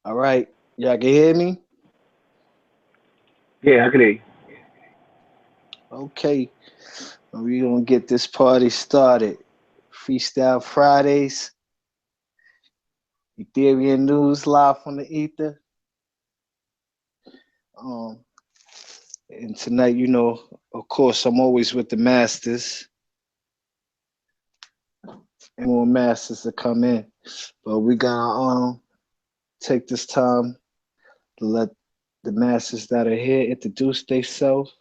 All right, y'all can hear me? Yeah, I can hear you. Okay, we gonna get this party started. Freestyle Fridays, Ethereum News live from the ether. Um, and tonight, of course, I'm always with the masters, and more masters to come in. But we gonna take this time to let the masters that are here introduce themselves.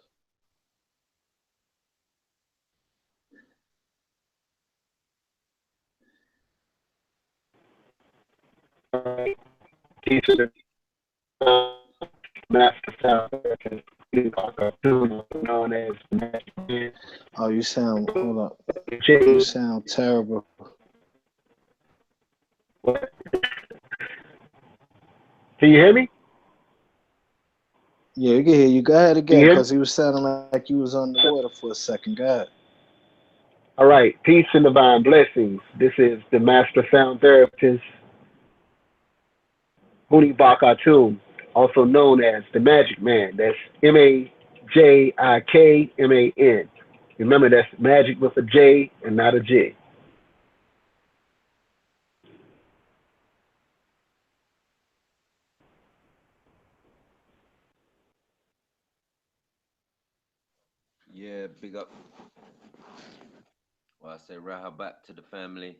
Master Sound American cartoon known as the Magic Man. Oh, you sound hold up. You Jay, sound terrible. what? Can you hear me? Yeah, you can hear you. Go ahead Can again, you hear me? cause he was sounding like you was underwater for a second. Go ahead. All right. Peace and divine blessings. This is the Master Sound Therapist, Huni Bakatun, also known as the Magic Man. That's Majikman. Remember, that's magic with a J and not a J. Yeah, big up. Well, I say back to the family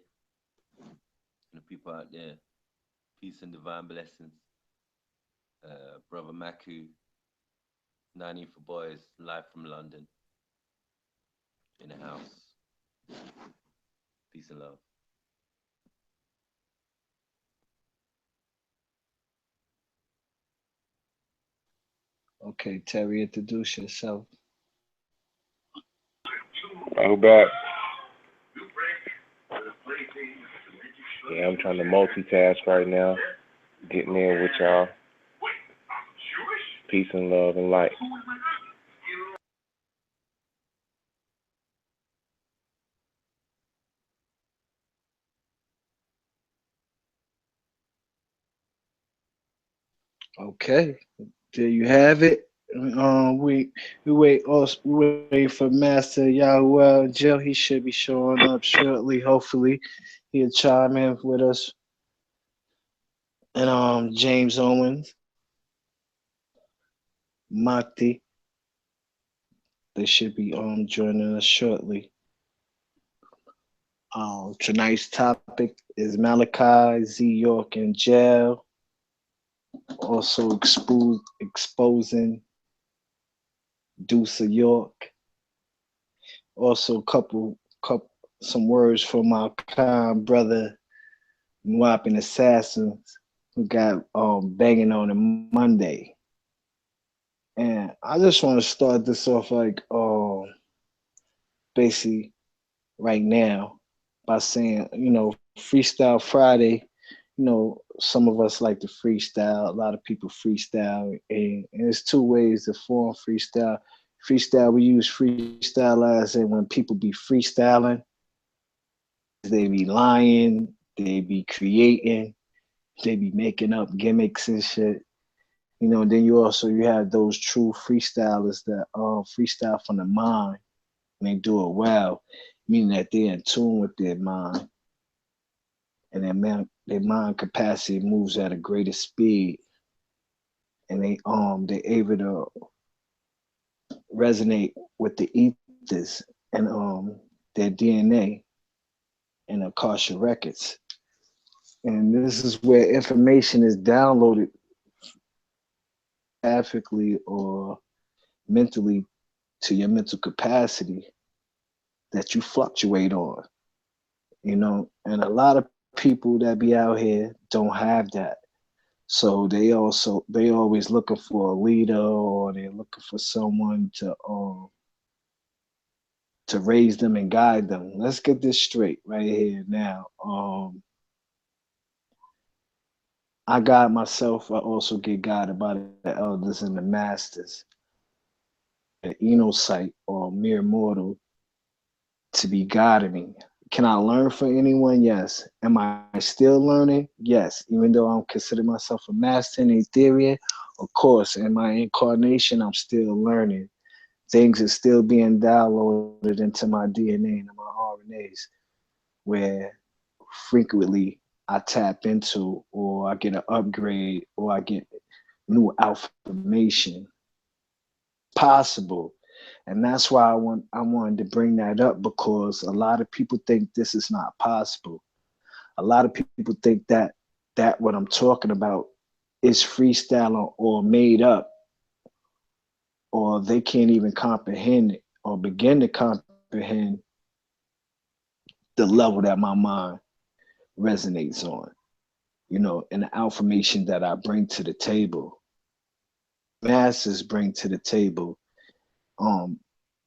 and the people out there. Peace and divine blessings. Brother Maku, 90 for boys, live from London, in the house. Peace and love. Okay, Terry, introduce yourself. I'm back. Yeah, I'm trying to multitask right now. Getting in with y'all. Peace and love and light. Okay, there you have it. We wait also we wait for Master Yahuwah Jill. He should be showing up shortly. Hopefully, he'll chime in with us. And James Owens, Mati, they should be joining us shortly. Tonight's topic is Malachi, Z.YORK in jail. Also exposing Deuce of York. Also, couple some words from our kind brother Whopping Assassins who got banging on a Monday. And I just want to start this off like basically right now by saying, Freestyle Friday, some of us like to freestyle. A lot of people freestyle, and there's two ways to form freestyle. Freestyle, we use freestyle as in when people be freestyling, they be lying, they be creating, they be making up gimmicks and shit. And then you have those true freestylers that freestyle from the mind and they do it well, meaning that they're in tune with their mind and their mind capacity moves at a greater speed and they able to resonate with the ethers and their DNA and Akasha records. And this is where information is downloaded graphically or mentally to your mental capacity that you fluctuate on. And a lot of people that be out here don't have that. So they always looking for a leader or they're looking for someone to raise them and guide them. Let's get this straight right here now. I guide myself. I also get guided by the elders and the masters, the Eno site or mere mortal to be guiding me. Can I learn from anyone? Yes. Am I still learning? Yes. Even though I'm consider myself a master in Ethereum, of course, in my incarnation, I'm still learning. Things are still being downloaded into my DNA and my RNAs, where frequently I tap into, or I get an upgrade, or I get new information. Possible. And that's why I wanted to bring that up, because a lot of people think this is not possible. A lot of people think that what I'm talking about is freestyle or made up, or they can't even comprehend it or begin to comprehend the level that my mind resonates on, and the information that I bring to the table, masses bring to the table. Um,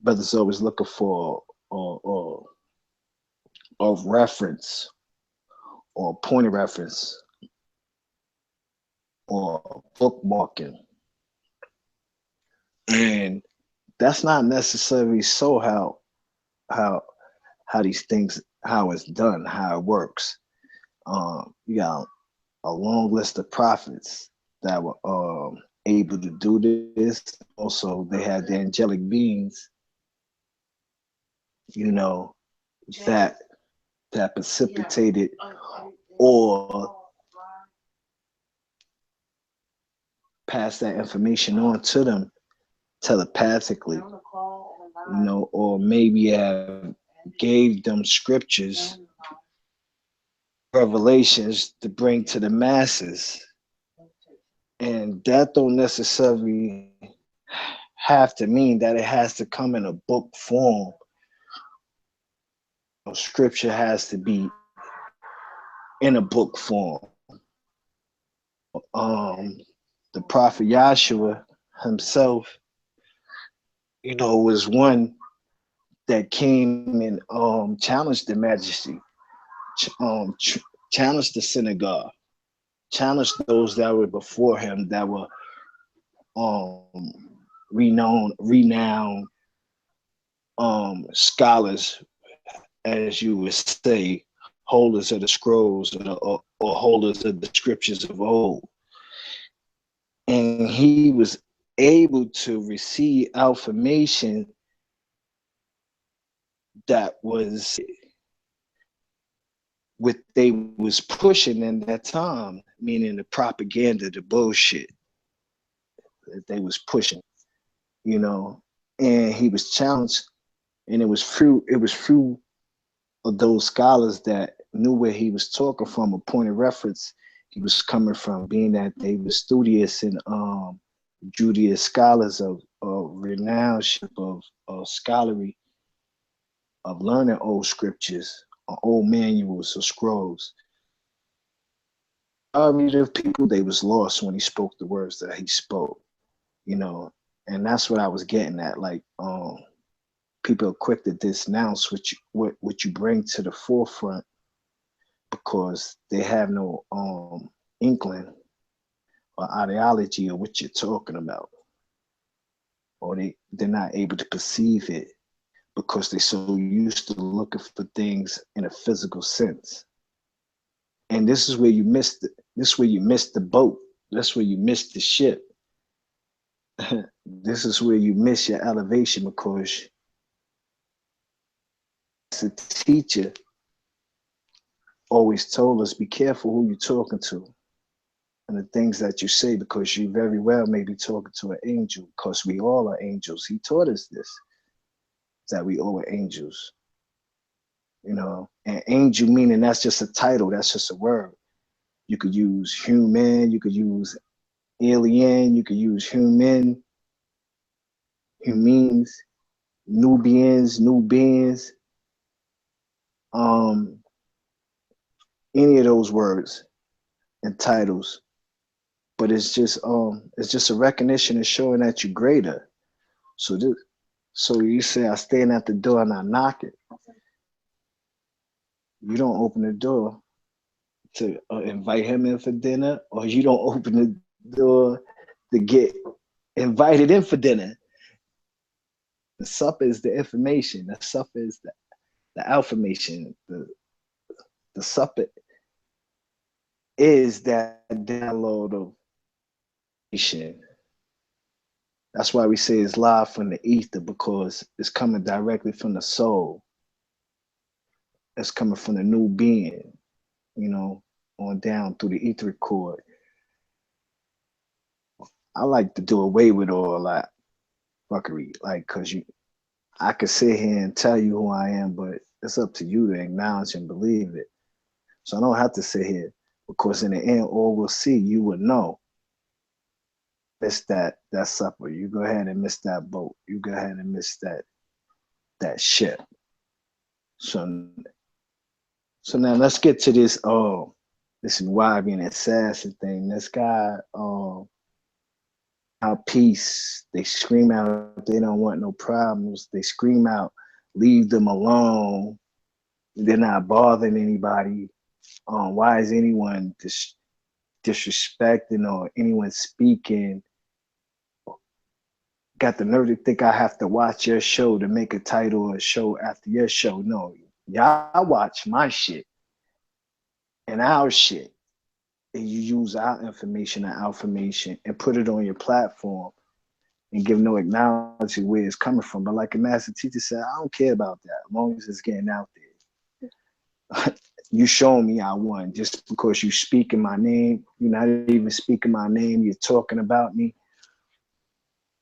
Brothers always looking for or of reference or point of reference or bookmarking. And that's not necessarily so how how these things, how it's done, how it works. You got a long list of prophets that were able to do this. Also, they had the angelic beings, you know, that that precipitated or passed that information on to them telepathically, or maybe have gave them scriptures, revelations to bring to the masses. And that don't necessarily have to mean that it has to come in a book form. Scripture has to be in a book form. The prophet Yahshua himself, was one that came and challenged the majesty, challenged the synagogue, challenged those that were before him, that were renowned scholars, as you would say, holders of the scrolls, or holders of the scriptures of old. And he was able to receive information that was what they was pushing in that time, meaning the propaganda, the bullshit that they was pushing, and he was challenged, and it was through of those scholars that knew where he was talking from, a point of reference he was coming from, being that they were studious and Judaist scholars of renownship, of scholarly, of learning old scriptures, or old manuals or scrolls. Of people, they was lost when he spoke the words that he spoke, and that's what I was getting at. Like, people are quick to denounce what you bring to the forefront, because they have no inkling or ideology of what you're talking about, or they're not able to perceive it, because they're so used to looking for things in a physical sense. And this is where you miss the boat. That's where you miss the ship. This is where you miss your elevation, because the teacher always told us, be careful who you're talking to and the things that you say, because you very well may be talking to an angel, because we all are angels. He taught us this, that we all are angels, and angel meaning that's just a title, that's just a word. You could use human, you could use alien, you could use human, humans, Nubians, new beings, any of those words and titles. But it's just a recognition and showing that you're greater. So you say, I stand at the door and I knock it. You don't open the door to invite him in for dinner, or you don't open the door to get invited in for dinner. The supper is the information. The supper is The affirmation, the suppet is that download of information. That's why we say it's live from the ether, because it's coming directly from the soul. It's coming from the new being, on down through the etheric cord. I like to do away with all that fuckery, like, cause I could sit here and tell you who I am, but it's up to you to acknowledge and believe it. So I don't have to sit here, because in the end, all we'll see, you will know. Miss that supper. You go ahead and miss that boat. You go ahead and miss that ship. So now let's get to this Wabian assassin thing. This guy, out peace. They scream out they don't want no problems. They scream out, leave them alone. They're not bothering anybody. Why is anyone disrespecting or anyone speaking? Got the nerve to think I have to watch your show to make a title or a show after your show. No, y'all watch my shit and our shit. And you use our information and information and put it on your platform and give no acknowledgement where it's coming from. But like a master teacher said, I don't care about that as long as it's getting out there. You showing me I won just because you speaking my name. You're not even speaking my name. You're talking about me,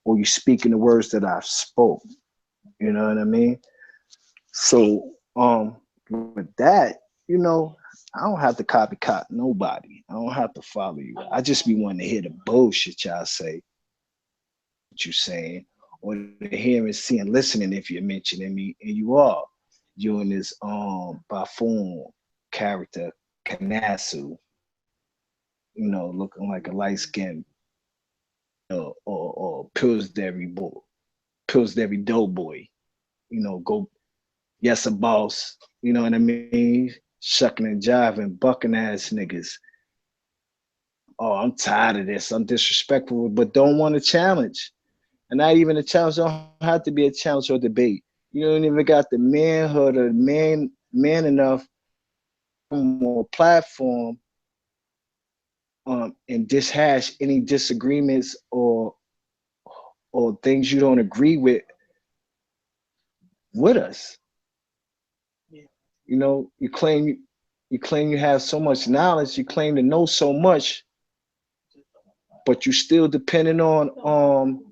or you speaking the words that I spoke. You know what I mean? So with that, I don't have to copycat nobody. I don't have to follow you. I just be wanting to hear the bullshit y'all say, what you saying, or to hear and see and listening if you're mentioning me, and you are. You in this buffoon character, Kanasu, looking like a light skinned or Pillsbury Doughboy, go yes a boss, you know what I mean? Shucking and jiving, bucking ass niggas. Oh, I'm tired of this. I'm disrespectful, but don't want to challenge. And not even a challenge, don't have to be a challenge or debate. You don't even got the manhood or man enough or platform and dishash any disagreements or things you don't agree with us. You claim you have so much knowledge, you claim to know so much, but you still depending on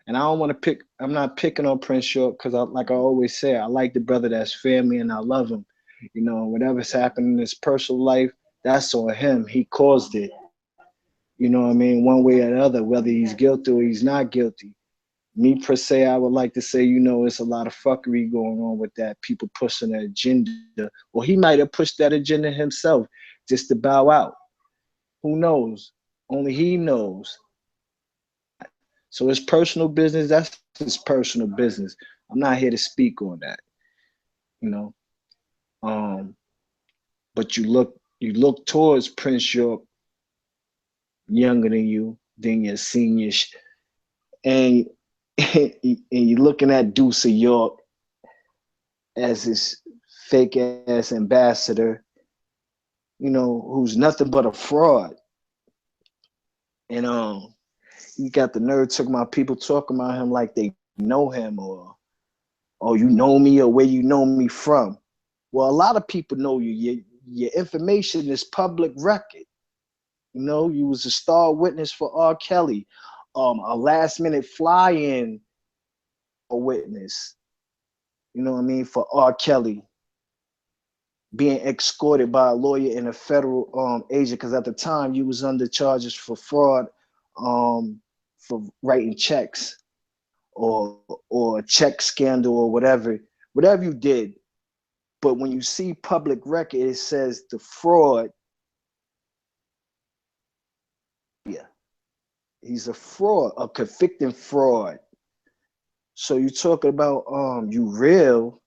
and I don't want to I'm not picking on Prince York, because like I always say, I like the brother that's family and I love him. Whatever's happened in his personal life, that's on him. He caused it. You know what I mean? One way or the other, whether he's guilty or he's not guilty. Me per se, I would like to say, it's a lot of fuckery going on with that. People pushing an agenda, or he might have pushed that agenda himself just to bow out. Who knows? Only he knows. So it's personal business. That's his personal business. I'm not here to speak on that. You know, but you look towards Prince York, younger than you, then your senior, and and you're looking at Deuce of York as this fake ass ambassador, who's nothing but a fraud. And you got the nerve talking about people talking about him like they know him, or you know me, or where you know me from. Well, a lot of people know you. Your information is public record. You was a star witness for R. Kelly, a last minute fly-in witness. You know what I mean, for R. Kelly, being escorted by a lawyer and a federal agent, because at the time you was under charges for fraud, for writing checks or a check scandal or whatever you did. But when you see public record, it says the fraud. Yeah, he's a fraud, a convicted fraud. So you talking about you real,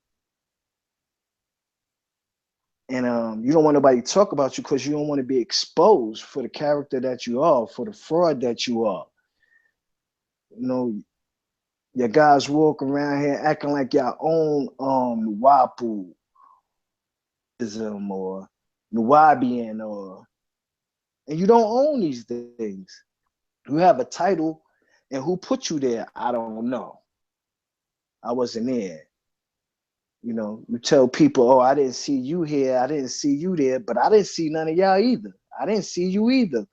and you don't want nobody to talk about you because you don't want to be exposed for the character that you are, for the fraud that you are. You guys walk around here acting like y'all own Wapu or Nuwabian or and you don't own these things. You have a title and who put you there? I don't know. I wasn't there. You know, you tell people, oh, I didn't see you here, I didn't see you there, but I didn't see none of y'all either. I didn't see you either.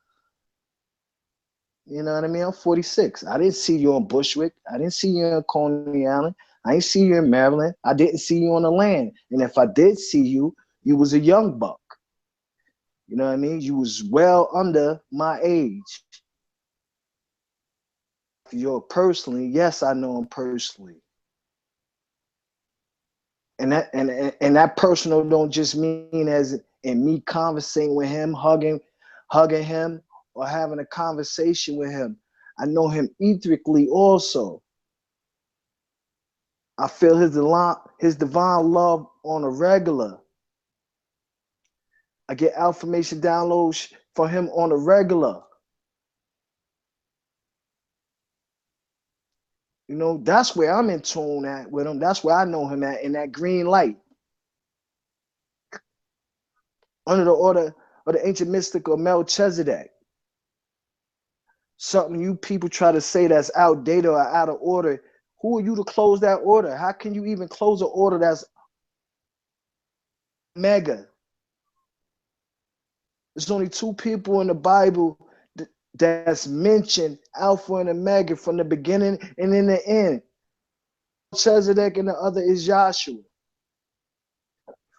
You know what I mean? I'm 46. I didn't see you on Bushwick. I didn't see you in Coney Island. I didn't see you in Maryland. I didn't see you on the land. And if I did see you, you was a young buck. You know what I mean? You was well under my age. You're personally, yes, I know him personally. And that personal don't just mean as in me conversing with him, hugging him, or having a conversation with him. I know him etherically also. I feel his divine love on a regular. I get affirmation downloads for him on a regular. You know, that's where I'm in tune at with him. That's where I know him at in that green light. Under the order of the ancient mystic of Melchizedek. Something you people try to say that's outdated or out of order. Who are you to close that order? How can you even close an order that's mega? There's only two people in the Bible that's mentioned Alpha and Omega from the beginning and in the end. Melchizedek and the other is Joshua.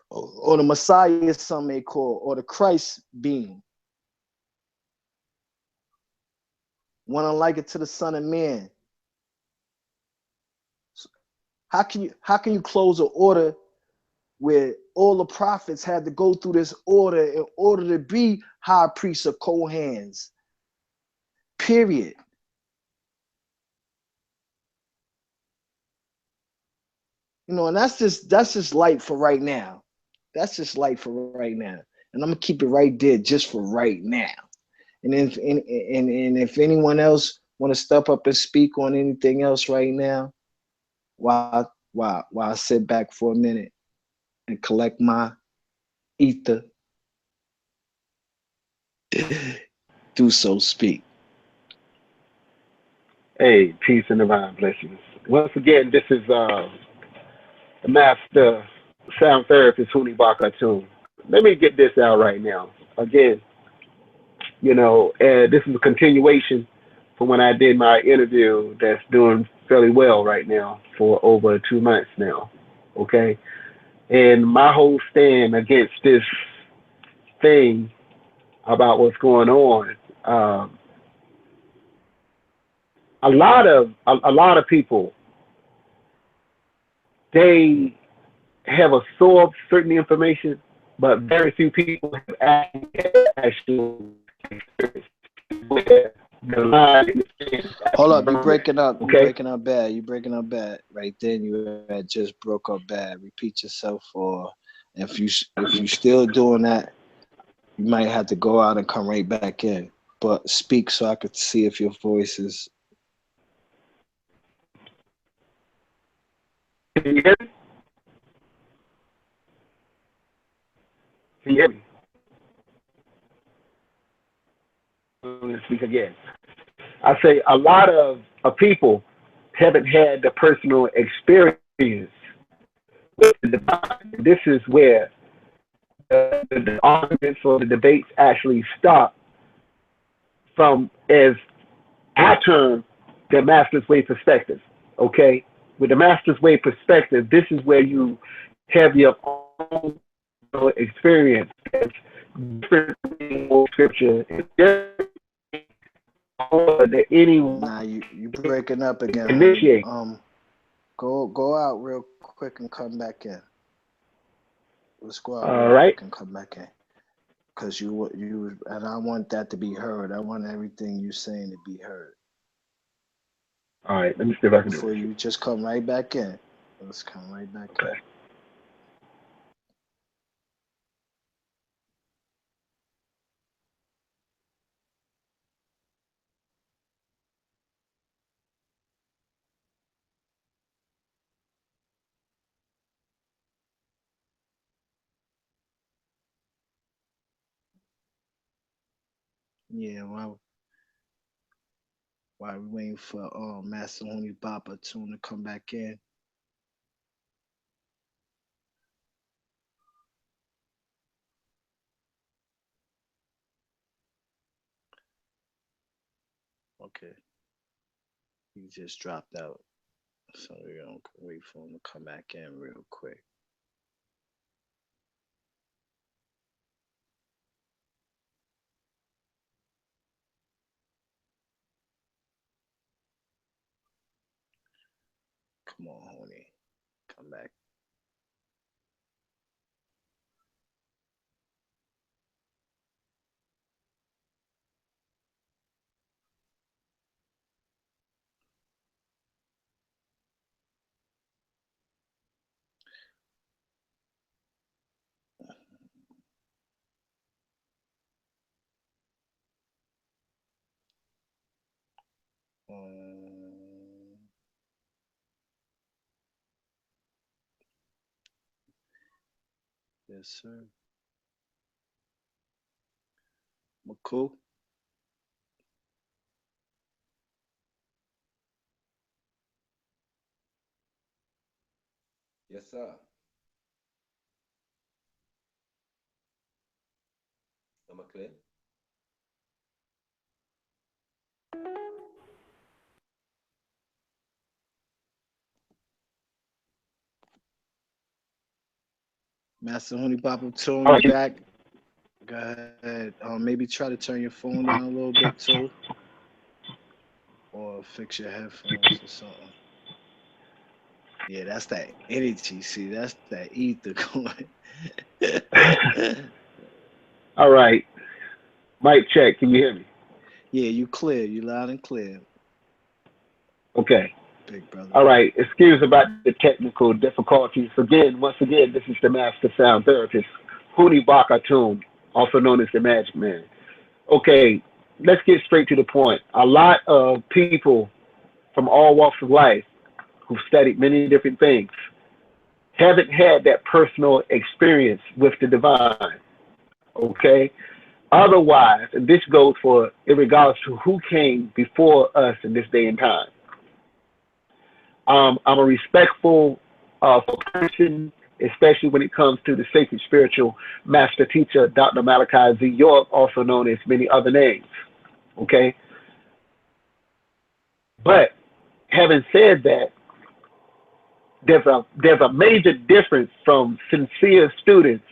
Or the Messiah, some may call, or the Christ being. One unlike it to the Son of Man. How can you close an order where all the prophets had to go through this order in order to be high priests or Kohans? Period. You know, and that's just light for right now. That's just light for right now. And I'm gonna keep it right there just for right now. And if anyone else want to step up and speak on anything else right now, while I sit back for a minute and collect my ether, do so speak. Hey, peace and divine blessings. Once again, this is the master sound therapist, Huni Bakatun. Let me get this out right now. Again, this is a continuation from when I did my interview that's doing fairly well right now for over 2 months now. Okay. And my whole stand against this thing about what's going on, a lot of people, they have absorbed certain information, but very few people have actually where the line is Hold actually up, you blurred. breaking up. You Okay. breaking up bad. You breaking up bad. Right then, you had just broke up bad. Repeat yourself, or if you still doing that, you might have to go out and come right back in. But speak so I could see if your voice is. Can you hear me? Can you hear me? I'm going to speak again. I say a lot of people haven't had the personal experience with the divine. This is where the arguments or the debates actually stop from, as I term, the master's way perspective. Okay? With the master's way perspective, this is where you have your own experience. It's different from scripture. It's different than anyone Nah, you breaking up again, honey. initiate. Go out real quick and come back in. Let's go out All real right. quick and come back in. Cause you and I want that to be heard. I want everything you saying to be heard. All right. Let me see if I can do Before this. you just come right back in. Let's come right back in. Okay. Yeah, while we waiting for Master Honey Papa Tune to come back in. Okay, he just dropped out, so we're gonna wait for him to come back in real quick. Come on, Honey, come back. Um, yes, sir. McCool. Yes, sir. Am I clear? Master Honey Papa Tune, All you right. back? Go ahead. Maybe try to turn your phone down a little bit too, or fix your headphones or something. Yeah, that's that energy. See, that's that ether going. All right. Mic check. Can you hear me? Yeah, you clear. You loud and clear, Okay. big brother. All right. Excuse about the technical difficulties. Again, once again, this is the master sound therapist, Huni Bakatun, also known as the Magic Man. Okay, let's get straight to the point. A lot of people from all walks of life who've studied many different things haven't had that personal experience with the divine. Okay? Otherwise, and this goes for in regards to who came before us in this day and time. I'm a respectful person, especially when it comes to the sacred spiritual master teacher, Dr. Malachi Z.YORK, also known as many other names. Okay? But having said that, there's a major difference from sincere students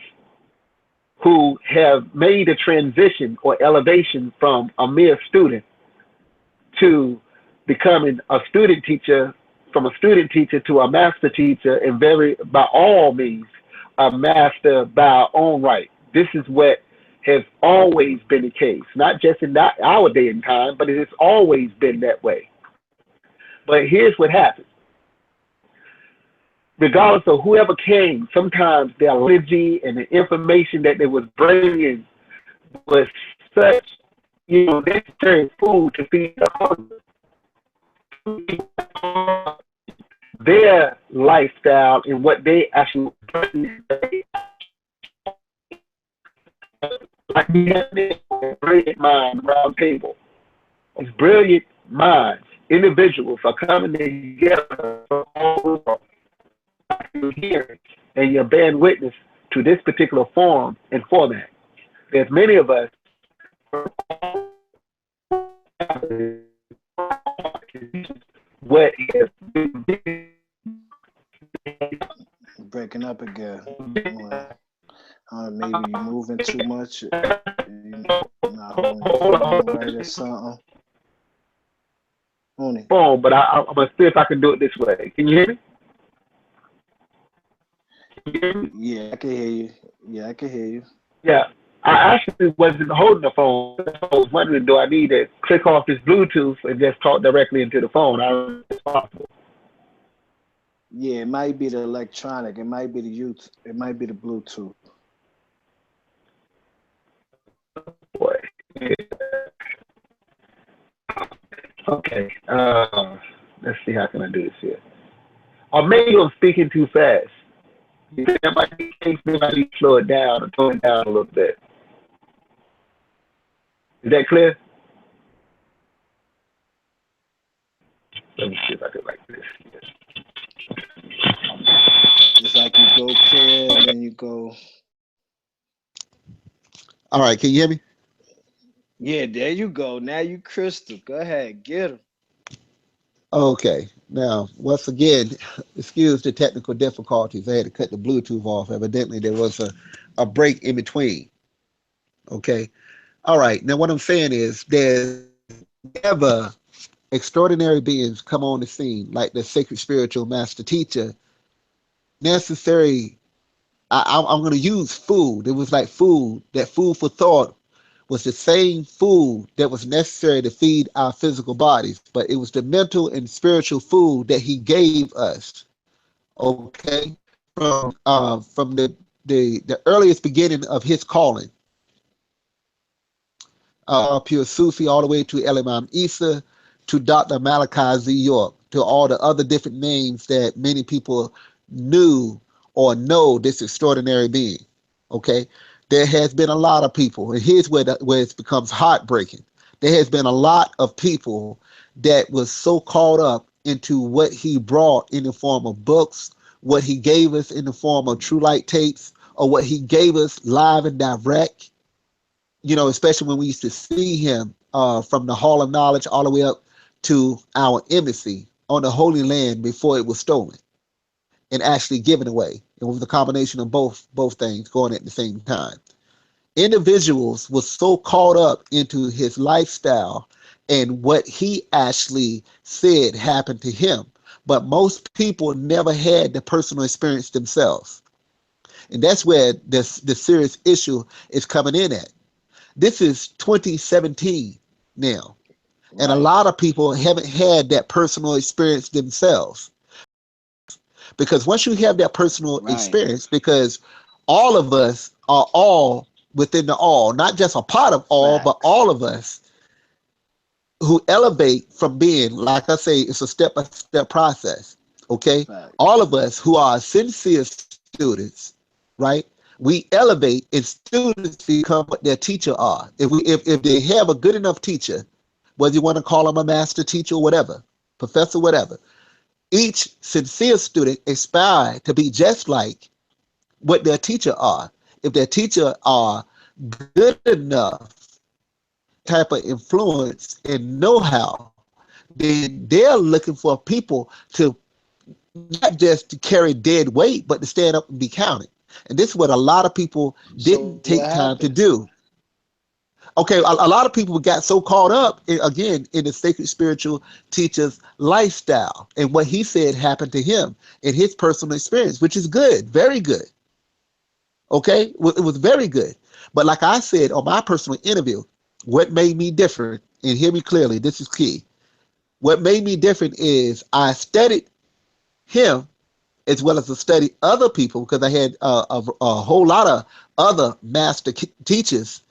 who have made a transition or elevation from a mere student to becoming a student teacher, from a student teacher to a master teacher, and very by all means a master by our own right. This is what has always been the case, not just in our day and time, but it has always been that way. But here's what happens: regardless of whoever came, sometimes their energy and the information that they was bringing was such, necessary food to feed the hunger. Their lifestyle and what they actually bring, like we have this brilliant mind round table. These brilliant minds, individuals are coming together from all over here, and you're bearing witness to this particular form and format. There's many of us what is Breaking up again. Well, maybe you moving too much. You not holding your phone right or something. Honey. phone, but I'm gonna see if I can do it this way. Can you hear me? Can you hear me? Yeah, I can hear you. Yeah, I can hear you. Yeah. I actually wasn't holding the phone. I was wondering, do I need to click off this Bluetooth and just talk directly into the phone? I don't know if it's possible. Yeah, it might be the electronic. It might be the youth. It might be the Bluetooth. Boy. Okay. Let's see how can I do this here. Or maybe I'm speaking too fast. That might be the case. Maybe I need to slow it down or tone it down a little bit. Is that clear? Let me see if I can like this. It's like you go clear and then you go. All right, can you hear me? Yeah, there you go. Now you crystal. Go ahead, get him. Okay. Now, once again, excuse the technical difficulties. I had to cut the Bluetooth off. Evidently, there was a break in between. Okay. All right. Now, what I'm saying is there's never extraordinary beings come on the scene like the sacred spiritual master teacher necessary. I'm going to use food. It was like food. That food for thought was the same food that was necessary to feed our physical bodies, but it was the mental and spiritual food that he gave us. Okay, from the earliest beginning of his calling, pure Sufi, all the way to El Imam Isa, to Dr. Malachi Z.YORK, to all the other different names that many people knew or know this extraordinary being. Okay, there has been a lot of people, and here's where it becomes heartbreaking. There has been a lot of people that was so caught up into what he brought in the form of books, what he gave us in the form of True Light tapes, or what he gave us live and direct, especially when we used to see him from the Hall of Knowledge all the way up to our embassy on the Holy Land before it was stolen and actually given away. It was a combination of both things going at the same time. Individuals were so caught up into his lifestyle and what he actually said happened to him, but most people never had the personal experience themselves. And that's where the serious issue is coming in at. This is 2017 now, and a Right, lot of people haven't had that personal experience themselves. Because once you have that personal right. experience, because all of us are all within the all, not just a part of all, but Facts. all of us who elevate from being, like I say, it's a step by step process. Okay. Facts. All of us who are sincere students, right? We elevate and students become what their teacher are. If they have a good enough teacher, whether you want to call them a master teacher or whatever, professor, whatever, each sincere student aspire to be just like what their teacher are. If their teacher are good enough, type of influence and know-how, then they're looking for people to not just to carry dead weight, but to stand up and be counted. And this is what a lot of people So didn't what take time to happened? do. Okay, a lot of people got so caught up again in the sacred spiritual teacher's lifestyle and what he said happened to him in his personal experience, which is good, very good. Okay, it was very good. But like I said on my personal interview, what made me different, and hear me clearly, this is key. What made me different is I studied him as well as to study other people because I had a whole lot of other master teachers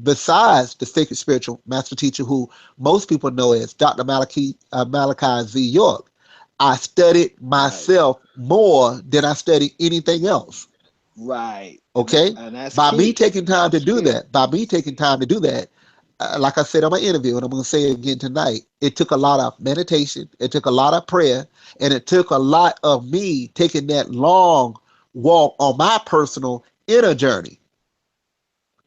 besides the sacred spiritual master teacher who most people know as Dr. Malachi Z.YORK. I studied Right, myself more than I studied anything else. right. Okay? And that's By me key. taking time to That's do key. that, like I said on my interview, and I'm going to say it again tonight, it took a lot of meditation, it took a lot of prayer, and it took a lot of me taking that long walk on my personal inner journey.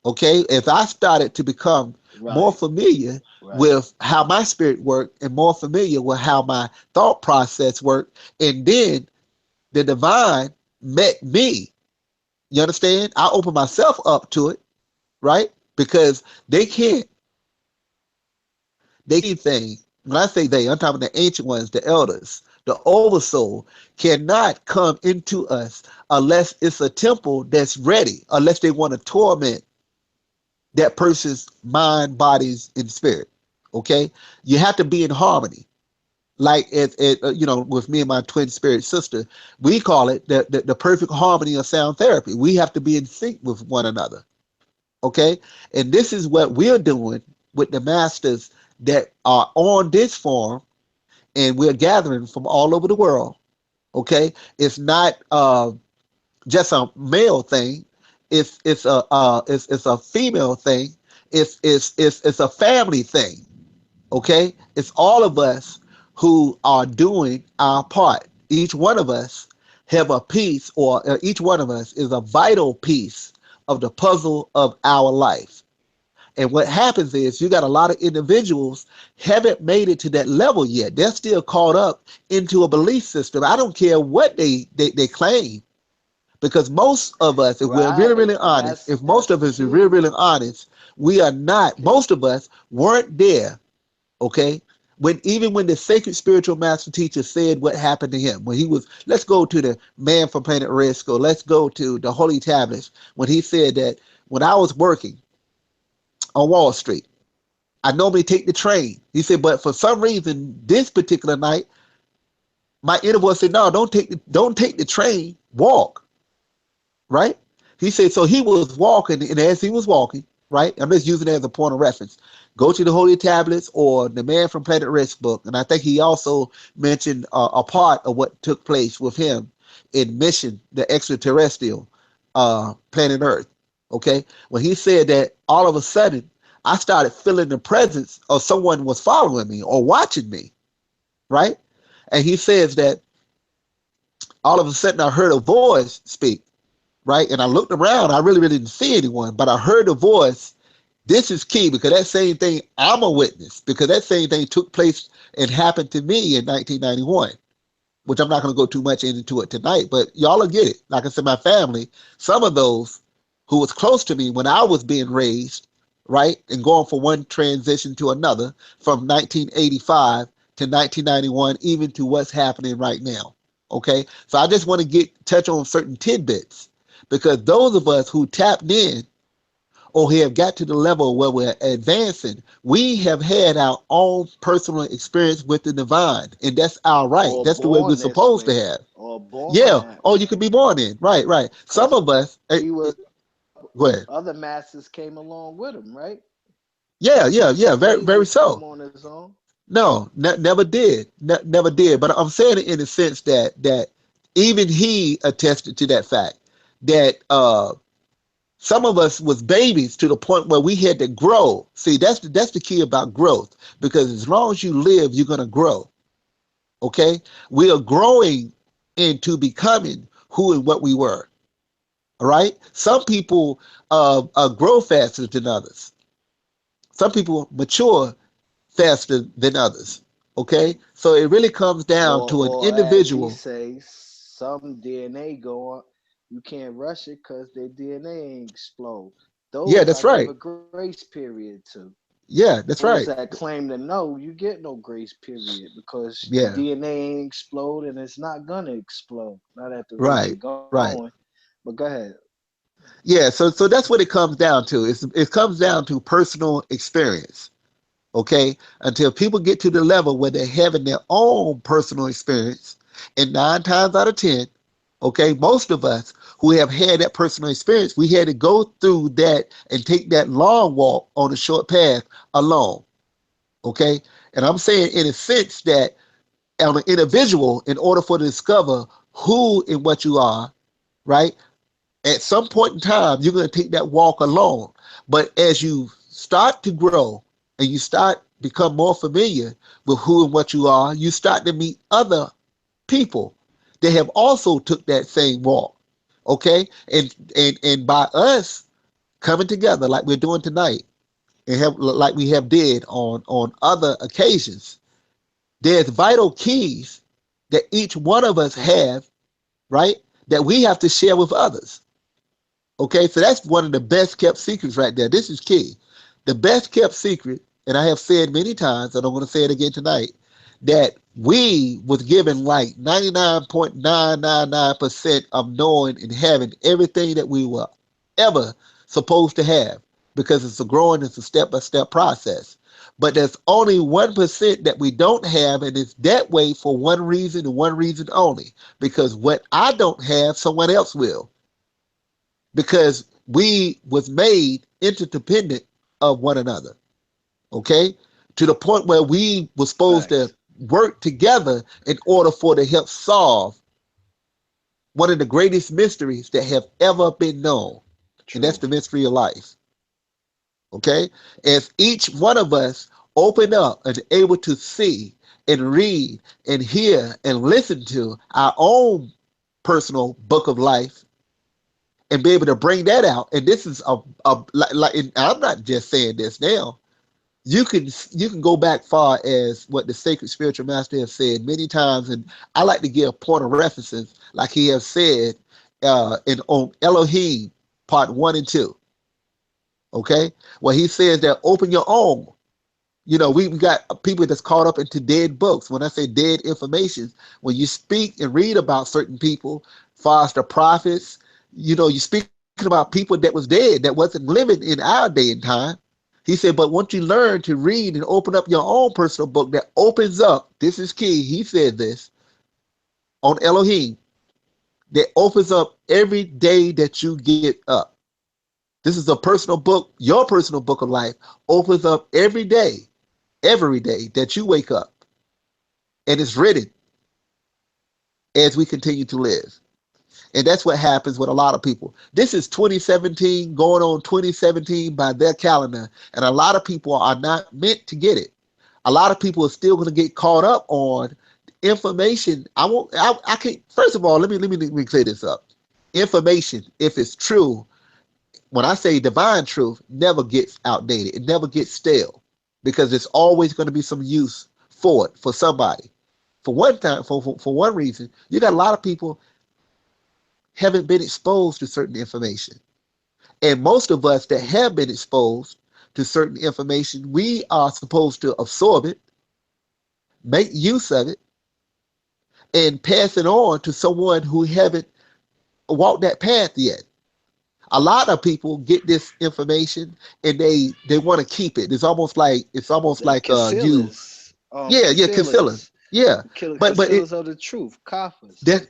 Okay, if I started to become more Right, familiar right. with how my spirit worked and more familiar with how my thought process worked, and then the divine met me, you understand? I opened myself up to it, right? Because they can't anything. When I say they, I'm talking the ancient ones, the elders, the oversoul cannot come into us unless it's a temple that's ready, unless they want to torment that person's mind, bodies, and spirit. Okay, you have to be in harmony. Like with me and my twin spirit sister, we call it the perfect harmony of sound therapy. We have to be in sync with one another. Okay, and this is what we're doing with the masters that are on this forum, and we're gathering from all over the world. Okay, it's not just a male thing. It's a female thing, It's a family thing. Okay, it's all of us who are doing our part. Each one of us have a piece, or each one of us is a vital piece of the puzzle of our life. And what happens is you got a lot of individuals haven't made it to that level yet. They're still caught up into a belief system. I don't care what they claim, because most of us, if we're really, Right. really honest, if most That's of us are really, key. really honest, we are not, Okay. most of us weren't there, okay? Even when the sacred spiritual master teacher said what happened to him, when he was, let's go to the man from Planet Risk, or let's go to the Holy Tablets, when he said that when I was working on Wall Street, I normally take the train. He said, but for some reason, this particular night, my inner voice said, no, don't take the train, walk, right? He said, so he was walking, and as he was walking, right? I'm just using it as a point of reference. Go to the Holy Tablets or the Man from Planet Risk book, and I think he also mentioned a part of what took place with him in Mission, the extraterrestrial planet Earth. Okay, when he said that, all of a sudden I started feeling the presence of someone was following me or watching me, right? And he says that all of a sudden I heard a voice speak, right? And I looked around, I really, really didn't see anyone, but I heard a voice. This is key, because that same thing, I'm a witness, because that same thing took place and happened to me in 1991, which I'm not going to go too much into it tonight, but y'all will get it. Like I said, my family, some of those who was close to me when I was being raised, right, and going from one transition to another, from 1985 to 1991, even to what's happening right now. Okay, so I just want to touch on certain tidbits, because those of us who tapped in or have got to the level where we're advancing, we have had our own personal experience with the divine, and that's our right. Or That's the way we're born this supposed to way. have. Or born Yeah. that Oh, you way. could be born in. Right, right. Some Because of us, he was go ahead. other masters came along with him, right? Yeah, yeah, yeah. Very, Freeze very didn't so. come on his own. No, never did. Never did. But I'm saying it in the sense that even he attested to that fact that some of us was babies to the point where we had to grow. See, that's the key about growth, because as long as you live, you're gonna grow. Okay, we are growing into becoming who and what we were. All right. Some people grow faster than others. Some people mature faster than others. Okay, so it really comes down to an Or as he individual. say, some DNA go on. You can't rush it because their DNA ain't explode. Yeah, Those I that's give a right. grace period to. Yeah, that's Those right. that claim to know, you get no grace period because your Yeah, DNA ain't explode and it's not gonna explode. Not at the rate they right, going. right. But go ahead. Yeah, so that's what it comes down to. It comes down to personal experience. Okay, until people get to the level where they're having their own personal experience, and 9 times out of 10, okay, most of us who have had that personal experience, we had to go through that and take that long walk on a short path alone. Okay, and I'm saying in a sense that on an individual, in order for to discover who and what you are, right, at some point in time, you're going to take that walk alone. But as you start to grow and you start become more familiar with who and what you are, you start to meet other people that have also took that same walk. Okay, and by us coming together like we're doing tonight, and have like we have did on other occasions, there's vital keys that each one of us have, right, that we have to share with others. Okay, so that's one of the best kept secrets right there. This is key. The best kept secret, and I have said many times, and I'm going to say it again tonight, that we was given like 99.999% of knowing and having everything that we were ever supposed to have, because it's a growing, it's a step-by-step process. But there's only 1% that we don't have, and it's that way for one reason and one reason only. Because what I don't have, someone else will, because we was made interdependent of one another. Okay, to the point where we were supposed to Facts. work together in order for to help solve one of the greatest mysteries that have ever been known, and that's True. the mystery of life. Okay, as each one of us open up and able to see and read and hear and listen to our own personal book of life and be able to bring that out. And this is like and I'm not just saying this now. You can go back far as what the sacred spiritual master has said many times, and I like to give point of references, like he has said in on Elohim part 1 and 2. Okay, well he says that open your own. We got people that's caught up into dead books. When I say dead information, when you speak and read about certain people, far as the prophets, you're speaking about people that was dead, that wasn't living in our day and time. He said, but once you learn to read and open up your own personal book that opens up, this is key. He said this on Elohim, that opens up every day that you get up. This is a personal book, your personal book of life opens up every day that you wake up. And it's written as we continue to live. And that's what happens with a lot of people. This is 2017, going on 2017 by their calendar. And a lot of people are not meant to get it. A lot of people are still going to get caught up on information. I can't, first of all, let me clear this up. Information, if it's true, when I say divine truth, never gets outdated. It never gets stale because there's always going to be some use for it for somebody. For one time, for one reason, you got a lot of people haven't been exposed to certain information. And most of us that have been exposed to certain information, we are supposed to absorb it, make use of it, and pass it on to someone who haven't walked that path yet. A lot of people get this information and they want to keep it. It's almost like you Concealers, yeah concealing. concealers, Yeah. But it concealers of the truth, coffers, that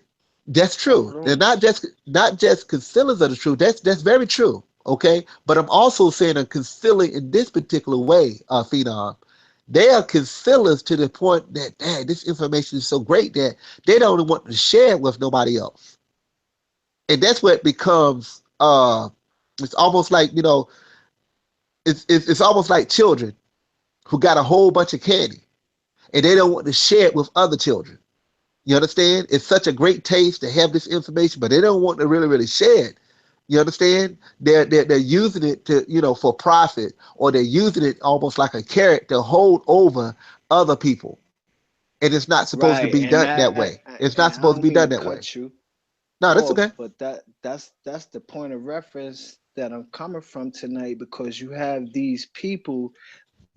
that's true. They're not coffers. just concealers of the truth. That's very true. Okay, but I'm also saying a concealing in this particular way, Phenom. They are concealers to the point that dang, this information is so great that they don't want to share it with nobody else, and that's what it becomes. It's almost like it's almost like children who got a whole bunch of candy and they don't want to share it with other children. You understand? It's such a great taste to have this information, but they don't want to really share it. You understand? They're using it to for profit, or they're using it almost like a carrot to hold over other people, and it's not supposed to Right, be and done that that, way. It's and not I supposed to don't be mean done to that way. cut you No, that's off, okay. but that's the point of reference that I'm coming from tonight, because you have these people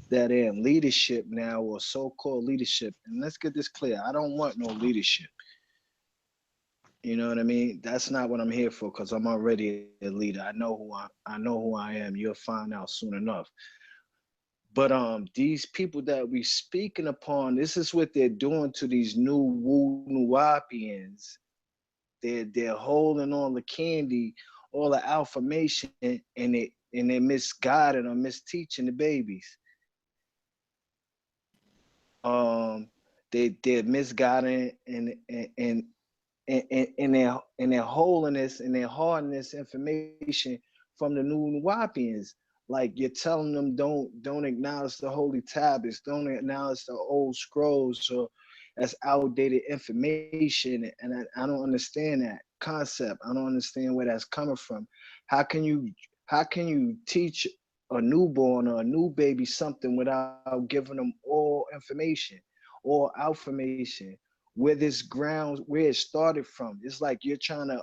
that are in leadership now, or so-called leadership. And let's get this clear: I don't want no leadership. You know what I mean? That's not what I'm here for, because I'm already a leader. I know who I am. You'll find out soon enough. But these people that we speaking upon, this is what they're doing to these new Wu Nuwapians. They're holding all the candy, all the information, and they're misguiding or misteaching the babies. They're misguiding and their holiness and their hardness information from the new Nuwapians. Like, you're telling them, don't acknowledge the holy tablets, don't acknowledge the old scrolls, or that's outdated information. And I don't understand that concept. I don't understand where that's coming from. How can you how can you teach a newborn or a new baby something without giving them all information, all information, where this ground, where it started from? It's like you're trying to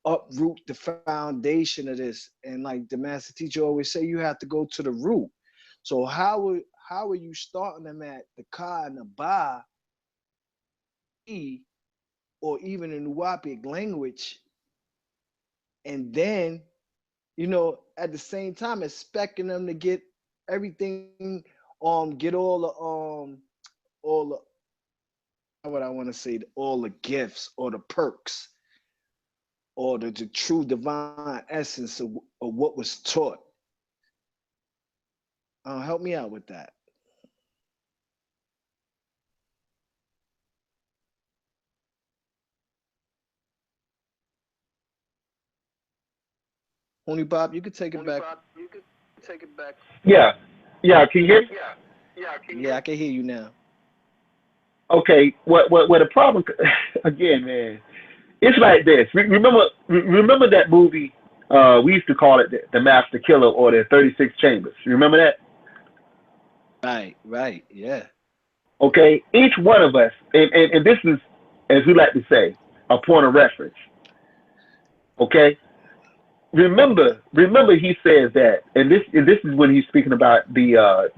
uproot the foundation of this. And like the master teacher always say, you have to go to the root. So how are you starting them at the ka and the ba, e, or even in Nuwapic language, and then at the same time expecting them to get everything, get all the, how would I want to say, all the gifts or the perks, or the true divine essence of what was taught. Help me out with that. Honey Bob, you could take it back. Yeah. Yeah, can you hear me? Yeah, I can hear you now. Okay, what the problem again, man, it's like this. Remember that movie, we used to call it the Master Killer or the 36 Chambers. You remember that? Right, yeah. Okay, each one of us, and this is, as we like to say, a point of reference. Okay, remember, he says that, and this is when he's speaking about the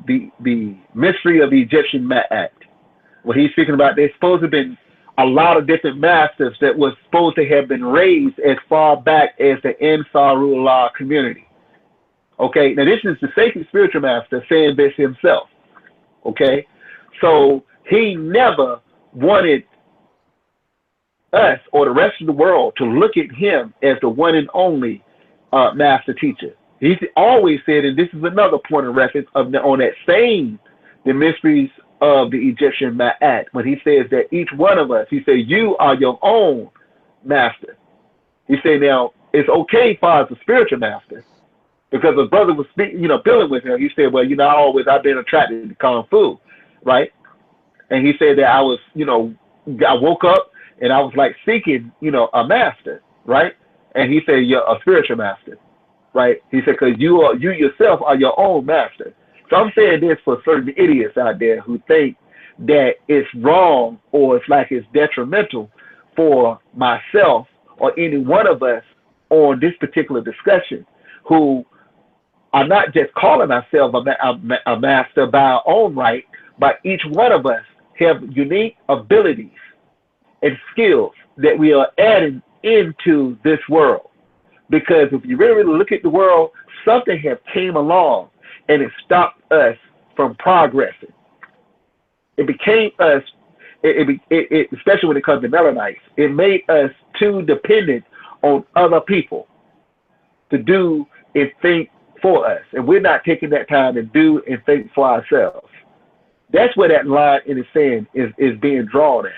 mystery of the Egyptian Act. When he's speaking about, there's supposed to have been a lot of different masters that was supposed to have been raised as far back as the Ansarullah community. Okay, now this is the sacred spiritual master saying this himself. Okay, so he never wanted us or the rest of the world to look at him as the one and only master teacher. He's always said, and this is another point of reference on that same, the mysteries of the Egyptian Ma'at, when he says that each one of us, he said, you are your own master. He said, now, it's okay for as a spiritual master, because the brother was speaking, dealing with him. He said, well, I've been attracted to Kung Fu, right? And he said that I was, I woke up and I was like seeking, a master, right? And he said, you're a spiritual master, right? He said, because you yourself are your own master. So I'm saying this for certain idiots out there who think that it's wrong or it's like it's detrimental for myself or any one of us on this particular discussion who are not just calling ourselves a master by our own right, but each one of us have unique abilities and skills that we are adding into this world. Because if you really look at the world, something has came along and it stopped us from progressing. It became us, especially when it comes to Melanites, it made us too dependent on other people to do and think for us. And we're not taking that time to do and think for ourselves. That's where that line in the sand is being drawn at.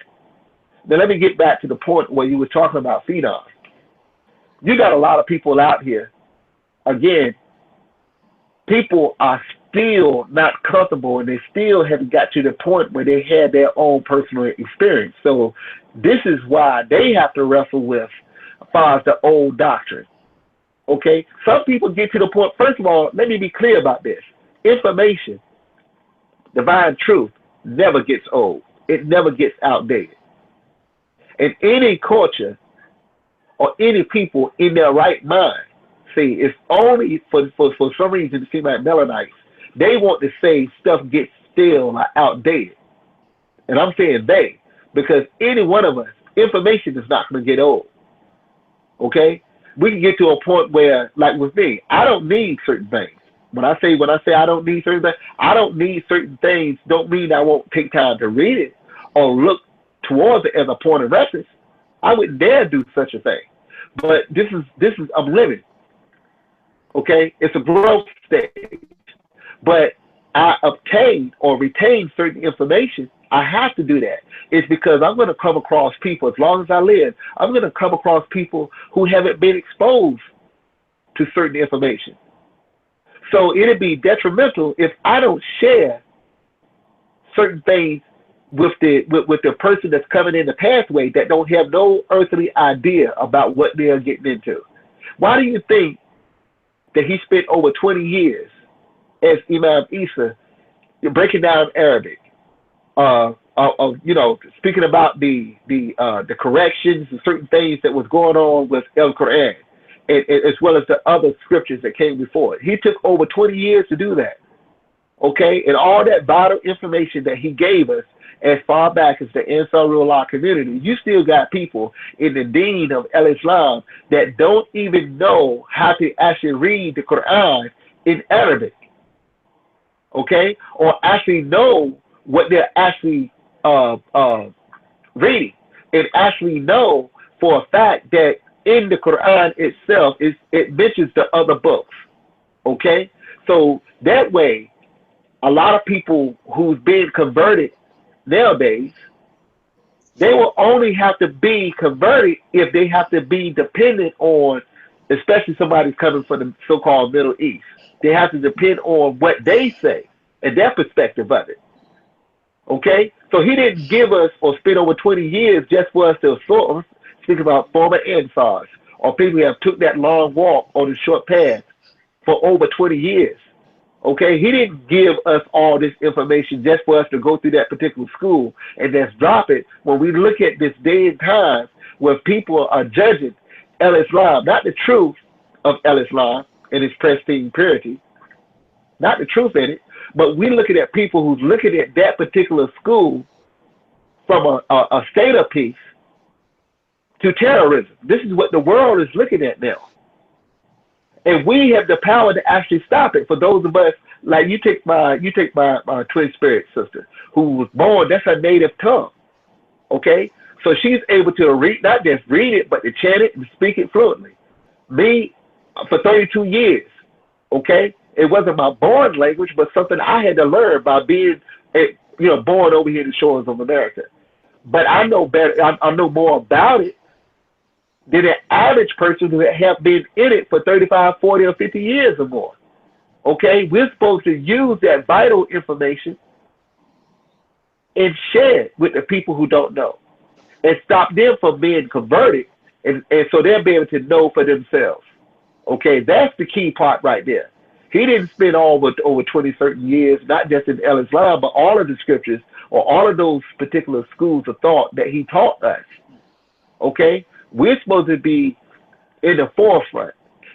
Now let me get back to the point where you were talking about phenom. You got a lot of people out here. Again, people are still not comfortable and they still haven't got to the point where they had their own personal experience. So this is why they have to wrestle with as far as the old doctrine. Okay? Some people get to the point, first of all, let me be clear about this. Information, divine truth, never gets old. It never gets outdated. In any culture or any people in their right mind, see, it's only for some reason it seems like Melanites, they want to say stuff gets stale or outdated. And I'm saying they, because any one of us, information is not going to get old. Okay? We can get to a point where, like with me, I don't need certain things. When I say I don't need certain things, I don't need certain things don't mean I won't take time to read it or look towards it as a point of reference. I wouldn't dare do such a thing. But this is I'm living. Okay? It's a growth stage. But I obtain or retain certain information. I have to do that. It's because I'm going to come across people, as long as I live, I'm going to come across people who haven't been exposed to certain information. So it'd be detrimental if I don't share certain things with the person that's coming in the pathway that don't have no earthly idea about what they're getting into. Why do you think that he spent over 20 years as Imam Isa breaking down Arabic, speaking about the corrections and certain things that was going on with El Quran, as well as the other scriptures that came before it? He took over 20 years to do that. Okay, and all that vital information that he gave us as far back as the Ansarullah community, you still got people in the deen of El Islam that don't even know how to actually read the Quran in Arabic, okay, or actually know what they're actually reading, and actually know for a fact that in the Quran itself, it mentions the other books, okay? So that way, a lot of people who's being converted nowadays, they will only have to be converted if they have to be dependent on especially somebody's coming from the so-called Middle East. They have to depend on what they say and their perspective of it. Okay? So he didn't give us or spend over 20 years just for us to sort of speak about former Ansars or people who have took that long walk on the short path for over 20 years. Okay? He didn't give us all this information just for us to go through that particular school and just drop it when we look at this day and time where people are judging El Islam, not the truth of El Islam in its pristine purity, not the truth in it, but we're looking at people who's looking at that particular school from a state of peace to terrorism. This is what the world is looking at now. And we have the power to actually stop it. For those of us, like you take my twin spirit sister, who was born, that's her native tongue. Okay? So she's able to read, not just read it, but to chant it and speak it fluently. Me, for 32 years, okay? It wasn't my born language, but something I had to learn by being, born over here in the shores of America. But I know better, I know more about it than an average person who have been in it for 35, 40, or 50 years or more. Okay? We're supposed to use that vital information and share it with the people who don't know and stop them from being converted, and so they'll be able to know for themselves. Okay, that's the key part right there. He didn't spend over 20 certain years, not just in El Islam, but all of the scriptures or all of those particular schools of thought that he taught us. Okay, we're supposed to be in the forefront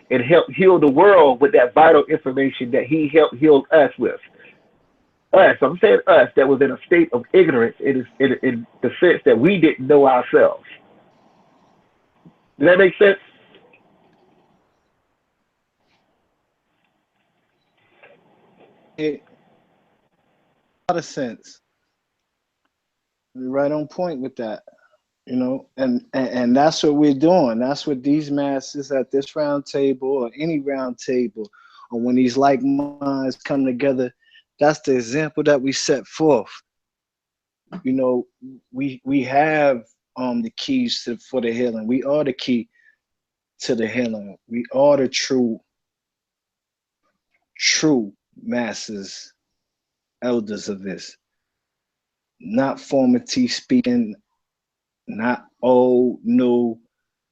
and help heal the world with that vital information that he helped heal us with. Us, I'm saying us, that was in a state of ignorance in the sense that we didn't know ourselves. Does that make sense? It a lot of sense. You're right on point with that. And that's what we're doing. That's what these masses at this round table or any round table, or when these like minds come together, that's the example that we set forth. We have the keys for the healing. We are the key to the healing. We are the true masters, elders of this. Not formality speaking, not old, new.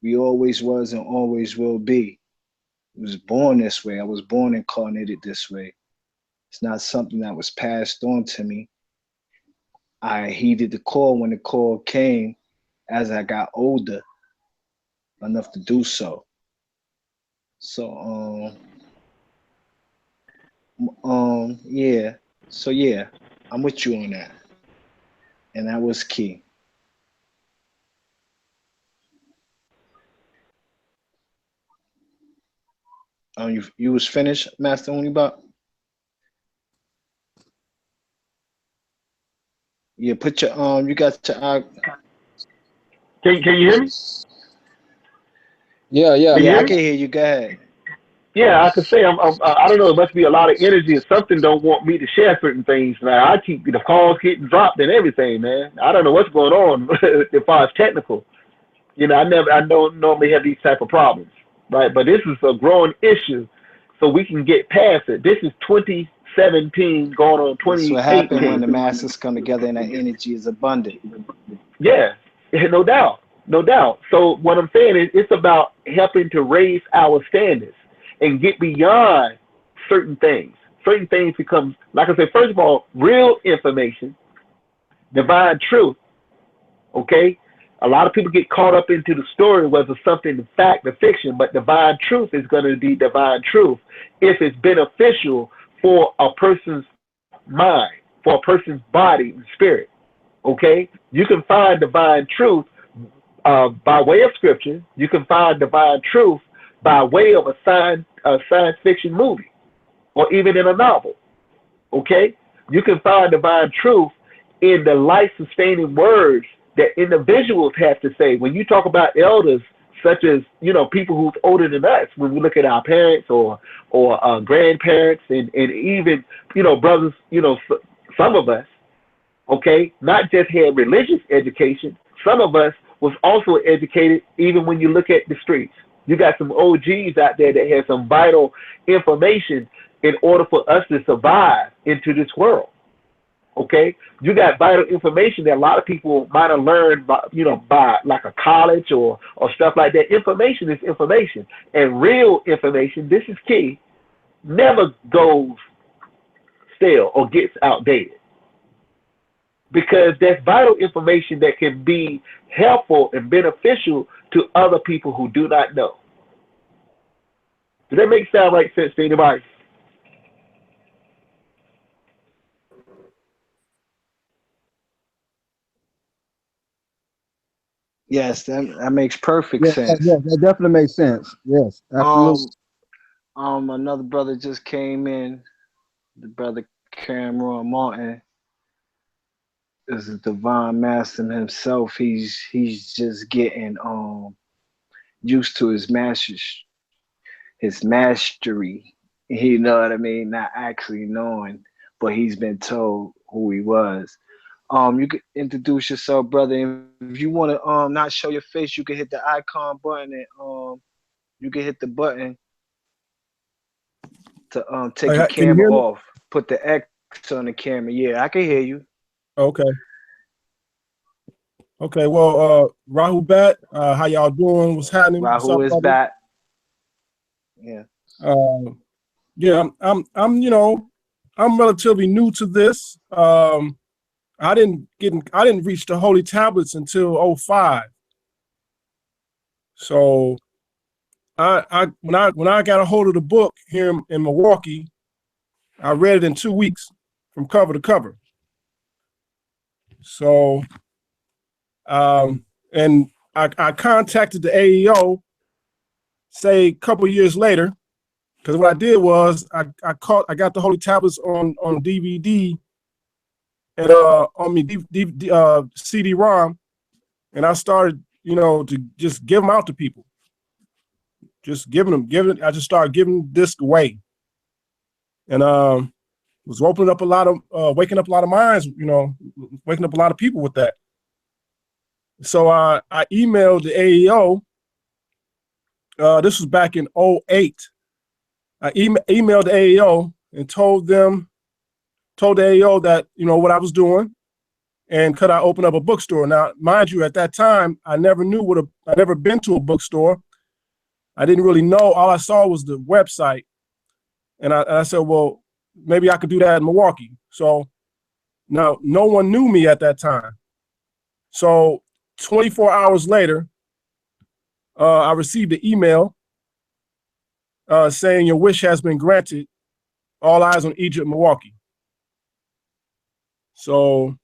We always was and always will be. I was born this way. I was born incarnated this way. It's not something that was passed on to me. I heeded the call when the call came as I got older enough to do so. So, yeah. So yeah, I'm with you on that. And that was key. You was finished, Master Unibot? Yeah, put your you got your Can you hear me? Yeah, yeah. yeah, I can hear you. Go ahead. Yeah, I could say I don't know. It must be a lot of energy or something. Don't want me to share certain things. Now I keep the calls getting dropped and everything, man. I don't know what's going on as far as technical. I don't normally have these type of problems, right? But this is a growing issue, so we can get past it. This is 2017 going on That's what happened when the 2018. masses come together and that energy is abundant. Yeah, no doubt, no doubt. So what I'm saying is, it's about helping to raise our standards and get beyond certain things. Certain things become, like I said, first of all, real information, divine truth. Okay, a lot of people get caught up into the story, whether something fact or fiction, but divine truth is going to be divine truth if it's beneficial for a person's mind, for a person's body and spirit. Okay, you can find divine truth by way of scripture. You can find divine truth by way of a science fiction movie or even in a novel. Okay, you can find divine truth in the life-sustaining words that individuals have to say. When you talk about elders, such as people who's older than us, when we look at our parents or grandparents and even brothers, some of us, okay, not just had religious education. Some of us was also educated even when you look at the streets. You got some OGs out there that have some vital information in order for us to survive into this world. Okay, you got vital information that a lot of people might have learned by, by like a college or stuff like that. Information is information, and real information, this is key, never goes stale or gets outdated, because that's vital information that can be helpful and beneficial to other people who do not know. Does that make sense to anybody? Yes, that makes perfect Yeah, sense. yeah, that definitely makes sense. Yes, absolutely. Um, another brother just came in. The brother Cameron Martin is a divine master himself. He's just getting used to his mastery. You know what I mean? Not actually knowing, but he's been told who he was. You could introduce yourself, brother. If you want to not show your face, you can hit the icon button and you can hit the button to take your Can you camera hear me? off. Put the X on the camera. Yeah, I can hear you. Okay. Okay. Well, Rahul Bat, how y'all doing? What's happening? What's Rahu up, is brother? back. Yeah. Yeah, I'm relatively new to this. I didn't reach the Holy Tablets until '05. So when I got a hold of the book here in Milwaukee, I read it in 2 weeks from cover to cover. So and I contacted the AEO, say a couple years later, because what I did was I got the Holy Tablets on DVD and CD-ROM, and I started to just give them out to people, just giving. I just started giving disc away, and was opening up a lot of waking up a lot of minds, waking up a lot of people with that. So I emailed the AEO. This was back in '08. I emailed the AEO and told the AEO that what I was doing, and could I open up a bookstore. Now, mind you, at that time I never been to a bookstore. I didn't really know. All I saw was the website, and I said, well, maybe I could do that in Milwaukee. So now no one knew me at that time. So 24 hours later, I received an email saying your wish has been granted. All eyes on Egypt, Milwaukee. So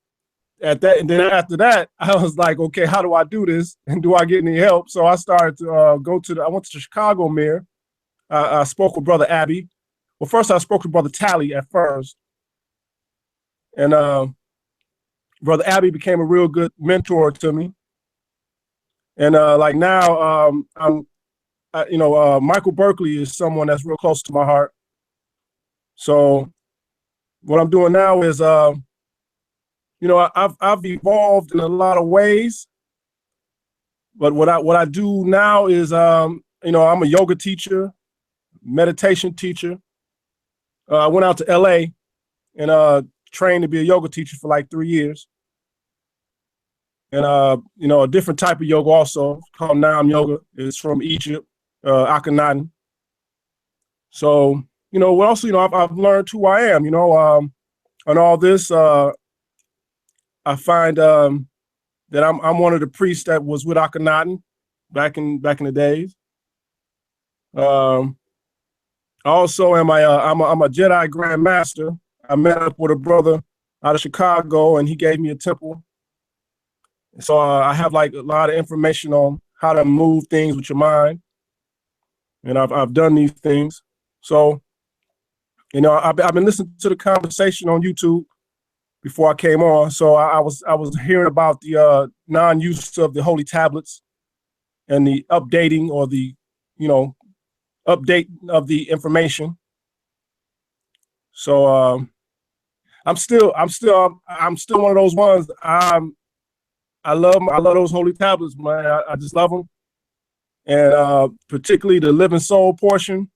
at that, and then after that, I was like, okay, how do I do this? And do I get any help? So I started to I went to the Chicago Mayor. I spoke with Brother Abbey. Well, first I spoke with Brother Tally at first. And Brother Abbey became a real good mentor to me. And like now, Michael Berkeley is someone that's real close to my heart. So what I'm doing now is, I've evolved in a lot of ways. But what I do now is, I'm a yoga teacher, meditation teacher. I went out to LA and trained to be a yoga teacher for like 3 years. And a different type of yoga also called Nam yoga. It's from Egypt, Akhenaten. So, what else, I've learned who I am, and all this, I find that I'm one of the priests that was with Akhenaten back in the days. Also, I'm a Jedi Grand Master. I met up with a brother out of Chicago, and he gave me a temple. So I have like a lot of information on how to move things with your mind, and I've done these things. So, I've been listening to the conversation on YouTube before I came on. So I was hearing about the non-use of the holy tablets and the updating or the update of the information. So I'm still one of those ones. I love those holy tablets, man. I just love them. and particularly the living soul portion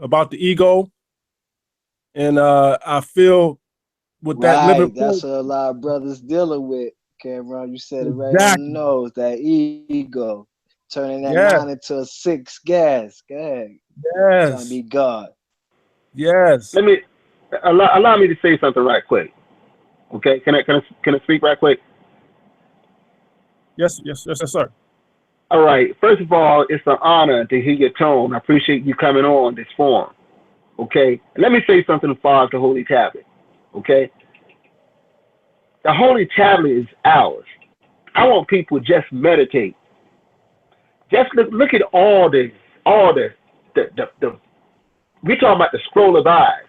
about the ego. And I feel with that living Right. soul, That's what a lot of brothers dealing with. Cameron, you said it right on the exactly. nose. That ego. Turning that Yes, 9 into a 6 gas. Go ahead. Trying to yes, be God. yes, Let me allow me to say something right quick. Okay, can I speak right quick? yes, yes, yes, yes, sir. All right. First of all, it's an honor to hear your tone. I appreciate you coming on this forum. Okay. And let me say something as far as the Holy Tablet. Okay. The Holy Tablet is ours. I want people to just meditate. Just look at all the we talking about the scroll of eyes,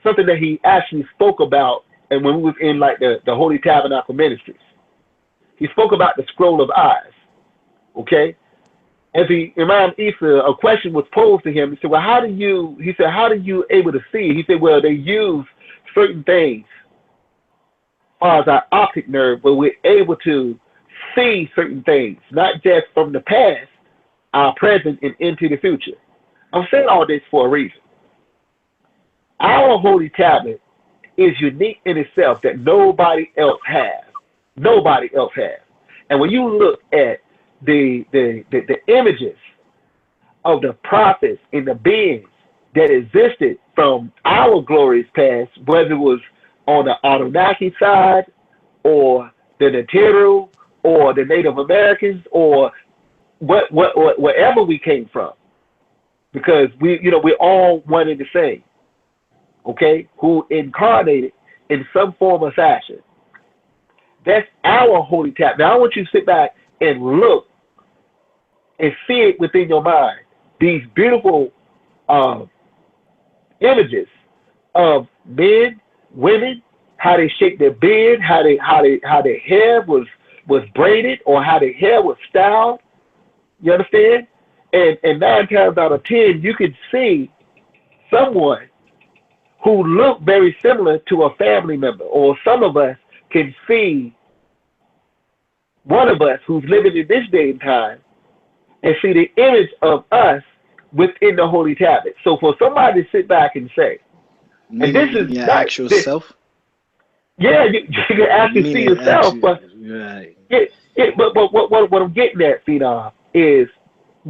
something that he actually spoke about, and when we was in like the Holy Tabernacle Ministries, he spoke about the scroll of eyes. Okay, as the Imam Isa, a question was posed to him. He said, "Well, how do you?" He said, "How do you able to see?" He said, "Well, they use certain things as far as our optic nerve, but we're able to see certain things, not just from the past, our present, and into the future." I'm saying all this for a reason. Our holy tablet is unique in itself that nobody else has. Nobody else has. And when you look at the images of the prophets and the beings that existed from our glorious past, whether it was on the Anunnaki side or the Natiru or the Native Americans or wherever we came from, because we're all one and the same, okay? Who incarnated in some form or fashion. That's our holy tab. Now I want you to sit back and look and see it within your mind. These beautiful uh, images of men, women, how they shake their beard, how their hair was braided or how their hair was styled. You understand? And 9 times out of 10, you can see someone who look very similar to a family member, or some of us can see one of us who's living in this day and time and see the image of us within the holy tablet. So for somebody to sit back and say, and this Meaning is your not actual this, self. yeah, you can actually see Meaning yourself, actually, but right. what I'm getting at, Phenom, is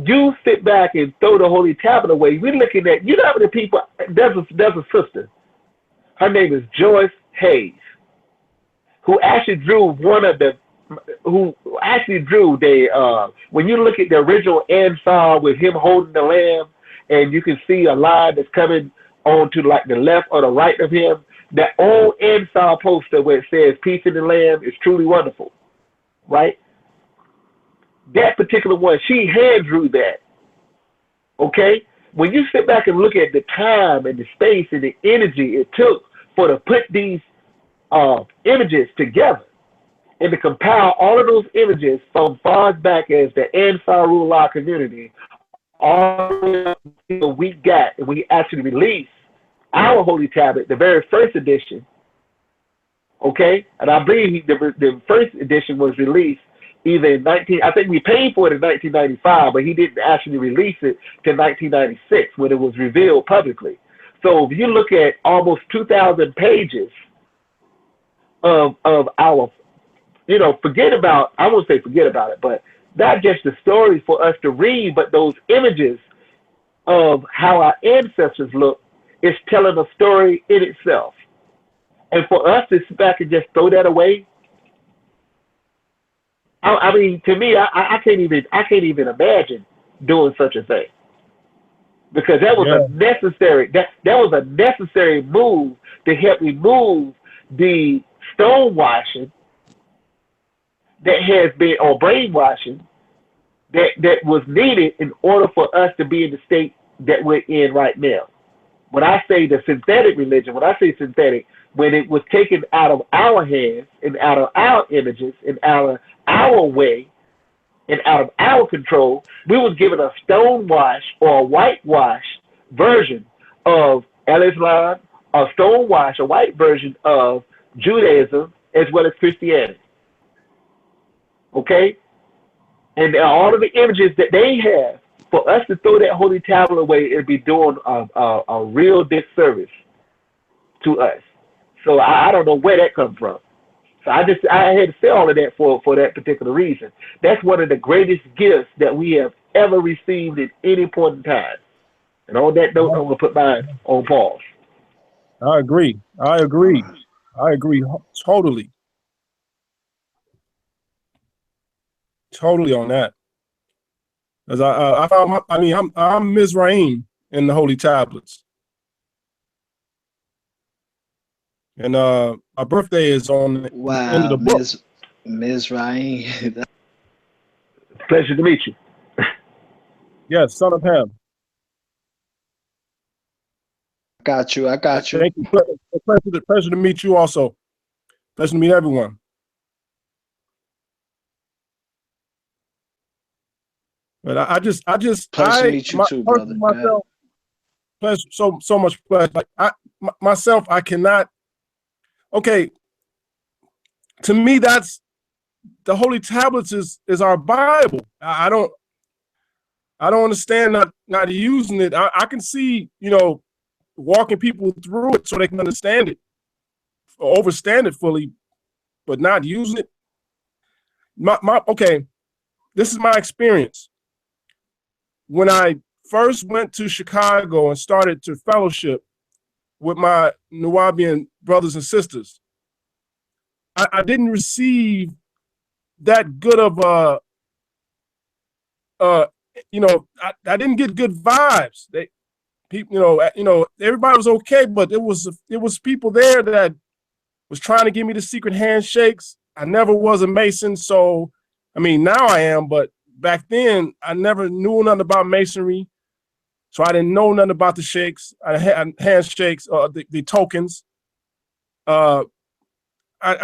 you sit back and throw the holy tablet away. We're looking at, you know how many people, there's a sister, her name is Joyce Hayes, who actually drew one of the who actually drew the when you look at the original Ansar with him holding the lamb, and you can see a line that's coming on to like the left or the right of him. That old Ansar poster where it says "Peace in the Lamb" is truly wonderful, right? That particular one, she hand drew that. Okay, when you sit back and look at the time and the space and the energy it took for to put these images together and to compile all of those images from far as back as the Ansarullah community, all the way up until we got and we actually released our holy tablet, the very first edition. Okay, and I believe the first edition was released either in 19. I think we paid for it in 1995, but he didn't actually release it till 1996 when it was revealed publicly. So if you look at almost 2,000 pages of our, forget about, I won't say forget about it, but not just the stories for us to read, but those images of how our ancestors look is telling a story in itself. And for us to sit back and just throw that away, I mean, to me, I can't even imagine doing such a thing, because that was Yeah, a necessary that was a necessary move to help remove the stonewashing that has been, or brainwashing that was needed in order for us to be in the state that we're in right now. When I say the synthetic religion, when I say synthetic, when it was taken out of our hands and out of our images and out of our way and out of our control, we was given a stonewash or a whitewash version of Islam, a stonewash, a white version of Judaism, as well as Christianity. Okay? And all of the images that they have, for us to throw that holy tablet away, it'd be doing a real disservice to us. So I don't know where that comes from. So I had to say all of that for that particular reason. That's one of the greatest gifts that we have ever received at any point in time. And on that note, I'm gonna put mine on pause. I agree. I agree. I agree totally. Totally on that. As I found, I mean, I'm Mizraim in the Holy Tablets, and our birthday is on the end of Wow, the book. Ms. Ryan. Pleasure to meet you. Yes, son of Ham. Got you. I got you. Thank you. Pleasure to meet you also. Pleasure to meet everyone. But Pleasure to meet you too, brother. personally myself, pleasure, so much pleasure. Like myself, I cannot. Okay, to me, that's the Holy Tablets is our Bible. I don't understand not using it. I can see, walking people through it so they can understand it, or understand it fully, but not using it. Okay, this is my experience. When I first went to Chicago and started to fellowship with my Nuwabian brothers and sisters, I didn't receive that good of I didn't get good vibes. People, everybody was okay, but it was people there that was trying to give me the secret handshakes. I never was a Mason, so I mean now I am, but back then I never knew nothing about Masonry, so I didn't know nothing about the shakes, handshakes, the tokens. I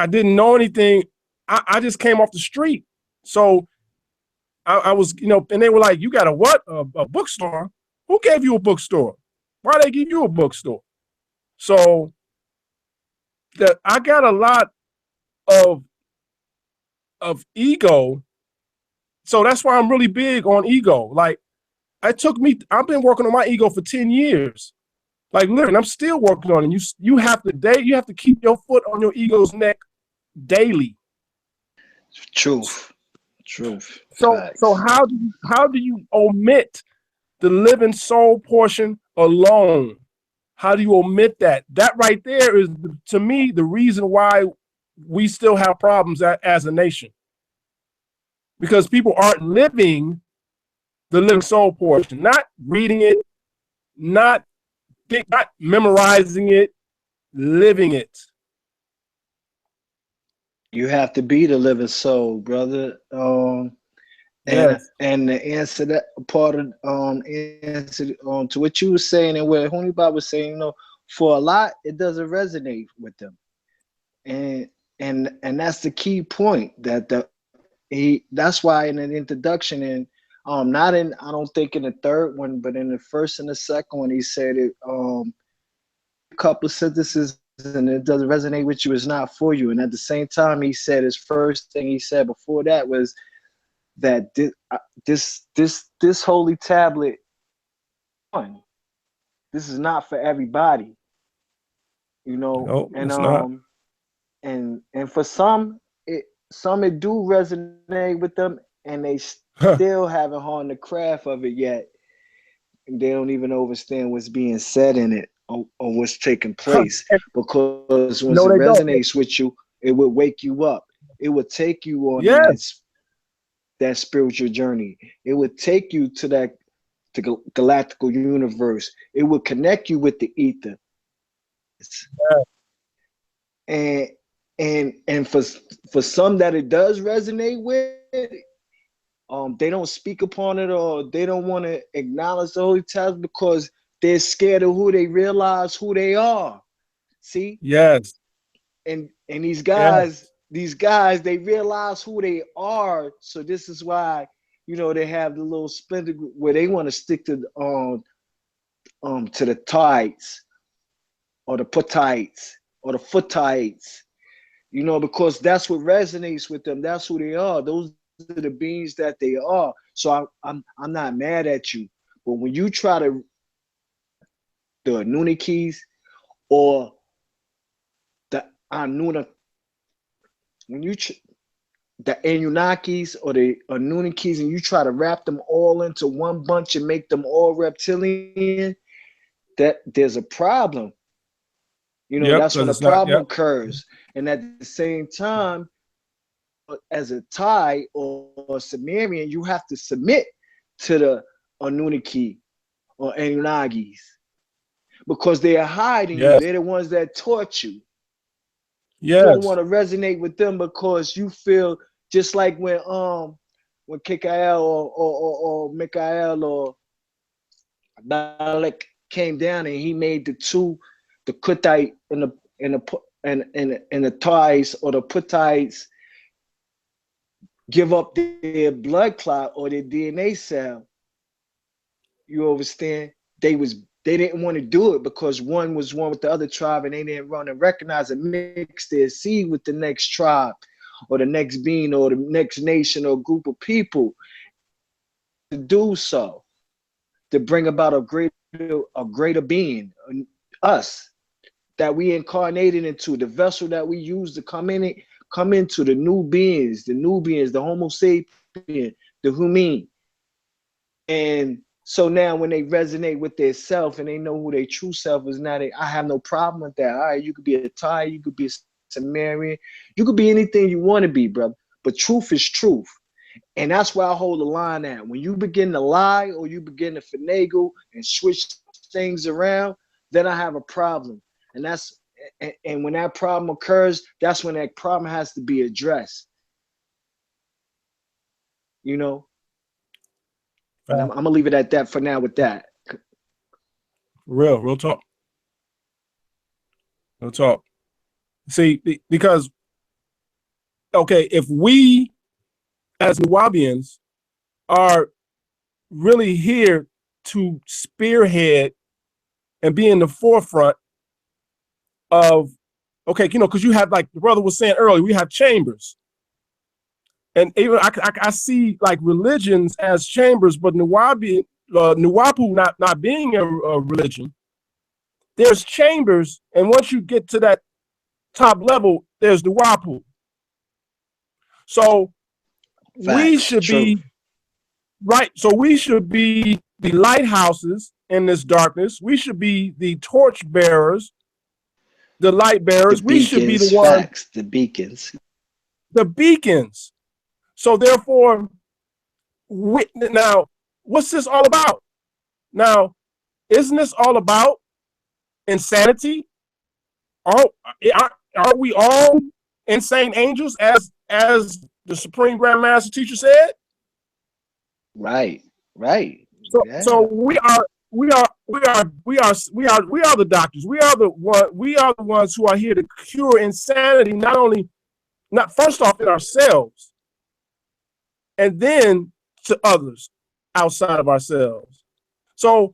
didn't know anything. I just came off the street, so I was, and they were like, "You got a what? A bookstore? Who gave you a bookstore? Why they give you a bookstore?" So that I got a lot of ego. So that's why I'm really big on ego. Like I've been working on my ego for 10 years. Like literally, I'm still working on it. You have to keep your foot on your ego's neck daily. Truth. So Facts. how do you omit the living soul portion alone? How do you omit that? That right there is, to me, the reason why we still have problems as a nation, because people aren't living the living soul portion, not reading it, not memorizing it, living it. You have to be the living soul, brother. Yes. And the answer that part of answer to what you were saying and what Honeyba was saying, for a lot it doesn't resonate with them, and that's the key point that that's why in an introduction and not in I don't think in the third one, but in the first and the second one he said it a couple of sentences and it doesn't resonate with you, it's not for you. And at the same time he said his first thing he said before that was that this holy tablet, this is not for everybody, No, and it's not. and for some it do resonate with them, and they still haven't honed the craft of it yet, and they don't even understand what's being said in it, or what's taking place, because once No, it they don't. resonates with you, it will wake you up, it will take you on Yes. that spiritual journey. It would take you to that galactical universe. It would connect you with the ether. And for some that it does resonate with, they don't speak upon it, or they don't want to acknowledge the holy tablet because they're scared of who they realize who they are. See? Yes. And Yes. these guys, they realize who they are. So this is why, they have the little splinter where they want to stick to the tides or the putites or the footites, because that's what resonates with them. That's who they are. Those of the beings that they are. So I'm not mad at you. But when you try to the Anunnakis or the Anuna, when you the Anunnakis or the Anunnakis, and you try to wrap them all into one bunch and make them all reptilian, that there's a problem. You know, Yep, that's because when a it's not. problem Yep. occurs. And at the same time, as a Thai or Sumerian, you have to submit to the Anunnaki or Anunnakis because they are hiding you. Yes. They're the ones that taught you. You don't Yes. want to resonate with them because you feel just like when Kikael or Mikael or Balak came down and he made the Kuthite and the Thais or the Puttites give up their blood clot or their DNA cell. You understand? They didn't want to do it because one was one with the other tribe and they didn't run and recognize and mix their seed with the next tribe or the next being or the next nation or group of people to do so, to bring about a greater being, us, that we incarnated into, the vessel that we use to come into the new beings, the Homo sapien, the human. And so now when they resonate with their self and they know who their true self is, now I have no problem with that. All right, you could be a Thai, you could be a Sumerian, you could be anything you want to be, brother. But truth is truth. And that's where I hold the line at. When you begin to lie or you begin to finagle and switch things around, then I have a problem. And when that problem occurs, that's when that problem has to be addressed. You know? And I'm gonna leave it at that for now with that. Real talk. Real talk. See, because okay, if we as Nuwabians are really here to spearhead and be in the forefront of, okay, you know, because you have, like the brother was saying earlier, we have chambers. And even I see like religions as chambers, but Nuwapu not being a religion, there's chambers, and once you get to that top level, there's Nuwapu. So we Facts, should true. be right. So we should be the lighthouses in this darkness. We should be the torch bearers, the light The bearers. We should be the beacons, ones, facts, the beacons. the beacons. So therefore, now, what's this all about? Now, isn't this all about insanity? Are we all insane angels, as the Supreme Grand Master Teacher said? Right, right. So Yeah. we are the doctors. We are the ones who are here to cure insanity, not first off in ourselves, and then to others outside of ourselves. So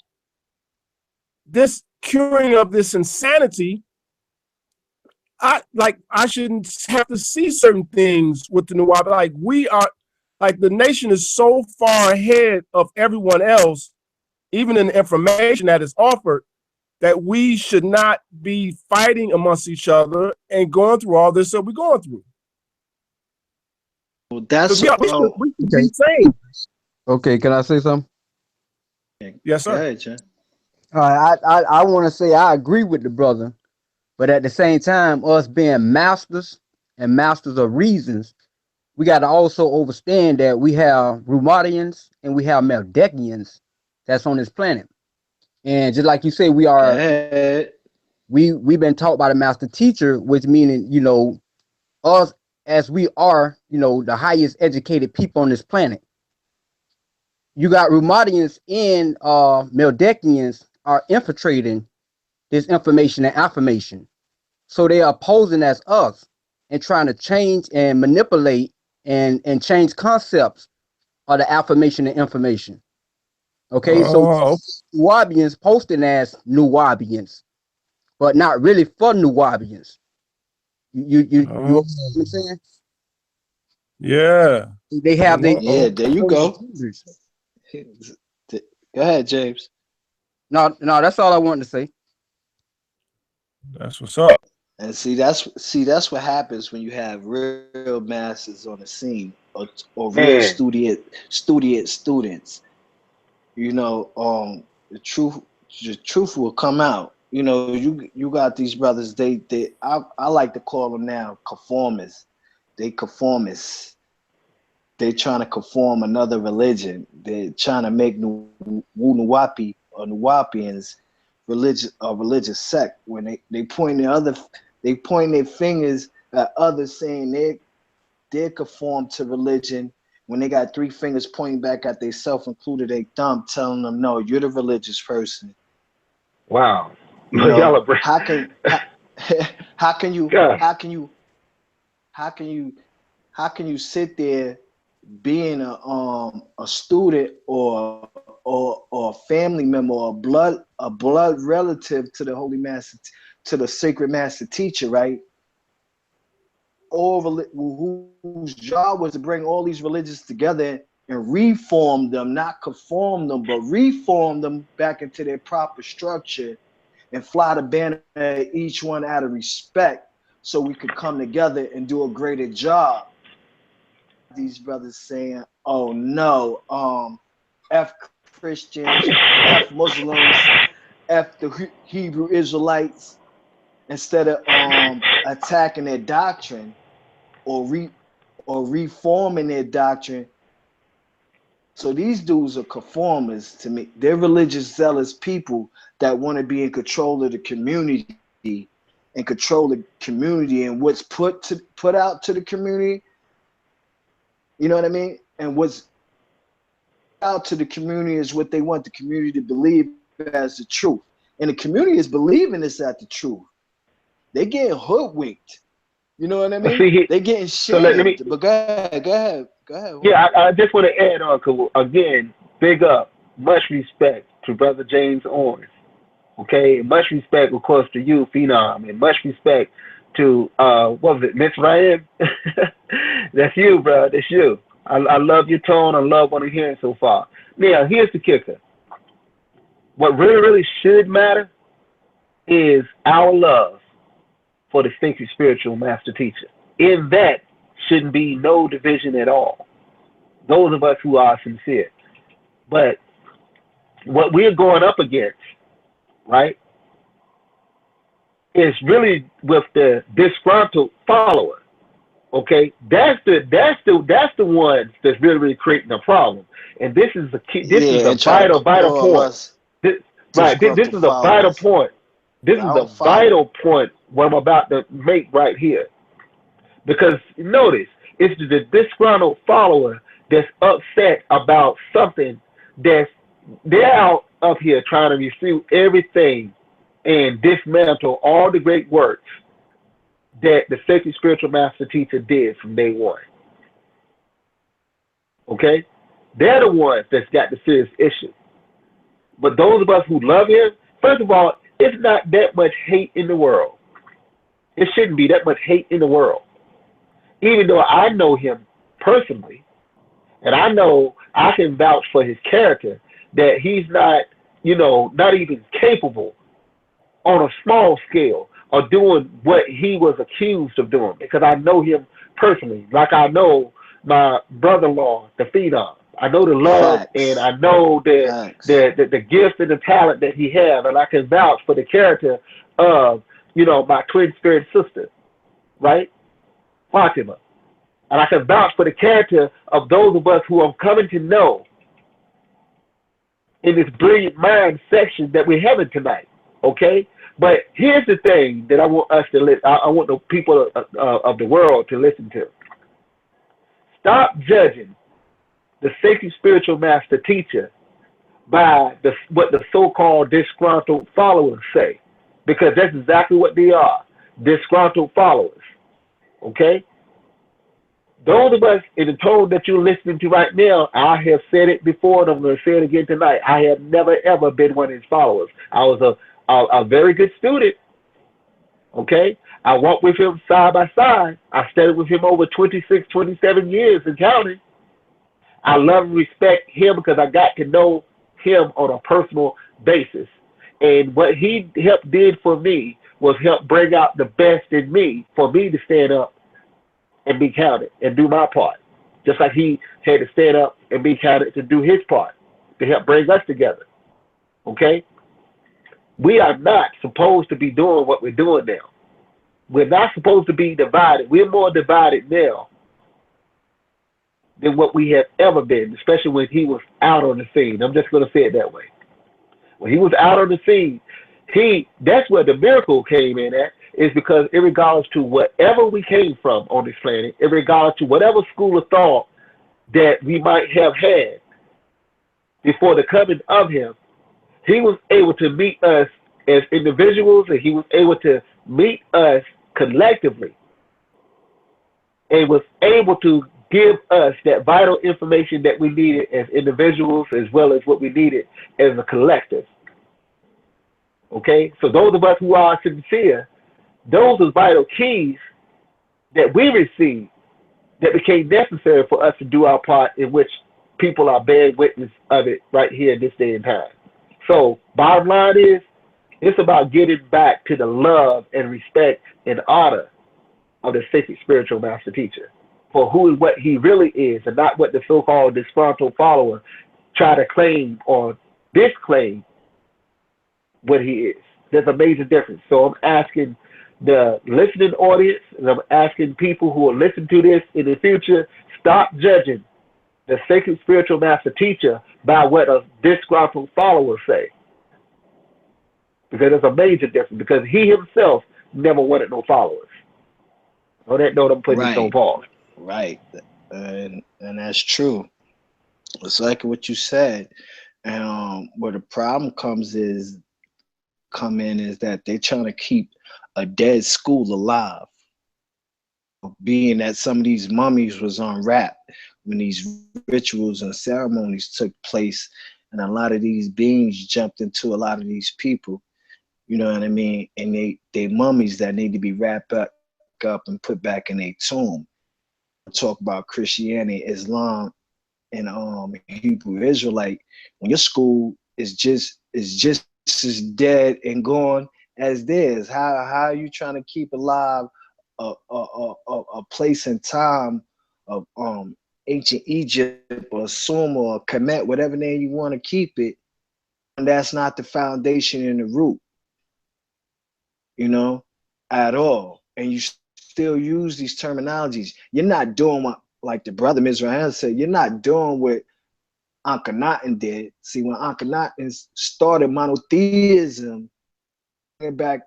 this curing of this insanity, I shouldn't have to see certain things with the Nuwapi. Like we are, like the nation is so far ahead of everyone else, even in the information that is offered, that we should not be fighting amongst each other and going through all this that we're going through. Well, that's We should Okay. be sane. Okay, can I say something? Yes, Go sir. ahead, Jen. I want to say I agree with the brother, but at the same time, us being masters and masters of reasons, we got to also understand that we have Rumadians and we have Meldekians that's on this planet. And just like you say, Go ahead. we've been taught by the master teacher, which meaning, you know, us as we are, you know, the highest educated people on this planet. You got Rumadians and Meldekians are infiltrating this information and affirmation. So they are posing as us and trying to change and manipulate and change concepts of the affirmation and information. Okay, so Oh, Nuwabians posting as Nuwabians, but not really for Nuwabians. You understand what I'm saying? yeah. They have they Yeah, there you go. Go ahead, James. no, that's all I wanted to say. That's what's up. And that's what happens when you have real masters on the scene, or real Man, students. You know, the truth will come out. You know, you got these brothers. I like to call them now conformists. They conformists. They trying to conform another religion. They're trying to make Wunuwapi or Nuwapians religious sect. When they point their fingers at others, saying they conform to religion. When they got three fingers pointing back at themselves, included a thumb, telling them, "No, you're the religious person." wow. You Y'all know, are brave. how can you God. how can you how can you how can you sit there being a student or a family member or a blood relative to the holy master, to the sacred master teacher, right? Whose job was to bring all these religions together and reform them, not conform them, but reform them back into their proper structure and fly the banner each one out of respect, so we could come together and do a greater job. These brothers saying, "Oh no, F Christians, F Muslims, F the Hebrew Israelites," instead of attacking their doctrine or reforming their doctrine. So these dudes are conformists to me. They're religious, zealous people that want to be in control of the community and control the community and what's put out to the community. You know what I mean? And what's out to the community is what they want the community to believe as the truth. And the community is believing this at the truth. They getting hoodwinked. You know what I mean? See, They getting so let me, shamed. But go ahead. yeah, I just want to add on, cause again, big up, much respect to Brother James Owens. Okay, much respect, of course, to you, Phenom, and much respect to what was it, Miss Ryan? That's you, bro. That's you. I love your tone. I love what I'm hearing so far. Now, here's the kicker. What really, really should matter is our love for the sacred spiritual master teacher. In that shouldn't be no division at all. Those of us who are sincere. But what we're going up against, right, is really with the disgruntled follower. Okay, that's the ones that's really, really creating a problem. And this is the key. This is Yeah, a and try to vital call point. us This, right. This disgruntled is a vital followers. point. This I is don't a follow. vital point what I'm about to make right here. Because notice, it's the disgruntled follower that's upset about something that's they're out up here trying to refute everything and dismantle all the great works that the sacred spiritual master teacher did from day one. Okay? They're the ones that's got the serious issue. But those of us who love him, first of all, it's not that much hate in the world. It shouldn't be that much hate in the world. Even though I know him personally, and I know I can vouch for his character, that he's not, not even capable on a small scale of doing what he was accused of doing because I know him personally, like I know my brother-in-law, the Phenom. I know the love and Facts. I know Facts. the gift and the talent that he has, and I can vouch for the character of, my twin spirit sister, right? Fatima. And I can vouch for the character of those of us who I'm coming to know in this brilliant mind section that we're having tonight. Okay? But here's the thing that I want us to listen. I want the people of the world to listen to. Stop judging the sacred spiritual master teacher by what the so-called disgruntled followers say, because that's exactly what they are, disgruntled followers. Okay? Those of us in the tone that you're listening to right now, I have said it before and I'm going to say it again tonight. I have never, ever been one of his followers. I was a very good student, okay? I walked with him side by side. I studied with him over 26, 27 years and counting, I love and respect him because I got to know him on a personal basis. And what he helped did for me was help bring out the best in me for me to stand up and be counted and do my part. Just like he had to stand up and be counted to do his part to help bring us together. Okay? We are not supposed to be doing what we're doing now. We're not supposed to be divided. We're more divided now than what we have ever been, especially when he was out on the scene. I'm just going to say it that way. When he was out on the scene, that's where the miracle came in at, is because in regards to whatever we came from on this planet, in regards to whatever school of thought that we might have had before the coming of him, he was able to meet us as individuals, and he was able to meet us collectively, and was able to give us that vital information that we needed as individuals as well as what we needed as a collective. Okay? So those of us who are sincere, those are vital keys that we received that became necessary for us to do our part, in which people are bearing witness of it right here in this day and time. So bottom line is, it's about getting back to the love and respect and honor of the sacred spiritual master teacher for who and what he really is, and not what the so-called disgruntled follower try to claim or disclaim what he is. There's a major difference. So I'm asking the listening audience, and I'm asking people who will listen to this in the future, stop judging the sacred spiritual master teacher by what a disgruntled follower say. Because there's a major difference, because he himself never wanted no followers. On that note, I'm putting this on Right, pause. right, and that's true. It's like what you said. And where the problem come in is that they're trying to keep a dead school alive, being that some of these mummies was unwrapped when these rituals and ceremonies took place, and a lot of these beings jumped into a lot of these people. You know what I mean? And they mummies that need to be wrapped up and put back in a tomb. Talk about Christianity, Islam, and Hebrew Israelite. When your school is just as dead and gone as theirs, how are you trying to keep alive a place and time of ancient Egypt or Sumer or Kemet, whatever name you want to keep it, and that's not the foundation and the root, you know, at all. And you still use these terminologies. You're not doing what, like the brother Mizrahan said, you're not doing what Akhenaten did. See, when Akhenaten started monotheism, bringing back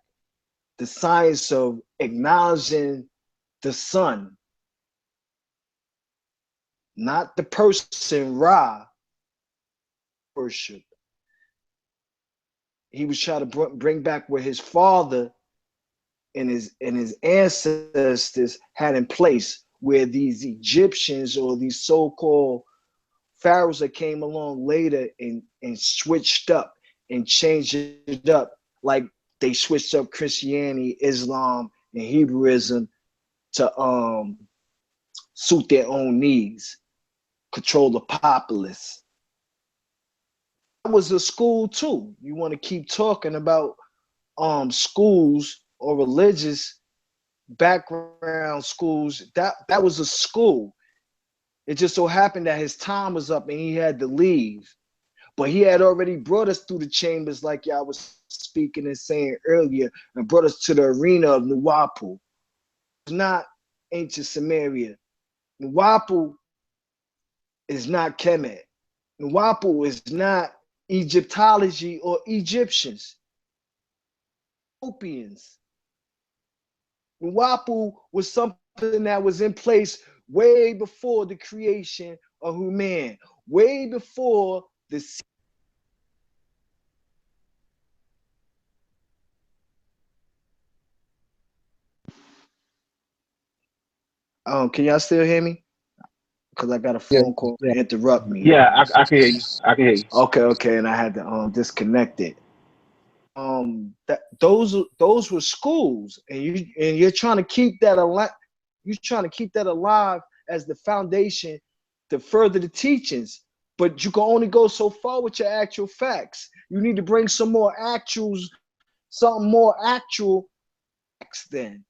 the science of acknowledging the sun, not the person Ra worship. He was trying to bring back what his father and his ancestors had in place, where these Egyptians or these so-called pharaohs that came along later and switched up and changed it up, like they switched up Christianity, Islam, and Hebrewism to suit their own needs, control the populace. That was a school too. You want to keep talking about schools or religious background schools. That was a school. It just so happened that his time was up and he had to leave. But he had already brought us through the chambers, like y'all was speaking and saying earlier, and brought us to the arena of Nuwapu. It's not ancient Samaria. Nuwapu is not Kemet. Nuwapu is not Egyptology or Egyptians. Ethiopians. Nuwapu was something that was in place way before the creation of human, way before the can y'all still hear me? Because I got a Yeah, phone call yeah. to interrupt me. Yeah, I can hear you. I can hear you. Okay, and I had to disconnect it. That those were schools, and you're trying to keep that alive. You're trying to keep that alive as the foundation to further the teachings. But you can only go so far with your actual facts. You need to bring some more actuals, something more actual facts then.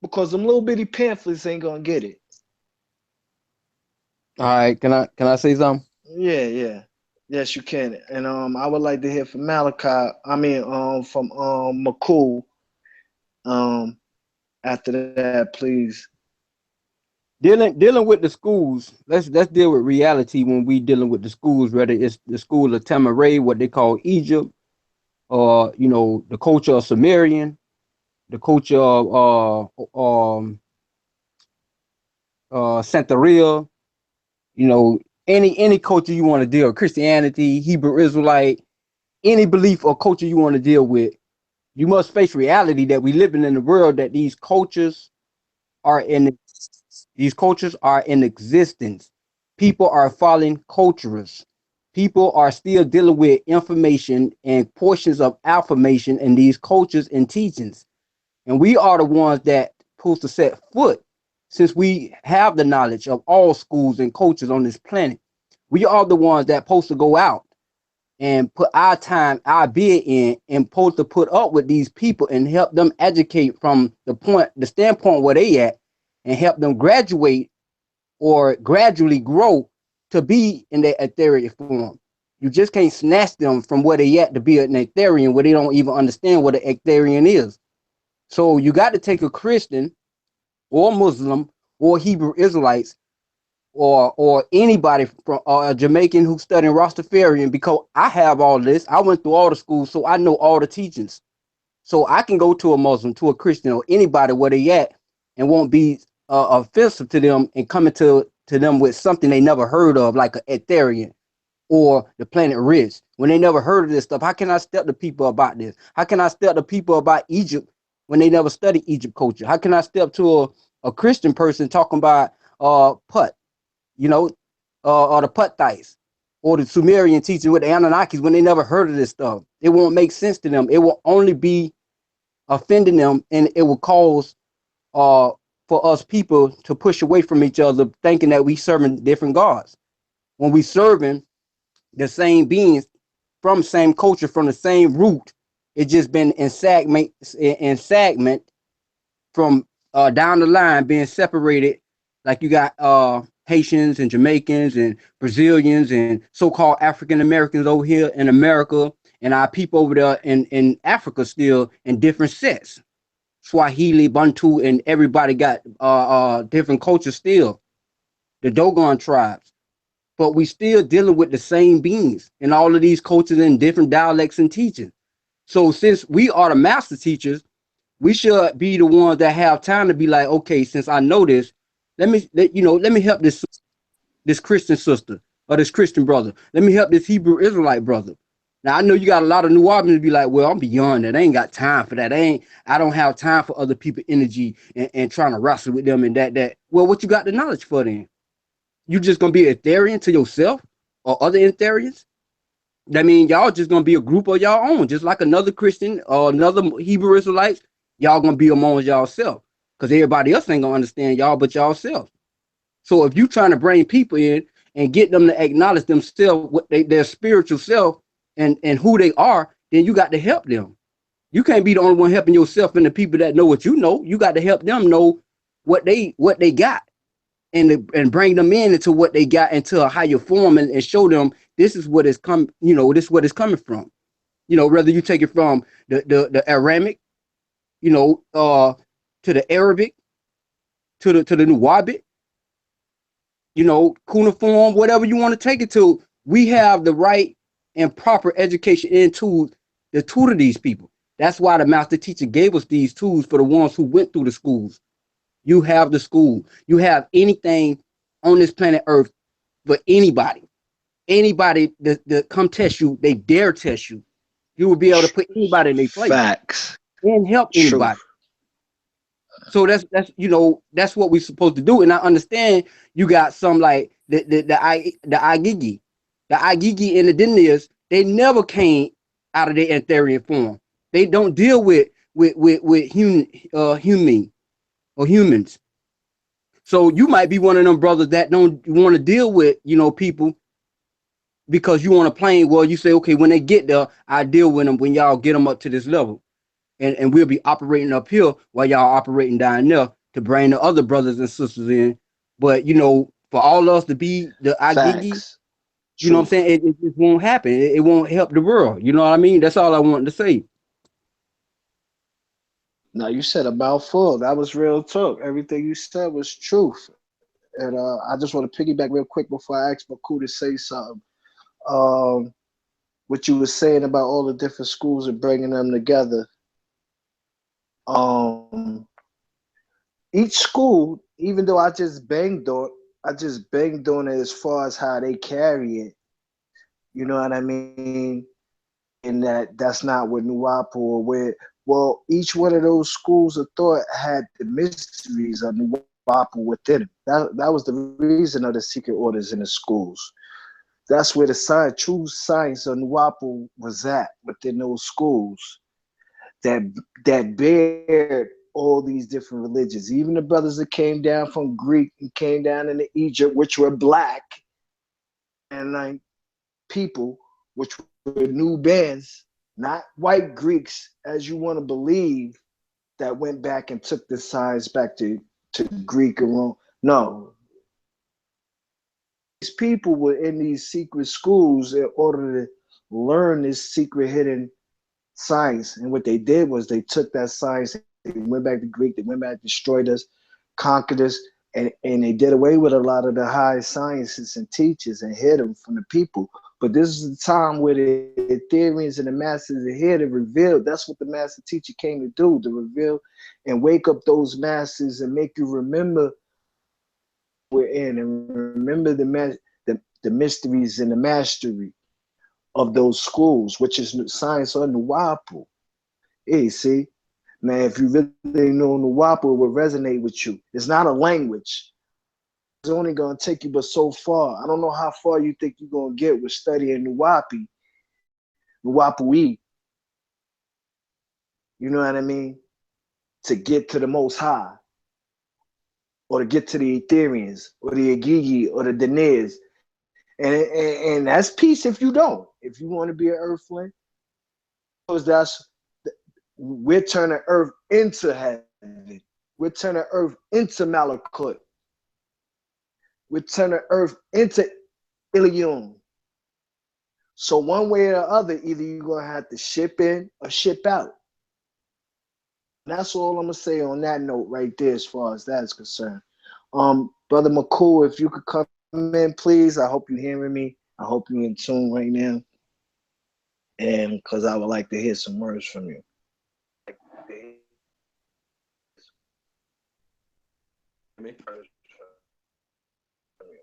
Because them little bitty pamphlets ain't gonna get it. All right, can I say something? Yeah, yeah. Yes, you can. And I would like to hear from Malachi. I mean, from McCool. Um, after that, please. Dealing with the schools, let's deal with reality when we dealing with the schools, whether it's the school of Tamaray, what they call Egypt, or the culture of Sumerian, the culture of Santeria, any culture you want to deal with, Christianity, Hebrew Israelite, any belief or culture you want to deal with, you must face reality that we living in the world that are in these cultures are in existence. People are following cultures. People are still dealing with information and portions of affirmation in these cultures and teachings. And we are the ones that supposed to set foot, since we have the knowledge of all schools and cultures on this planet. We are the ones that supposed to go out and put our time, our bid in, and supposed to put up with these people and help them educate from the standpoint where they at, and help them graduate or gradually grow to be in their etheric form. You just can't snatch them from where they at to be an Etherian where they don't even understand what an Etherian is. So you got to take a Christian or Muslim or Hebrew Israelites or anybody from a Jamaican who's studying Rastafarian, because I have all this. I went through all the schools, so I know all the teachings. So I can go to a Muslim, to a Christian, or anybody where they at, and won't be offensive to them and coming to them with something they never heard of, like an Ethereum or the planet Risk. When they never heard of this stuff, how can I tell the people about this? How can I tell the people about Egypt when they never studied Egypt culture? How can I step to a Christian person talking about Put, you know, or the Puthites, or the Sumerian teaching with the Anunnakis when they never heard of this stuff? It won't make sense to them. It will only be offending them, and it will cause for us people to push away from each other, thinking that we serving different gods when we serving the same beings from the same culture, from the same root. It just been in segment from down the line, being separated. Like you got Haitians and Jamaicans and Brazilians and so-called African Americans over here in America, and our people over there in Africa still in different sets. Swahili, Bantu, and everybody got different cultures still. The Dogon tribes, but we still dealing with the same beings in all of these cultures and different dialects and teachings. So since we are the master teachers, we should be the ones that have time to be like, okay, since I know this, let me help this Christian sister or this Christian brother. Let me help this Hebrew Israelite brother. Now I know you got a lot of New Orleans be like, well, I'm beyond that. I ain't got time for that. I don't have time for other people's energy and trying to wrestle with them and that. Well, what you got the knowledge for then? You just gonna be an Ethereum to yourself or other Etherians? That mean y'all just gonna be a group of y'all own, just like another Christian or another Hebrew Israelites. Y'all gonna be among y'allself, because everybody else ain't gonna understand y'all but y'allself. So if you trying to bring people in and get them to acknowledge themselves, their spiritual self, and who they are, then you got to help them. You can't be the only one helping yourself and the people that know what you know. You got to help them know what they got, and bring them into what they got into a higher form, and show them this is what it's come, this is what it's coming from. Whether you take it from the Aramic, to the Arabic, to the Nuwabic, cuneiform, whatever you want to take it to, we have the right and proper education and tools to tutor these people. That's why the master teacher gave us these tools for the ones who went through the schools. You have the school. You have anything on this planet Earth for anybody. Anybody that come test you, they dare test you. You will be able to put anybody in their place Facts. and help Truth. anybody. So that's what we're supposed to do. And I understand you got some like the Agigi. The Agigi and the Deniers, they never came out of their Etherian form. They don't deal with human or humans. So you might be one of them brothers that don't want to deal with, people because you want to plane. Well, you say, okay, when they get there, I deal with them when y'all get them up to this level. And we'll be operating up here while y'all operating down there to bring the other brothers and sisters in. But for all us to be the Agigi, Facts. you know what I'm Truth. saying? It just won't happen. It won't help the world. You know what I mean? That's all I wanted to say. Now you said a mouthful. That was real talk. Everything you said was truth. And I just want to piggyback real quick before I ask Maku to say something. Um, what you were saying about all the different schools and bringing them together. Um, each school, even though I just banged on it as far as how they carry it. You know what I mean? And that's not what Nuwapu or where. Well, each one of those schools of thought had the mysteries of Nuwapu within them. That was the reason of the secret orders in the schools. That's where the true science of Nuwapu was at within those schools that bared all these different religions. Even the brothers that came down from Greek and came down into Egypt, which were black and like people, which were Nubians, not white Greeks, as you want to believe, that went back and took the science back to Greek and Rome. No, these people were in these secret schools in order to learn this secret hidden science. And what they did was they took that science, they went back to Greek, they went back, destroyed us, conquered us, and they did away with a lot of the high sciences and teachers and hid them from the people. But this is the time where the Ethereans and the masters are here to reveal. That's what the master teacher came to do, to reveal and wake up those masters and make you remember we're in and remember the mysteries and the mastery of those schools, which is science on the Wapu. Hey, see, man, if you really know Nuwapu, it will resonate with you. It's not a language. It's only gonna take you but so far. I don't know how far you think you're gonna get with studying Nuwapui. You know what I mean? To get to the most high, or to get to the Ethereans, or the Agigi, or the Deniers. And that's peace if you don't. If you want to be an earthling, because that's we're turning earth into heaven. We're turning earth into Malakut. We're turning earth into Ilium. So one way or the other, either you're gonna have to ship in or ship out. And that's all I'm gonna say on that note right there, as far as that is concerned. Brother McCool, if you could come in, please. I hope you're hearing me. I hope you're in tune right now. And because I would like to hear some words from you.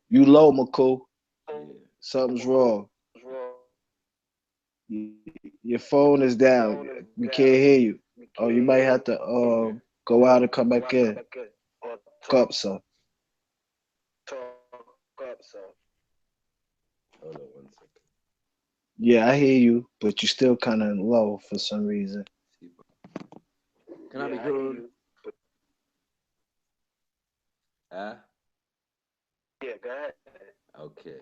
You low, McCool. Yeah. Something's wrong. Your phone is down. We can't hear you. Oh, you might have to go out and come back in. Talk up, son. Hold on 1 second. Yeah, I hear you, but you're still kind of low for some reason. Can I be heard? Huh? Okay.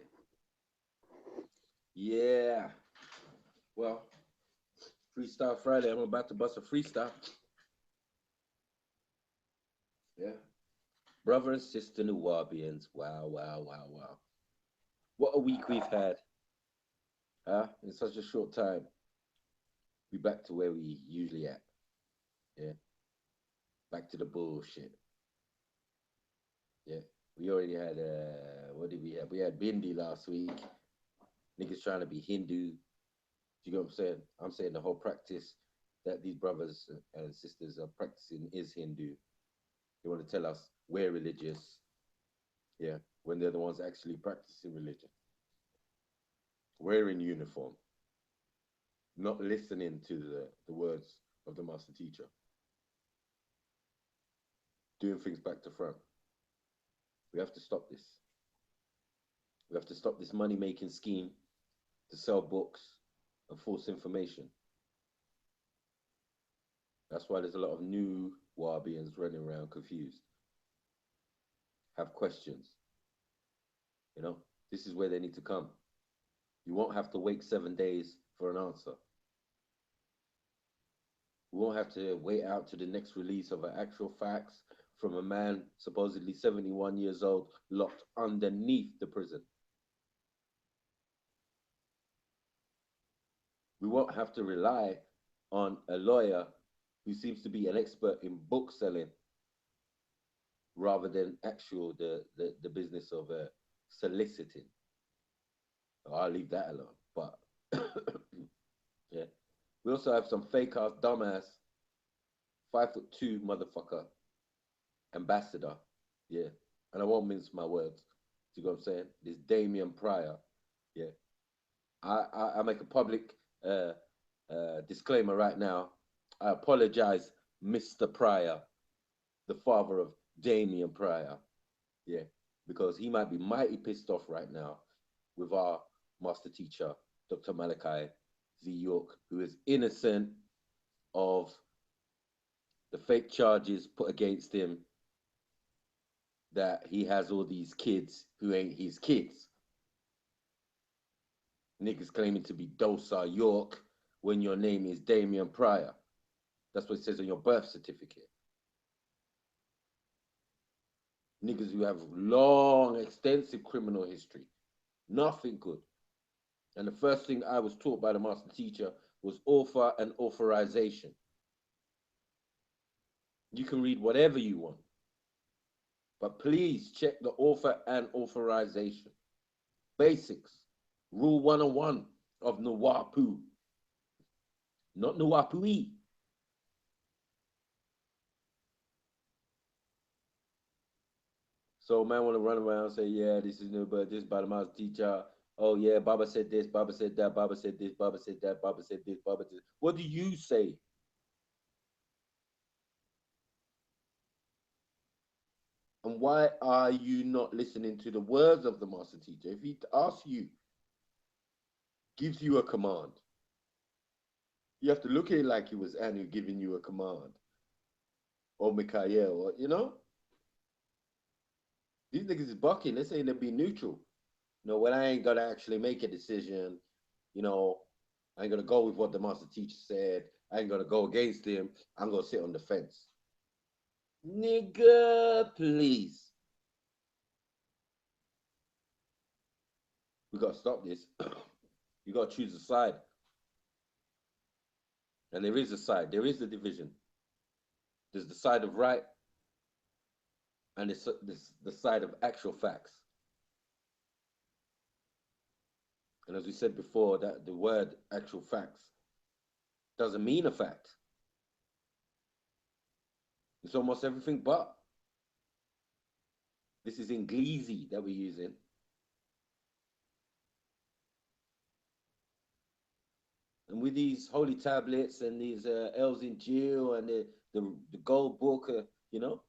Yeah. Well, Freestyle Friday. I'm about to bust a freestyle. Yeah. Brother and sister Nuwabians. Wow, wow, wow, wow. What a week we've had. Huh? In such a short time. We back to where we usually at. Yeah. Back to the bullshit. Yeah. We already had what did we have? We had Bindi last week. Niggas trying to be Hindu. You know what I'm saying? I'm saying the whole practice that these brothers and sisters are practicing is Hindu. They want to tell us we're religious, yeah, when they're the ones actually practicing religion. We're in uniform, not listening to the words of the master teacher, doing things back to front. We have to stop this. We have to stop this money-making scheme to sell books and false information. That's why there's a lot of new Wahabians running around confused. have questions. You know, this is where they need to come. You won't have to wait 7 days for an answer. We won't have to wait out to the next release of an actual facts from a man supposedly 71 years old locked underneath the prison. We won't have to rely on a lawyer who seems to be an expert in book selling rather than actual the business of soliciting. I'll leave that alone. But yeah, we also have some fake ass dumbass 5'2" motherfucker ambassador. Yeah, and I won't mince my words. You know what I'm saying? This Damian Pryor. Yeah, I make a public disclaimer right now. I apologize, Mr. Pryor, the father of Damian Pryor. Yeah, because he might be mighty pissed off right now with our master teacher, Dr. Malachi Z.YORK, who is innocent of the fake charges put against him that he has all these kids who ain't his kids. Niggas claiming to be Dosa York when your name is Damian Pryor. That's what it says on your birth certificate. Niggas who have long, extensive criminal history. Nothing good. And the first thing I was taught by the master teacher was author and authorization. You can read whatever you want, but please check the author and authorization. Basics. Rule 101 of Nuwapu. Not Nuwapui. So man want to run around and say, yeah, this is new, but this is by the master teacher. Oh yeah, Baba said this, Baba said that, Baba said this, Baba said that, Baba said this, Baba said this. What do you say? And why are you not listening to the words of the master teacher? If he asks you, gives you a command, you have to look at it like it was Anu giving you a command. Or Mikhail, or, you know? These niggas is bucking. They're saying they'll be neutral. You know, when I ain't gonna actually make a decision, you know, I ain't gonna go with what the master teacher said. I ain't gonna go against him. I'm gonna sit on the fence. Nigga, please. We gotta stop this. You gotta choose a side. And there is a side. There is a division. There's the side of right, and it's the side of actual facts. And as we said before, that the word actual facts doesn't mean a fact. It's almost everything but. This is Inglesi that we're using. And with these holy tablets and these elves in jail and the gold book, you know,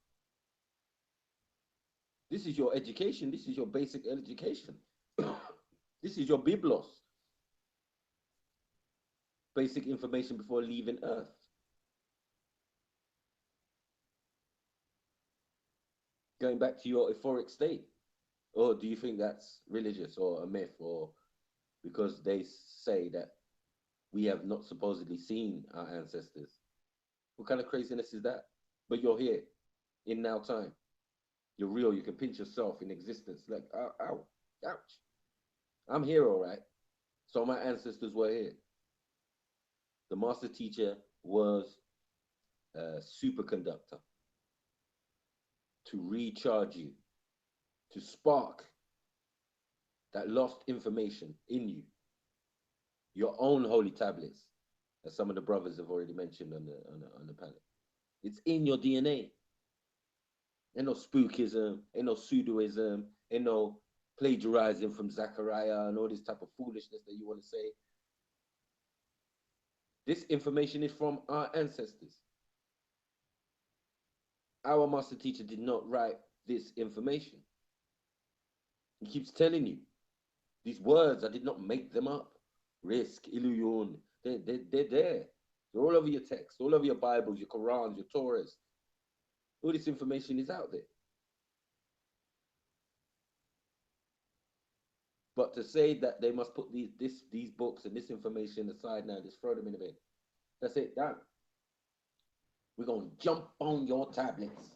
this is your education. This is your basic education. This is your biblos. Basic information before leaving Earth. Going back to your euphoric state. Or do you think that's religious or a myth, or because they say that we have not supposedly seen our ancestors? What kind of craziness is that? But you're here in now time. You're real. You can pinch yourself in existence. Like, ow, ow, ouch. I'm here, all right. So my ancestors were here. The master teacher was a superconductor to recharge you, to spark that lost information in you. Your own holy tablets, as some of the brothers have already mentioned on the panel. It's in your DNA. Ain't no spookism, ain't no pseudoism, ain't no plagiarizing from Zechariah and all this type of foolishness that you want to say. This information is from our ancestors. Our master teacher did not write this information. He keeps telling you, these words, I did not make them up. Risk, illusion, they're there. They're all over your text, all over your Bibles, your Qurans, your Torahs. All this information is out there. But to say that they must put these books and this information aside now, just throw them in the bin. That's it, done. We're gonna jump on your tablets.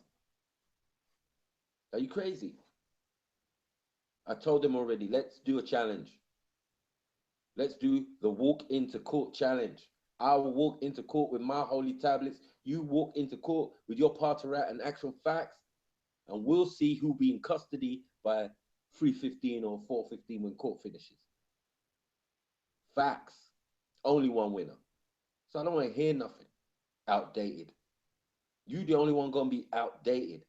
Are you crazy? I told them already, let's do a challenge. Let's do the walk into court challenge. I will walk into court with my holy tablets. You walk into court with your parterat and actual facts, and we'll see who'll be in custody by 3:15 or 4:15 when court finishes. Facts. Only one winner. So I don't want to hear nothing. Outdated. You the only one gonna be outdated,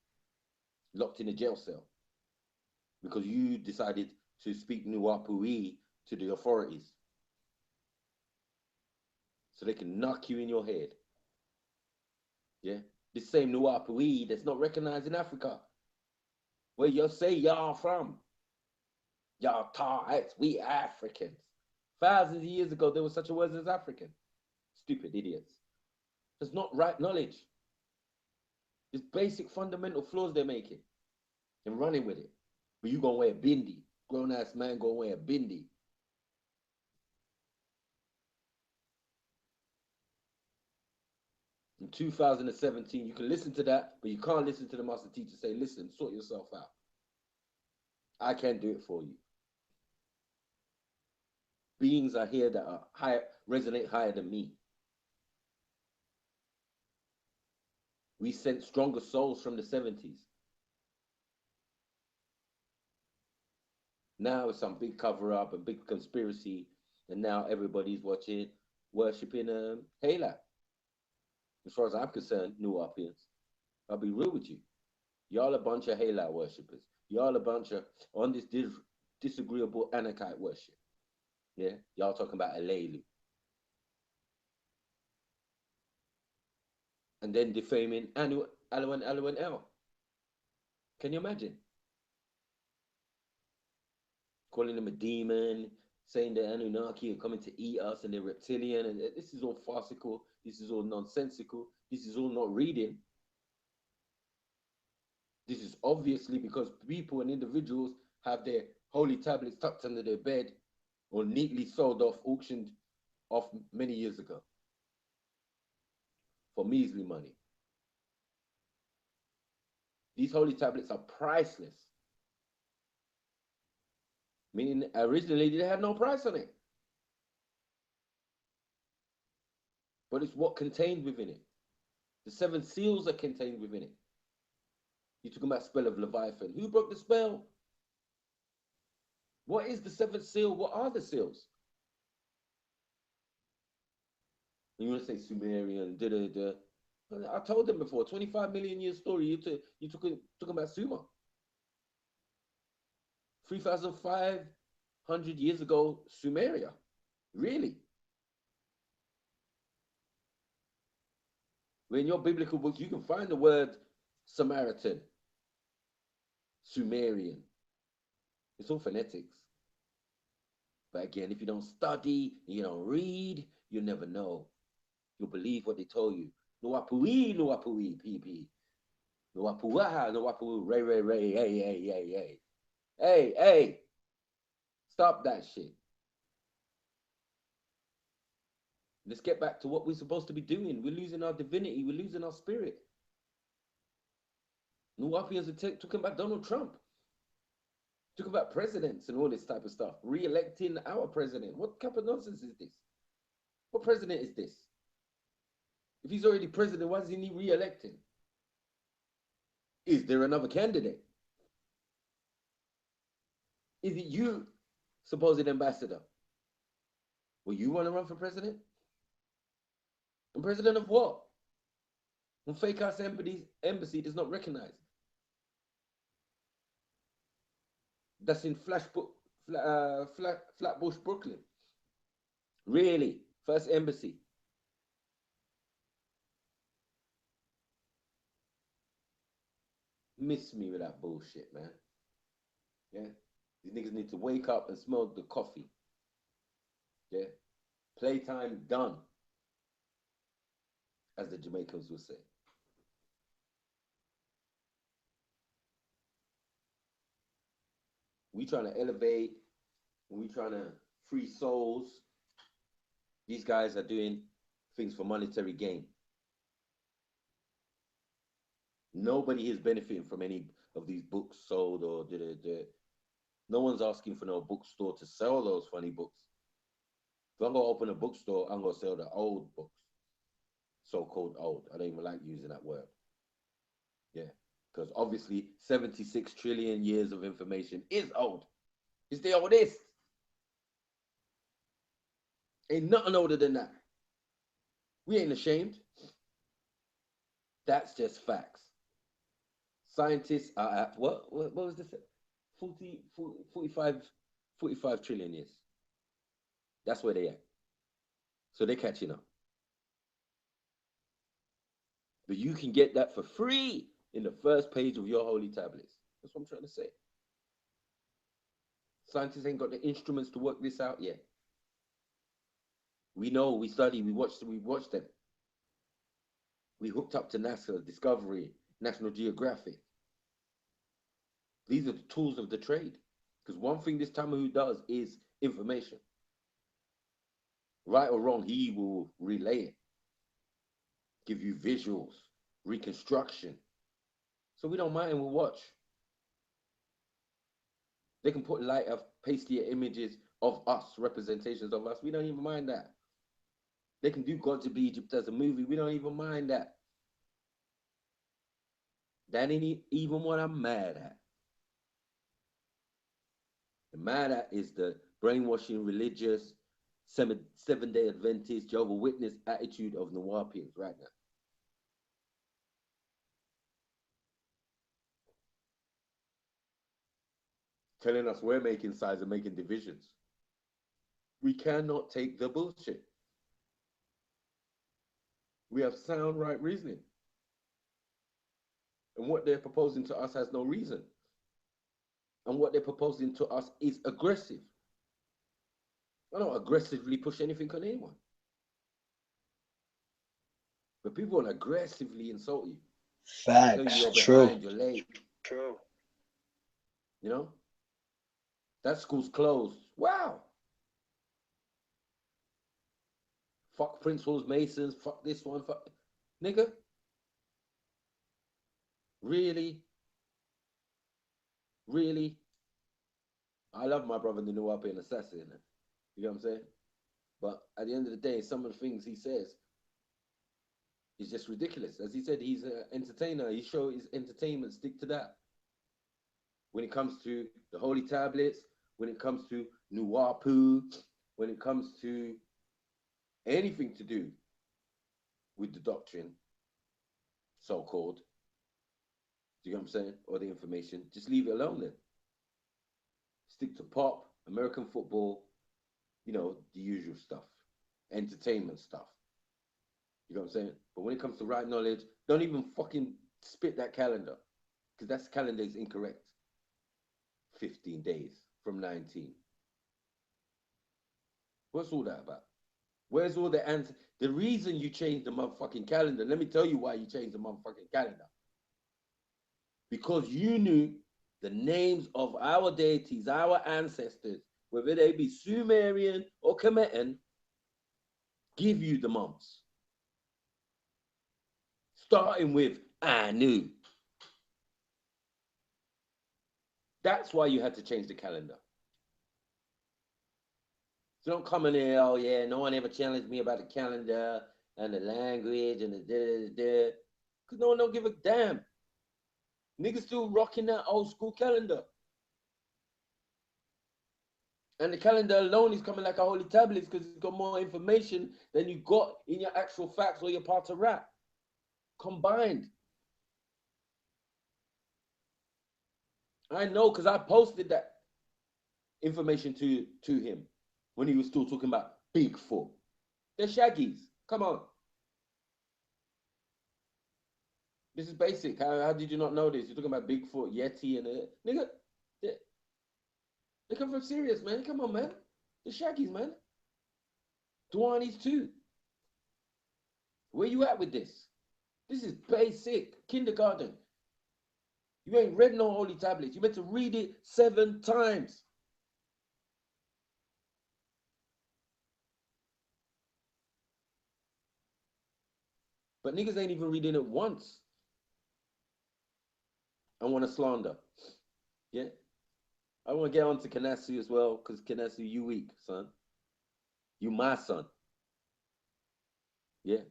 locked in a jail cell, because you decided to speak Nuapui to the authorities, so they can knock you in your head. Yeah, this same Nuapui that's not recognized in Africa, where you say y'all from. Y'all Tarites, we Africans. Thousands of years ago, there was such a word as African. Stupid idiots. It's not right knowledge. It's basic fundamental flaws they're making and running with it. But you gonna wear a bindi. Grown ass man gonna wear a bindi. In 2017, you can listen to that, but you can't listen to the master teacher say, listen, sort yourself out. I can't do it for you. Beings are here that are higher, resonate higher than me. We sent stronger souls from the 70s. Now it's some big cover up and big conspiracy, and now everybody's worshipping Hela. As far as I'm concerned, New Orleans, I'll be real with you. Y'all a bunch of Hela worshippers. Y'all a bunch of on this disagreeable Anarchite worship. Yeah, y'all talking about Alelu. And then defaming Aluan El. Can you imagine? Calling them a demon, saying the Anunnaki are coming to eat us and they're reptilian. And this is all farcical. This is all nonsensical. This is all not reading. This is obviously because people and individuals have their holy tablets tucked under their bed or neatly sold off, auctioned off many years ago for measly money. These holy tablets are priceless, meaning originally they had no price on it. But it's what contained within it. The 7 seals are contained within it. You're talking about spell of Leviathan. Who broke the spell? What is the 7th seal? What are the seals? You want to say Sumerian, da-da-da. I told them before, 25 million year story. You talking about Sumer. 3,500 years ago, Sumeria. Really? When in your biblical books, you can find the word Samaritan, Sumerian. It's all phonetics. But again, if you don't study, you don't read, you'll never know. You'll believe what they told you. Nuapui, PP. Nuapua, ray, hey. Hey, stop that shit. Let's get back to what we're supposed to be doing. We're losing our divinity. We're losing our spirit. Nuapians are talking about Donald Trump. Talking about presidents and all this type of stuff. Re-electing our president. What type of nonsense is this? What president is this? If he's already president, why does he need re-electing? Is there another candidate? Is it you, supposed ambassador? Will you want to run for president? And president of what? When fake ass embassy does not recognize. That's in Flatbush, Brooklyn. Really? First embassy. Miss me with that bullshit, man. Yeah? These niggas need to wake up and smell the coffee. Yeah? Playtime done, as the Jamaicans would say. We trying to elevate when we trying to free souls, these guys are doing things for monetary gain. Nobody is benefiting from any of these books sold or no one's asking for no bookstore to sell those funny books. If I'm gonna open a bookstore, I'm gonna sell the old books, so-called old. I don't even like using that word. Yeah, because obviously 76 trillion years of information is old. It's the oldest. Ain't nothing older than that. We ain't ashamed. That's just facts. Scientists are at what was this? 45 trillion years. That's where they at. So they're catching up. But you can get that for free in the first page of your holy tablets. That's what I'm trying to say. Scientists ain't got the instruments to work this out yet. We know, we study, we watch them. We hooked up to NASA, Discovery, National Geographic. These are the tools of the trade. Because one thing this Tamahu does is information. Right or wrong, he will relay it. Give you visuals, reconstruction. So we don't mind, we'll watch. They can put light of pastier images of us, representations of us. We don't even mind that. They can do God to be Egypt as a movie. We don't even mind that. That ain't even what I'm mad at. The mad at is the brainwashing religious, seven-day Adventist, Jehovah's Witness attitude of Nawapians right now. Telling us we're making sides and making divisions. We cannot take the bullshit. We have sound right reasoning. And what they're proposing to us has no reason. And what they're proposing to us is aggressive. I don't aggressively push anything on anyone. But people want to aggressively insult you. Tell you you're Facts. True. behind, you're late. True. You know? That school's closed. Wow. Fuck principals, masons, fuck this one, fuck. Nigga. Really? Really? I love my brother, the Nuwapian assassin. You know what I'm saying? But at the end of the day, some of the things he says is just ridiculous. As he said, he's an entertainer. He show his entertainment, stick to that. When it comes to the holy tablets, when it comes to Nuwapu, when it comes to anything to do with the doctrine, so-called, do you know what I'm saying? Or the information, just leave it alone then. Stick to pop, American football, you know, the usual stuff, entertainment stuff. You know what I'm saying? But when it comes to right knowledge, don't even fucking spit that calendar, because that calendar is incorrect. 15 days from 19. What's all that about? Where's all the answer? The reason you changed the motherfucking calendar, let me tell you why you changed the motherfucking calendar. Because you knew the names of our deities, our ancestors, whether they be Sumerian or Kemetan, give you the months. Starting with Anu. That's why you had to change the calendar. So don't come in here, oh yeah, no one ever challenged me about the calendar and the language and the da-da-da-da. Because no one don't give a damn. Niggas still rocking that old school calendar. And the calendar alone is coming like a holy tablets because it's got more information than you got in your actual facts or your part of rap. Combined. I know because I posted that information to him when he was still talking about Bigfoot. They're shaggies. Come on. This is basic. How did you not know this? You're talking about Bigfoot, Yeti, and nigga. They come from serious, man. Come on, man. The shaggies, man. Dwanis too. Where you at with this? This is basic. Kindergarten. You ain't read no holy tablets. You meant to read it 7 times. But niggas ain't even reading it once and want to slander. Yeah. I want to get on to Kanasi as well, because Kanasi, you weak, son. You my son. Yeah.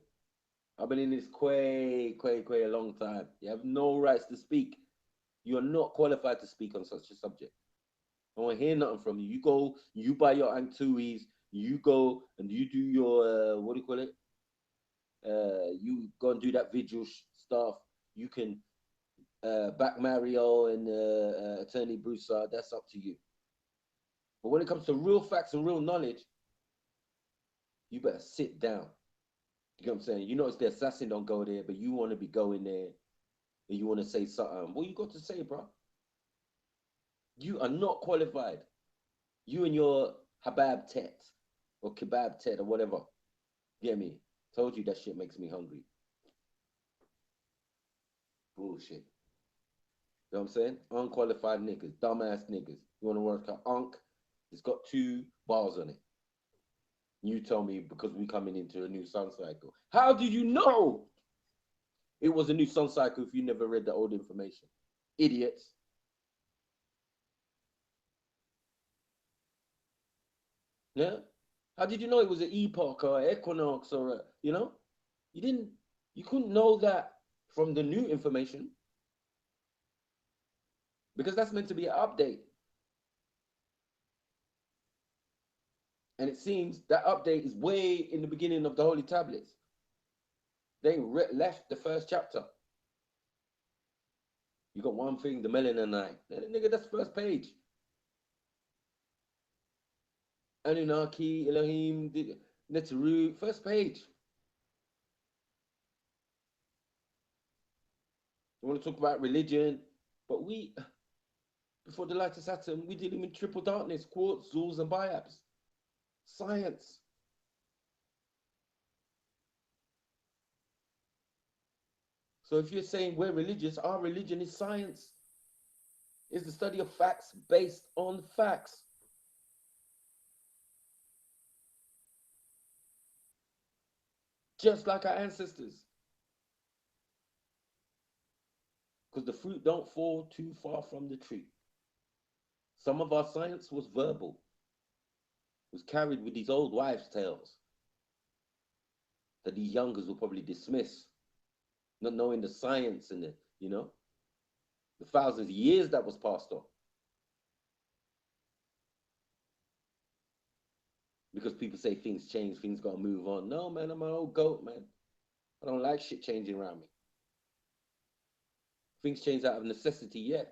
I've been in this quay a long time. You have no rights to speak. You're not qualified to speak on such a subject. I don't hear nothing from you. You go, you buy your Antuis, you go and you do your, what do you call it? You go and do that vigil stuff. You can back Mario and Attorney Broussard. That's up to you. But when it comes to real facts and real knowledge, you better sit down. You know what I'm saying? You notice the assassin don't go there, but you want to be going there and you want to say something. What you got to say, bro? You are not qualified. You and your Habab Tet or Kebab Tet or whatever. Get me? Told you that shit makes me hungry. Bullshit. You know what I'm saying? Unqualified niggas, dumbass niggas. You want to work at Unk? It's got 2 bars on it. You tell me because we coming into a new sun cycle. How did you know it was a new sun cycle if you never read the old information? Idiots. Yeah? How did you know it was an epoch or an equinox or a, you know? You couldn't know that from the new information because that's meant to be an update. And it seems that update is way in the beginning of the Holy Tablets. They left the first chapter. You got one thing, the Melanite. Nigga, that's first page. Anunnaki, Elohim, Neteru, first page. You want to talk about religion, but we, before the light of Saturn, we dealing with triple darkness, quartz, zools, and biaps. Science. So if you're saying we're religious, our religion is science. It's the study of facts based on facts. Just like our ancestors. Because the fruit don't fall too far from the tree. Some of our science was verbal, was carried with these old wives' tales that these youngers will probably dismiss, not knowing the science and the thousands of years that was passed on. Because people say things change, things gotta move on. No, man, I'm an old goat, man. I don't like shit changing around me. Things change out of necessity, yeah.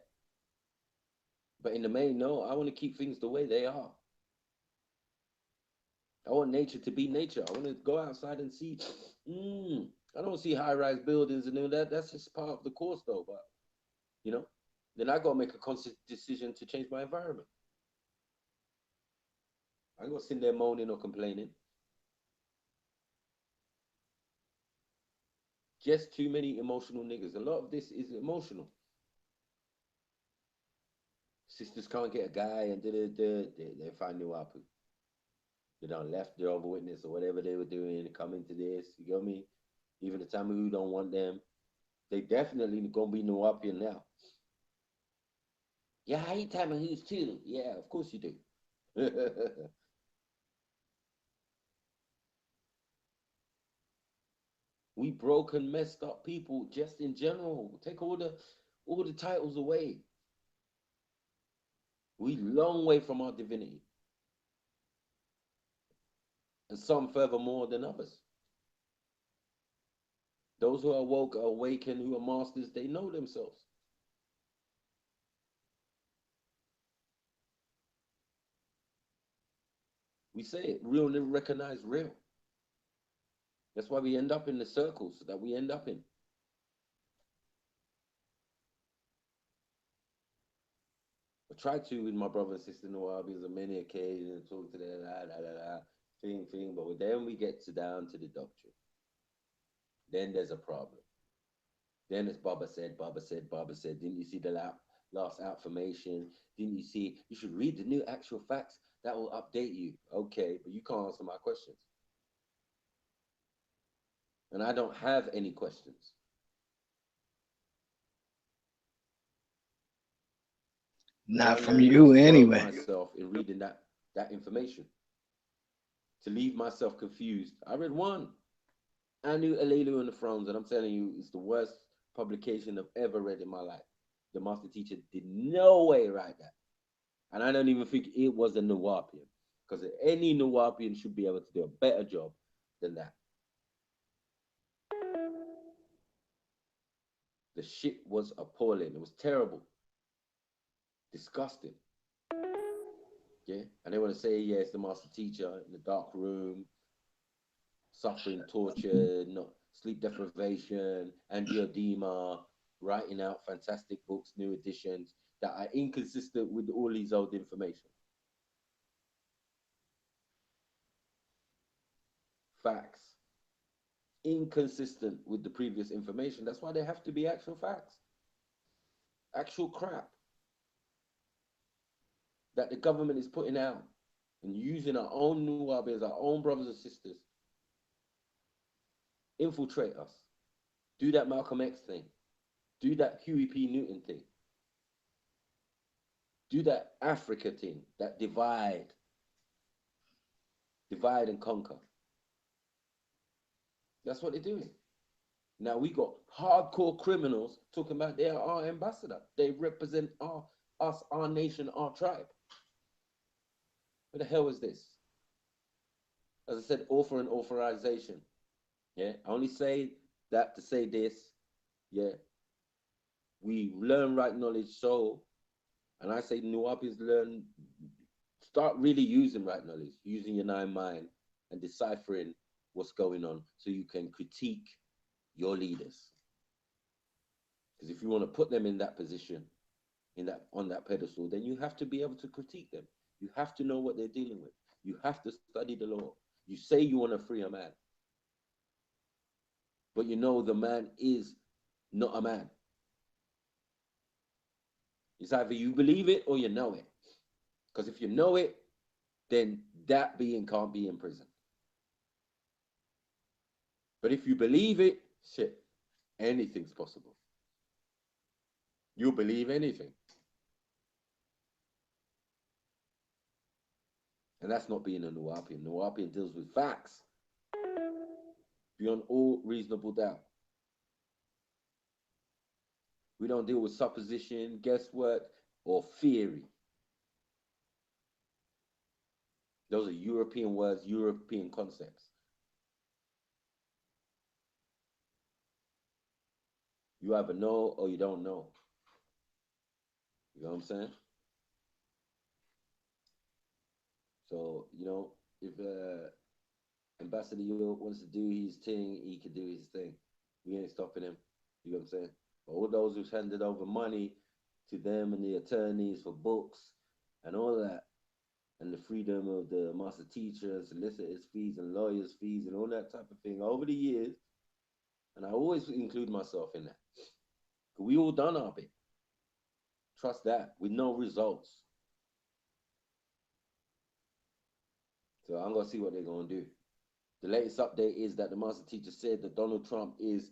But in the main, no, I want to keep things the way they are. I want nature to be nature. I want to go outside and see. I don't see high-rise buildings and all that. That's just part of the course, though. But then I got to make a conscious decision to change my environment. I ain't gonna sit there moaning or complaining. Just too many emotional niggas. A lot of this is emotional. Sisters can't get a guy and they find new apu. They done left their over witness or whatever they were doing, come into this, you get me? Even the time who don't want them, they definitely gonna be no up here now. Yeah, I eat time who's too. Yeah, of course you do. We broken, messed up people just in general. Take all the titles away. We long way from our divinity. And some further more than others. Those who are woke, are awakened, who are masters, they know themselves. We say it, real never recognize real. That's why we end up in the circles that we end up in. I try to with my brother and sister in the Wahhabis on many occasions, talk to them, thing, but then we get down to the doctrine. Then there's a problem. Then it's Baba said. Didn't you see the last affirmation? Didn't you see? You should read the new actual facts. That will update you. Okay, but you can't answer my questions. And I don't have any questions. But I Not from learned to you slow anyway. myself in reading that information, to leave myself confused. I read one. I knew Alelu and the Thrones, and I'm telling you, it's the worst publication I've ever read in my life. The master teacher did no way write that. And I don't even think it was a Nuwapian, because any Nuwapian should be able to do a better job than that. The shit was appalling. It was terrible, disgusting. Yeah. And they want to say, yeah, it's the master teacher in the dark room, suffering torture, not sleep deprivation, angioedema, writing out fantastic books, new editions that are inconsistent with all these old information. Facts. Inconsistent with the previous information. That's why they have to be actual facts. Actual crap that the government is putting out and using our own Nuwabians, our own brothers and sisters, infiltrate us. Do that Malcolm X thing. Do that Huey P. Newton thing. Do that Africa thing, that divide and conquer. That's what they're doing. Now we got hardcore criminals talking about they're our ambassador. They represent us, our nation, our tribe. What the hell is this? As I said, author and authorization. Yeah, I only say that to say this. Yeah, we learn right knowledge so, and I say Nuwapians start really using right knowledge, using your nine mind and deciphering what's going on so you can critique your leaders. Because if you want to put them in that position, on that pedestal, then you have to be able to critique them. You have to know what they're dealing with. You have to study the law. You say you want to free a man, but you know the man is not a man. It's either you believe it or you know it. Because if you know it, then that being can't be in prison. But if you believe it, shit, anything's possible. You believe anything. And that's not being a Nuwapian. Nuwapian deals with facts beyond all reasonable doubt. We don't deal with supposition, guesswork, or theory. Those are European words, European concepts. You either know or you don't know. You know what I'm saying? So, if Ambassador York wants to do his thing, he can do his thing. We ain't stopping him. You know what I'm saying? But all those who've handed over money to them and the attorneys for books and all that, and the freedom of the master teacher, solicitors' fees and lawyers' fees and all that type of thing over the years, and I always include myself in that. We all done our bit. Trust that, with no results. So I'm gonna see what they're gonna do. The latest update is that the master teacher said that Donald Trump is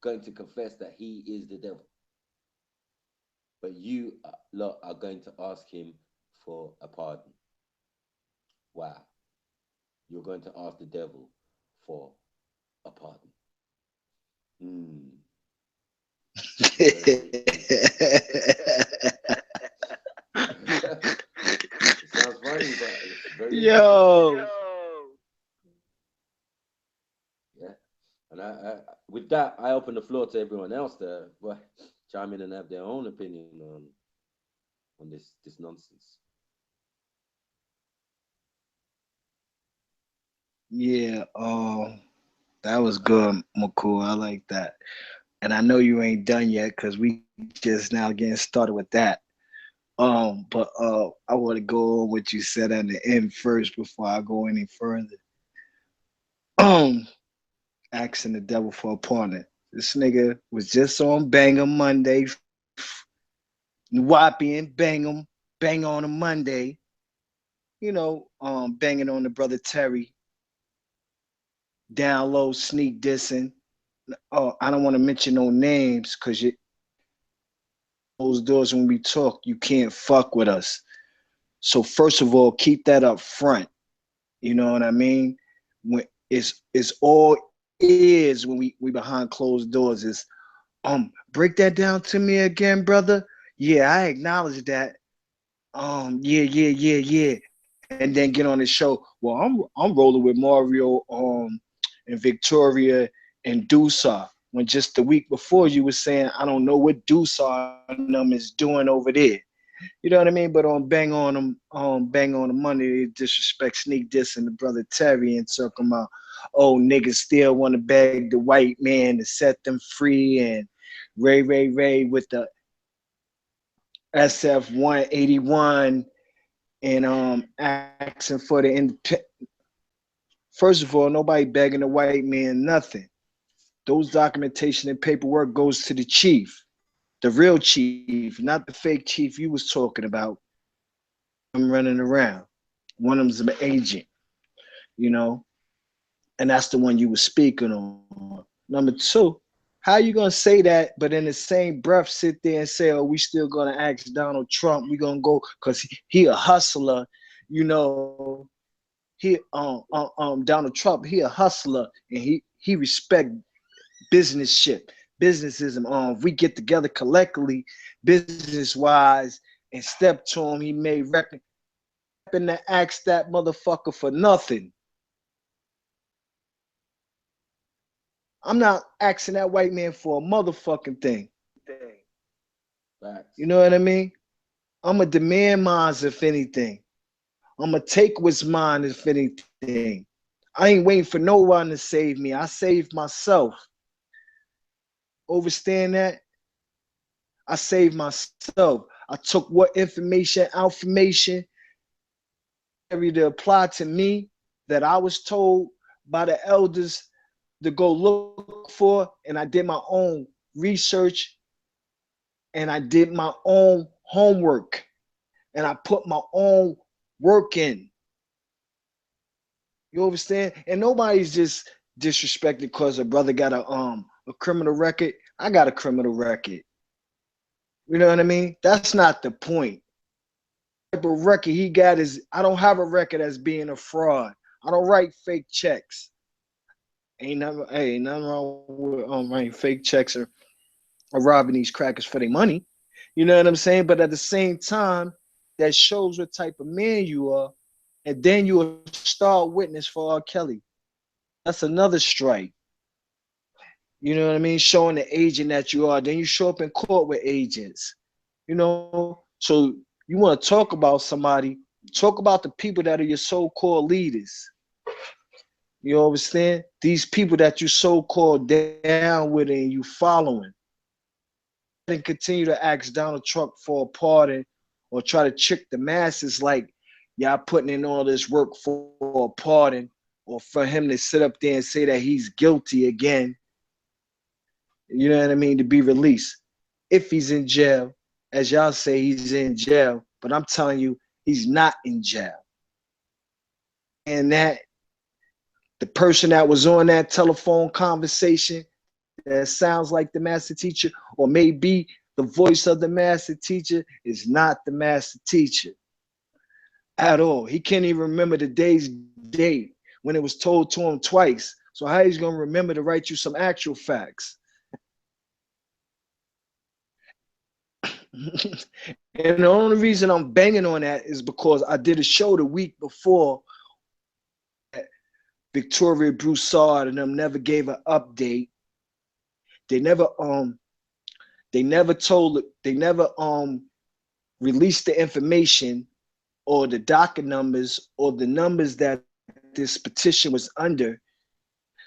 going to confess that he is the devil. But you lot are going to ask him for a pardon. Wow. You're going to ask the devil for a pardon. Very interesting. It sounds funny, but it's very interesting. Yo. Yeah. And with that, I open the floor to everyone else to chime in and have their own opinion on this nonsense. Yeah, that was good, McCool. I like that. And I know you ain't done yet because we just now getting started with that. But I want to go on what you said at the end first before I go any further. Asking the devil for a partner. This nigga was just on Banger Monday, whopping, bang on a Monday. Banging on the brother Terry. download, sneak dissing. Oh, I don't want to mention no names because you those doors when we talk, you can't fuck with us. So first of all, keep that up front. You know what I mean? When it's all ears when we behind closed doors is break that down to me again, brother. Yeah, I acknowledge that. Yeah. And then get on the show. Well, I'm rolling with Mario and Victoria and Dusa. When just the week before you were saying, I don't know what Dusa and them is doing over there. You know what I mean? But Bang on them Monday, they disrespect Sneak Diss and the brother Terry and talking about, oh, niggas still want to beg the white man to set them free and Ray with the SF 181 and asking for the first of all, nobody begging the white man nothing. Those documentation and paperwork goes to the chief, the real chief, not the fake chief you was talking about. I'm running around. One of them's an agent, you know, and that's the one you were speaking on. Number two, how you gonna say that, but in the same breath sit there and say, "Oh, we still gonna ask Donald Trump? We gonna go because he a hustler, you know." Donald Trump, he a hustler, and he respect businessship, businessism. If we get together collectively, business wise, and step to him, he may reckon to ask that motherfucker for nothing. I'm not asking that white man for a motherfucking thing. Facts. You know what I mean? I'm a demand mine if anything. I'm gonna take what's mine if anything. I ain't waiting for no one to save me. I saved myself. Overstand that? I saved myself. I took what information to apply to me that I was told by the elders to go look for, and I did my own research and I did my own homework and I put my own work in. You understand? And nobody's just disrespected because a brother got a criminal record. I got a criminal record. You know what I mean? That's not the point. The type of record he got is I don't have a record as being a fraud. I don't write fake checks. Ain't nothing wrong with writing fake checks or robbing these crackers for their money. You know what I'm saying? But at the same time, that shows what type of man you are. And then you a star witness for R. Kelly. That's another strike. You know what I mean? Showing the agent that you are. Then you show up in court with agents. You know, so you want to talk about somebody, talk about the people that are your so-called leaders. You understand? These people that you so-called down with and you following. And continue to ask Donald Trump for a pardon or try to trick the masses like y'all putting in all this work for a pardon or for him to sit up there and say that he's guilty again. You know what I mean? To be released. If he's in jail, as y'all say, he's in jail, but I'm telling you, he's not in jail. And that the person that was on that telephone conversation that sounds like the master teacher, or maybe the voice of the master teacher, is not the master teacher at all. He can't even remember the day's date when it was told to him twice. So how he's gonna remember to write you some actual facts? And the only reason I'm banging on that is because I did a show the week before. Victoria Broussard and them never gave an update. They never they never released the information or the docket numbers or the numbers that this petition was under.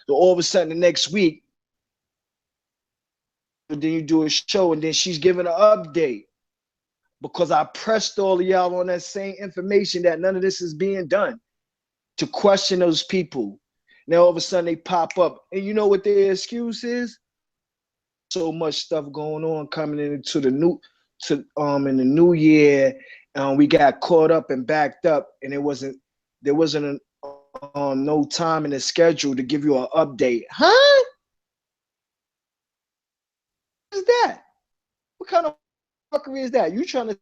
So all of a sudden the next week, then you do a show and then she's giving an update because I pressed all of y'all on that same information that none of this is being done to question those people. Now all of a sudden they pop up, and you know what their excuse is? So much stuff going on coming into the new in the new year. We got caught up and backed up, and there wasn't no time in the schedule to give you an update. Huh? What is that? What kind of fuckery is that? You trying to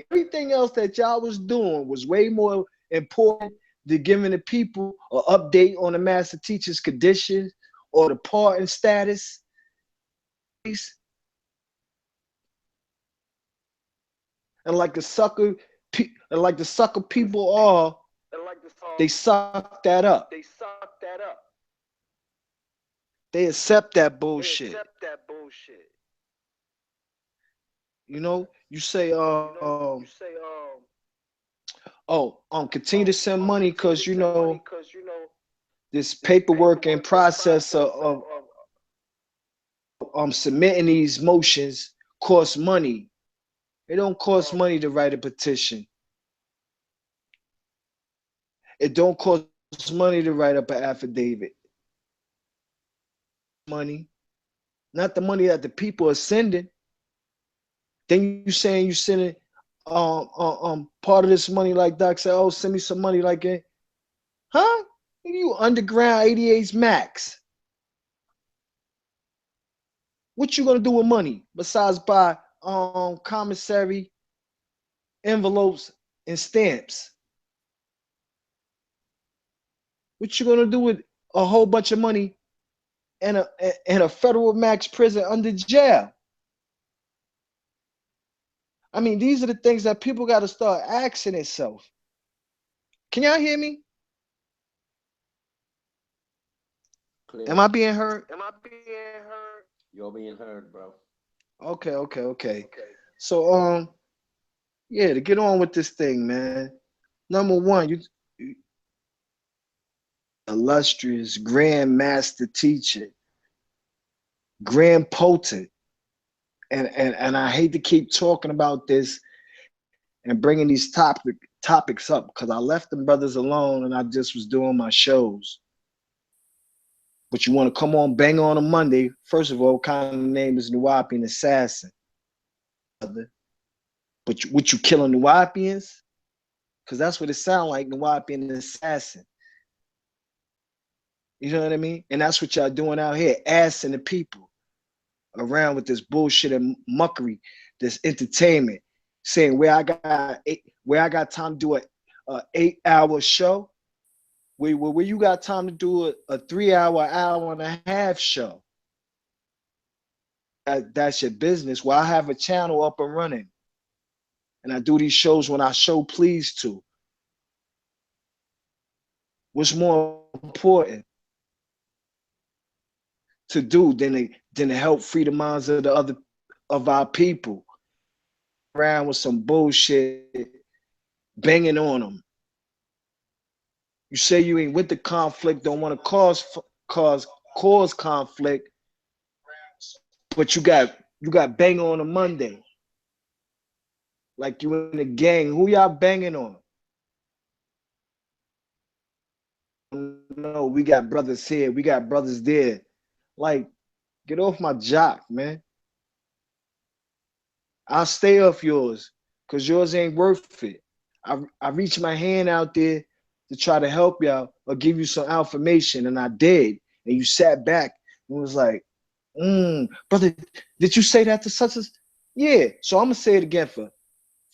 everything else that y'all was doing was way more important than giving the people an update on the master teacher's condition or the pardon status. And like the sucker, people are, they suck that up. They accept that bullshit. You know, you say, continue to send money because you know this paperwork and process of submitting these motions costs money. It don't cost money to write a petition. It don't cost money to write up an affidavit. Money, not the money that the people are sending. Then you saying you sending part of this money, like Doc said, oh, send me some money like it. Huh? You underground 88's max. What you gonna do with money besides buy commissary envelopes and stamps? What you gonna do with a whole bunch of money and a federal max prison under jail? I mean, these are the things that people got to start asking themselves. Can y'all hear me? Clear. Am I being heard? You're being heard, bro. Okay. So yeah, to get on with this thing, man. Number one, you illustrious grand master teacher, grand potent, and I hate to keep talking about this and bringing these topics up because I left them brothers alone and I just was doing my shows. But you want to come on, bang on a Monday. First of all, what kind of name is Nuwapian Assassin? But what you killing Nuwapians? Because that's what it sounds like, Nuwapian Assassin. You know what I mean? And that's what y'all doing out here, assing the people around with this bullshit and muckery, this entertainment, saying where I got time to do a 8-hour show, where you got time to do a 3-hour, hour and a half show. That's your business. Well, I have a channel up and running, and I do these shows when I show pleased to. What's more important to do than to help free the minds of our people around with some bullshit, banging on them. You say you ain't with the conflict, don't want to cause conflict, but you got bang on a Monday, like you in the gang. Who y'all banging on? No, we got brothers here, we got brothers there. Like, get off my jock, man. I'll stay off yours because yours ain't worth it. I reached my hand out there to try to help y'all or give you some information, and I did. And you sat back and was like, brother, did you say that to such as? Yeah. So I'm gonna say it again for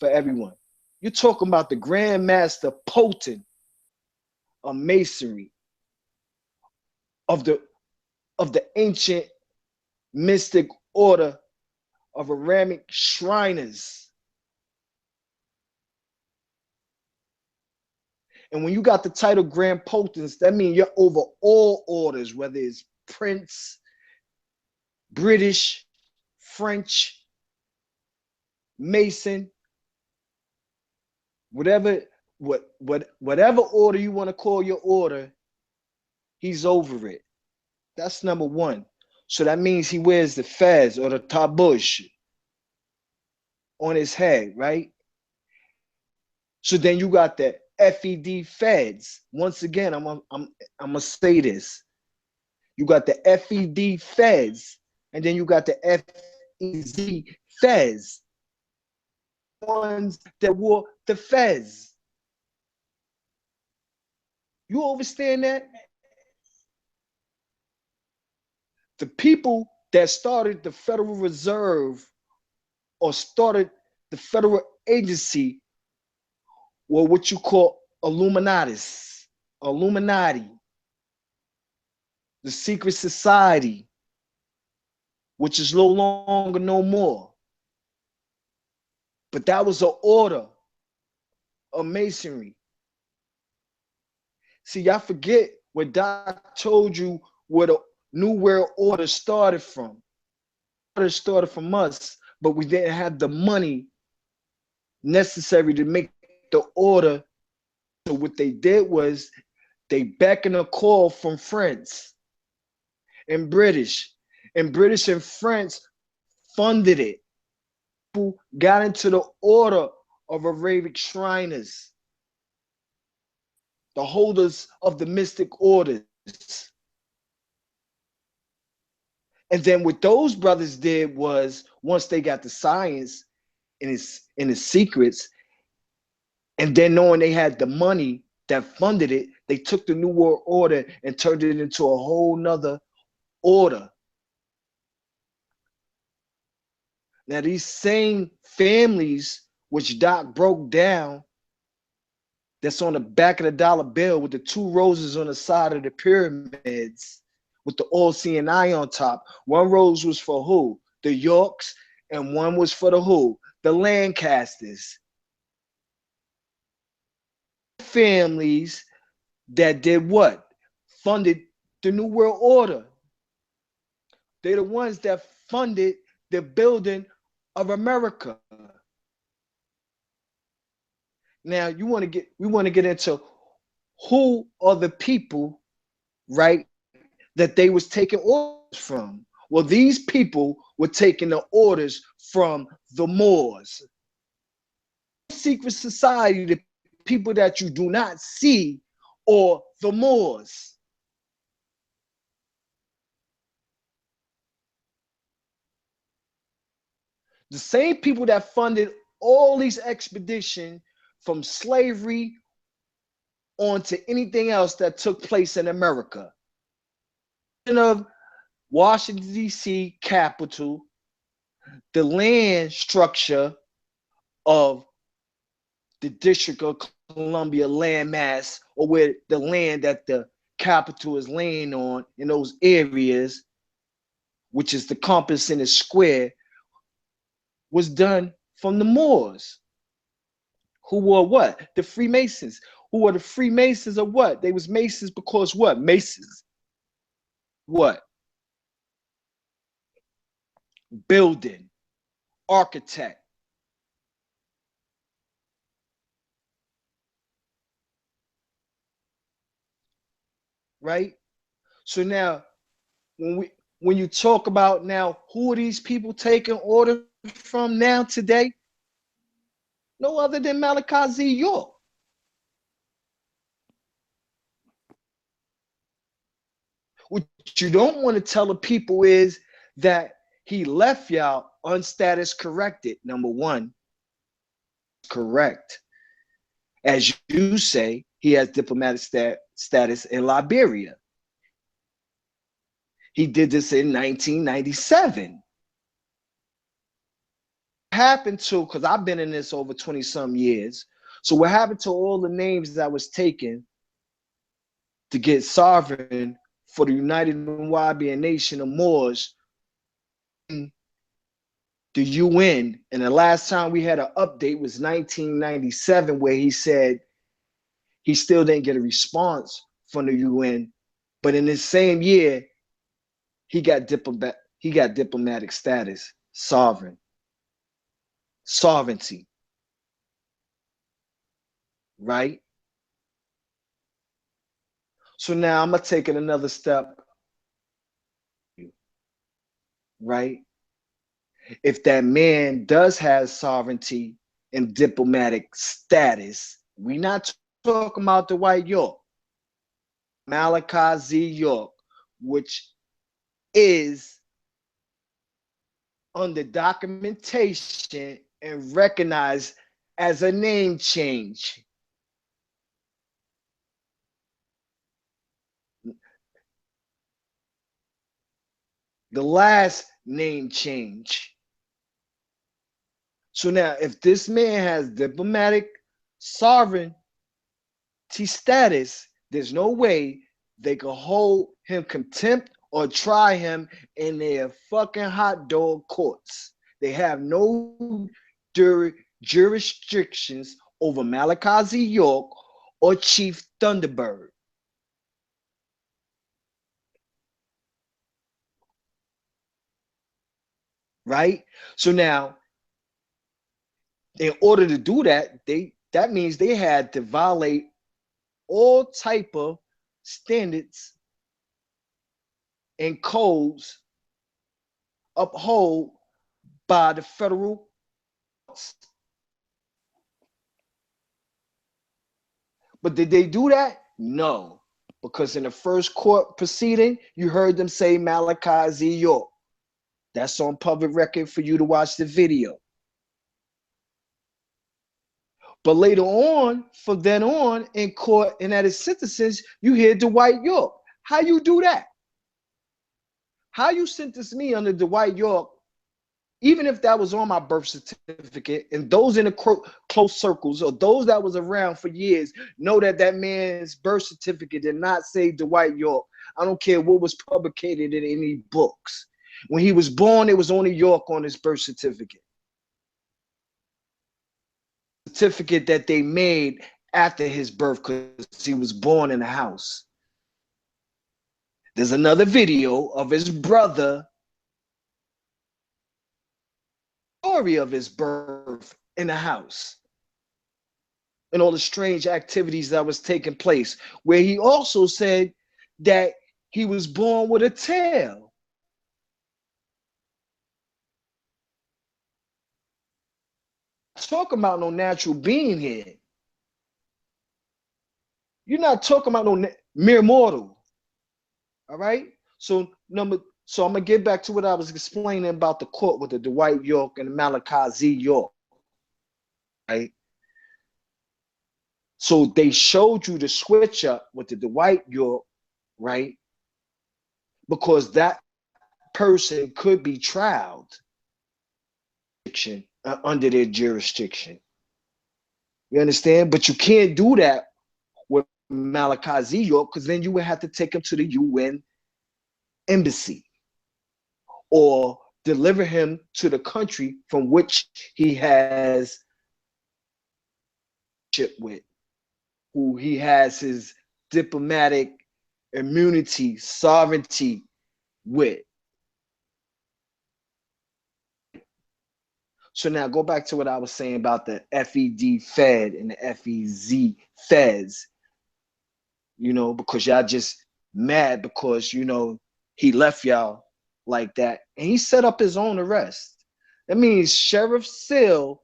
everyone. You're talking about the Grand Master Potent of Masonry, of the ancient mystic order of Aramic Shriners. And when you got the title Grand Potence, that means you're over all orders, whether it's Prince, British, French, Mason, whatever order you want to call your order, he's over it. That's number one. So that means he wears the fez or the tabush on his head, right? So then you got the FED feds. Once again, I'm gonna say this. You got the FED feds, and then you got the FEZ feds. Ones that wore the fez. You understand that? The people that started the Federal Reserve or started the federal agency were what you call Illuminati, the secret society, which is no longer no more. But that was an order of masonry. See, y'all forget what Doc told you where the New World Order started from. Order started from us, but we didn't have the money necessary to make the order. So what they did was they beckoned a call from France and British. And British and France funded it. People got into the order of Arabic Shriners, the holders of the mystic orders. And then what those brothers did was, once they got the science and its secrets, and then knowing they had the money that funded it, they took the New World Order and turned it into a whole nother order. Now, these same families, which Doc broke down, that's on the back of the dollar bill with the two roses on the side of the pyramids, with the all-seeing eye on top. One rose was for who? The Yorks, and one was for the who? The Lancasters. Families that did what? Funded the New World Order. They're the ones that funded the building of America. Now we want to get into who are the people, right, that they was taking orders from. Well, these people were taking the orders from the Moors. Secret society, the people that you do not see, or the Moors. The same people that funded all these expeditions from slavery on to anything else that took place in America. Of Washington, D.C. capital, the land structure of the District of Columbia landmass, or where the land that the capital is laying on in those areas, which is the compass in a square, was done from the Moors, who were what? The Freemasons. Who were the Freemasons of what? They was Masons because what? Masons. What? Building, architect. Right? So now, when you talk about now, who are these people taking orders from now today? No other than Malachi Z.YORK. What you don't want to tell the people is that he left y'all unstatus corrected. Number one, correct. As you say, he has diplomatic status in Liberia. He did this in 1997. What happened to, because I've been in this over 20 some years. So what happened to all the names that was taken to get sovereign for the United Nubian Nation of Moors, the UN, and the last time we had an update was 1997, where he said he still didn't get a response from the UN, but in this same year, he got diplomatic status, sovereignty, right? So now I'm gonna take it another step, right? If that man does have sovereignty and diplomatic status, we're not talking about the white York, Malachi Z.YORK, which is under documentation and recognized as a name change. the last name change. So now, if this man has diplomatic sovereignty status, there's no way they could hold him contempt or try him in their fucking hot dog courts. They have no jurisdictions over Malachi Z.YORK or Chief Thunderbird. Right? So now, in order to do that, that means they had to violate all type of standards and codes upheld by the federal courts. But did they do that? No. Because in the first court proceeding, you heard them say Malachi Z.YORK. That's on public record for you to watch the video. But later on, from then on in court and at his sentences, you hear Z.YORK. How you do that? How you sentence me under Z.YORK, even if that was on my birth certificate, and those in the close circles or those that was around for years know that that man's birth certificate did not say Z.YORK. I don't care what was published in any books. When he was born, it was only York on his birth certificate. Certificate that they made after his birth because he was born in a house. There's another video of his brother, story of his birth in the house and all the strange activities that was taking place, where he also said that he was born with a tail. Talking about no natural being here. You're not talking about no mere mortal. All right. So I'm gonna get back to what I was explaining about the court with the Z.YORK and the Malachi Z.YORK. Right. So they showed you the switch up with the Z.YORK, right? Because that person could be tried under their jurisdiction. You understand? But you can't do that with Malachi Z.YORK because then you would have to take him to the UN embassy or deliver him to the country from which he has with, who he has his diplomatic immunity, sovereignty with. So now go back to what I was saying about the FED Fed and the FEZ Feds, because y'all just mad because, he left y'all like that. And he set up his own arrest. That means Sheriff Sill,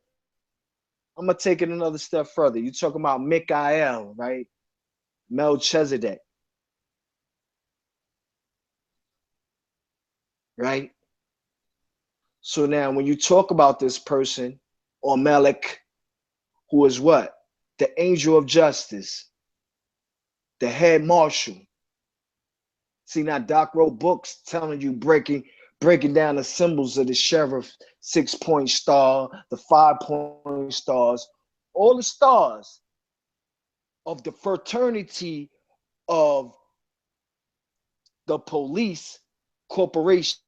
I'm going to take it another step further. You're talking about Mikael, right? Melchizedek. Right? So now when you talk about this person, or Melech, who is what? The angel of justice, the head marshal. See, now Doc wrote books telling you, breaking down the symbols of the sheriff, 6-point star, the 5-point stars, all the stars of the fraternity of the police corporation,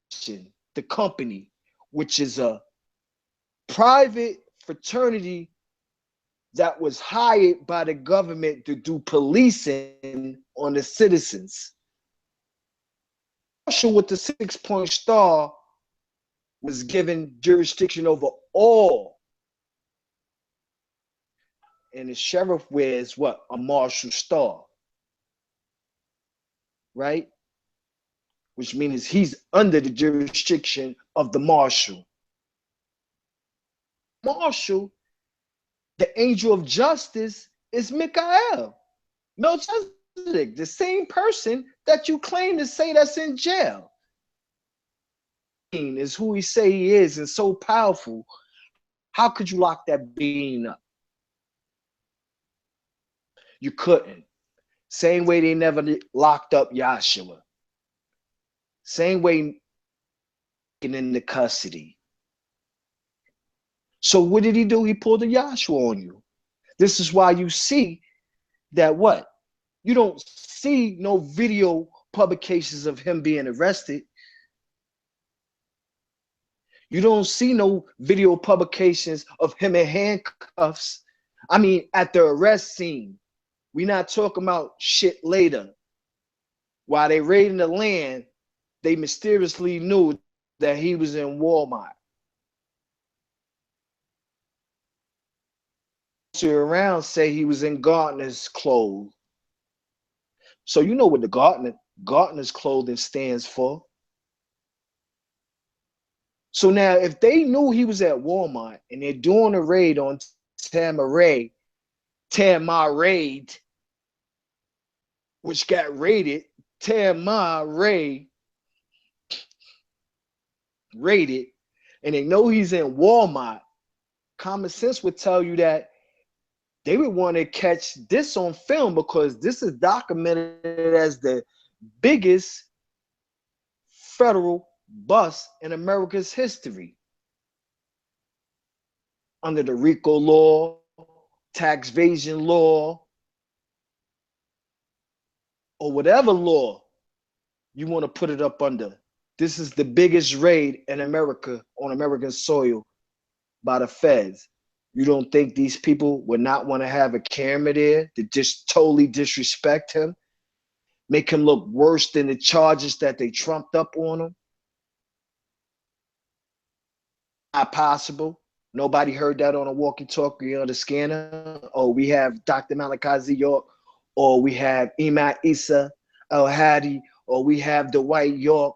the company, which is a private fraternity that was hired by the government to do policing on the citizens. Marshall with the 6-point star was given jurisdiction over all. And the sheriff wears what? A marshal star. Right? Which means he's under the jurisdiction of the marshal. Marshal, the angel of justice, is Mikael Melchizedek, the same person that you claim to say that's in jail. Is who he say he is and so powerful. How could you lock that being up? You couldn't. Same way they never locked up Yahshua. Same way into custody. So what did he do? He pulled a Yahshua on you. This is why you see that what? You don't see no video publications of him being arrested. You don't see no video publications of him in handcuffs. I mean, at the arrest scene. We're not talking about shit later. While they raiding the land, they mysteriously knew that he was in Walmart. Around say he was in Gardner's clothes. So you know what the Gardner's clothing stands for. So now if they knew he was at Walmart and they're doing a raid on Tamaray, which got raided, Tamaray raided, and they know he's in Walmart, common sense would tell you that they would want to catch this on film because this is documented as the biggest federal bust in America's history. Under the RICO law, tax evasion law, or whatever law you want to put it up under. This is the biggest raid in America on American soil by the feds. You don't think these people would not want to have a camera there to just totally disrespect him, make him look worse than the charges that they trumped up on him? Not possible. Nobody heard that on a walkie-talkie or the scanner. Or we have Dr. MALACHI Z.YORK, or we have Imam Issa Al-Hadi, or we have Z.YORK.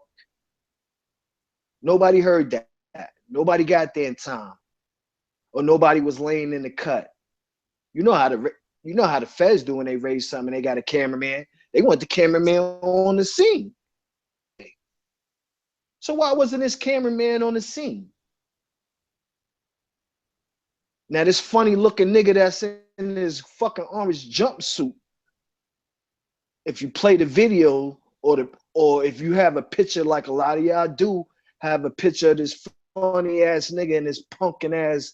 Nobody heard that. Nobody got there in time. Or nobody was laying in the cut. You know how the feds do when they raise something. They got a cameraman. They want the cameraman on the scene. So why wasn't this cameraman on the scene? Now this funny looking nigga that's in this fucking orange jumpsuit, if you play the video or if you have a picture like a lot of y'all do, have a picture of this funny ass nigga and this punkin ass.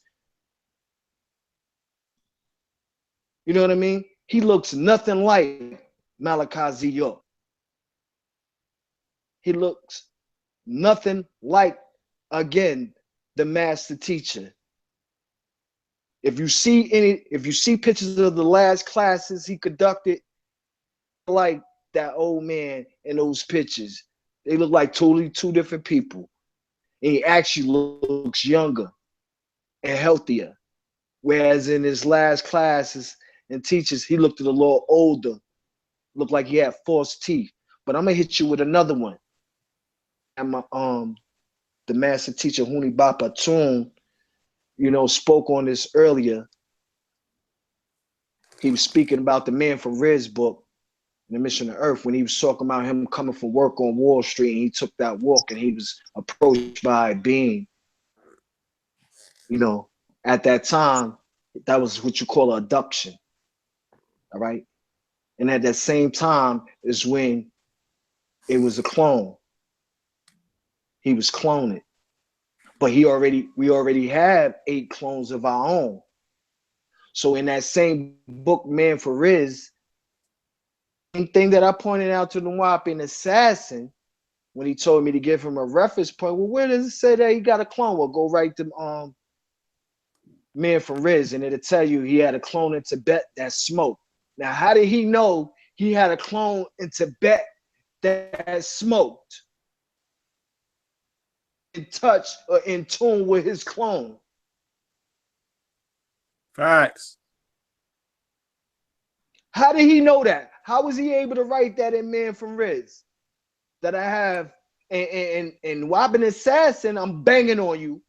You know what I mean? He looks nothing like MALACHI Z.YORK. He looks nothing like, again, the master teacher. If you see pictures of the last classes he conducted, like that old man in those pictures, they look like totally two different people. And he actually looks younger and healthier. Whereas in his last classes and teachers, he looked a little older, looked like he had false teeth. But I'm gonna hit you with another one. And the master teacher Huni Bapatun, spoke on this earlier. He was speaking about the Man from Riz book, The Mission of Earth, when he was talking about him coming from work on Wall Street, and he took that walk and he was approached by a being. At that time, that was what you call an abduction. All right. And at that same time is when it was a clone. He was cloning. But we already have 8 clones of our own. So in that same book, Man for Riz, same thing that I pointed out to the Wapping assassin when he told me to give him a reference point. Well, where does it say that he got a clone? Well, go right to Man from Riz, and it'll tell you he had a clone in Tibet that smoked. Now, how did he know he had a clone in Tibet that smoked? In touch or in tune with his clone. Facts. How did he know that? How was he able to write that in Man from Riz? That I have and Wobbin Assassin, I'm banging on you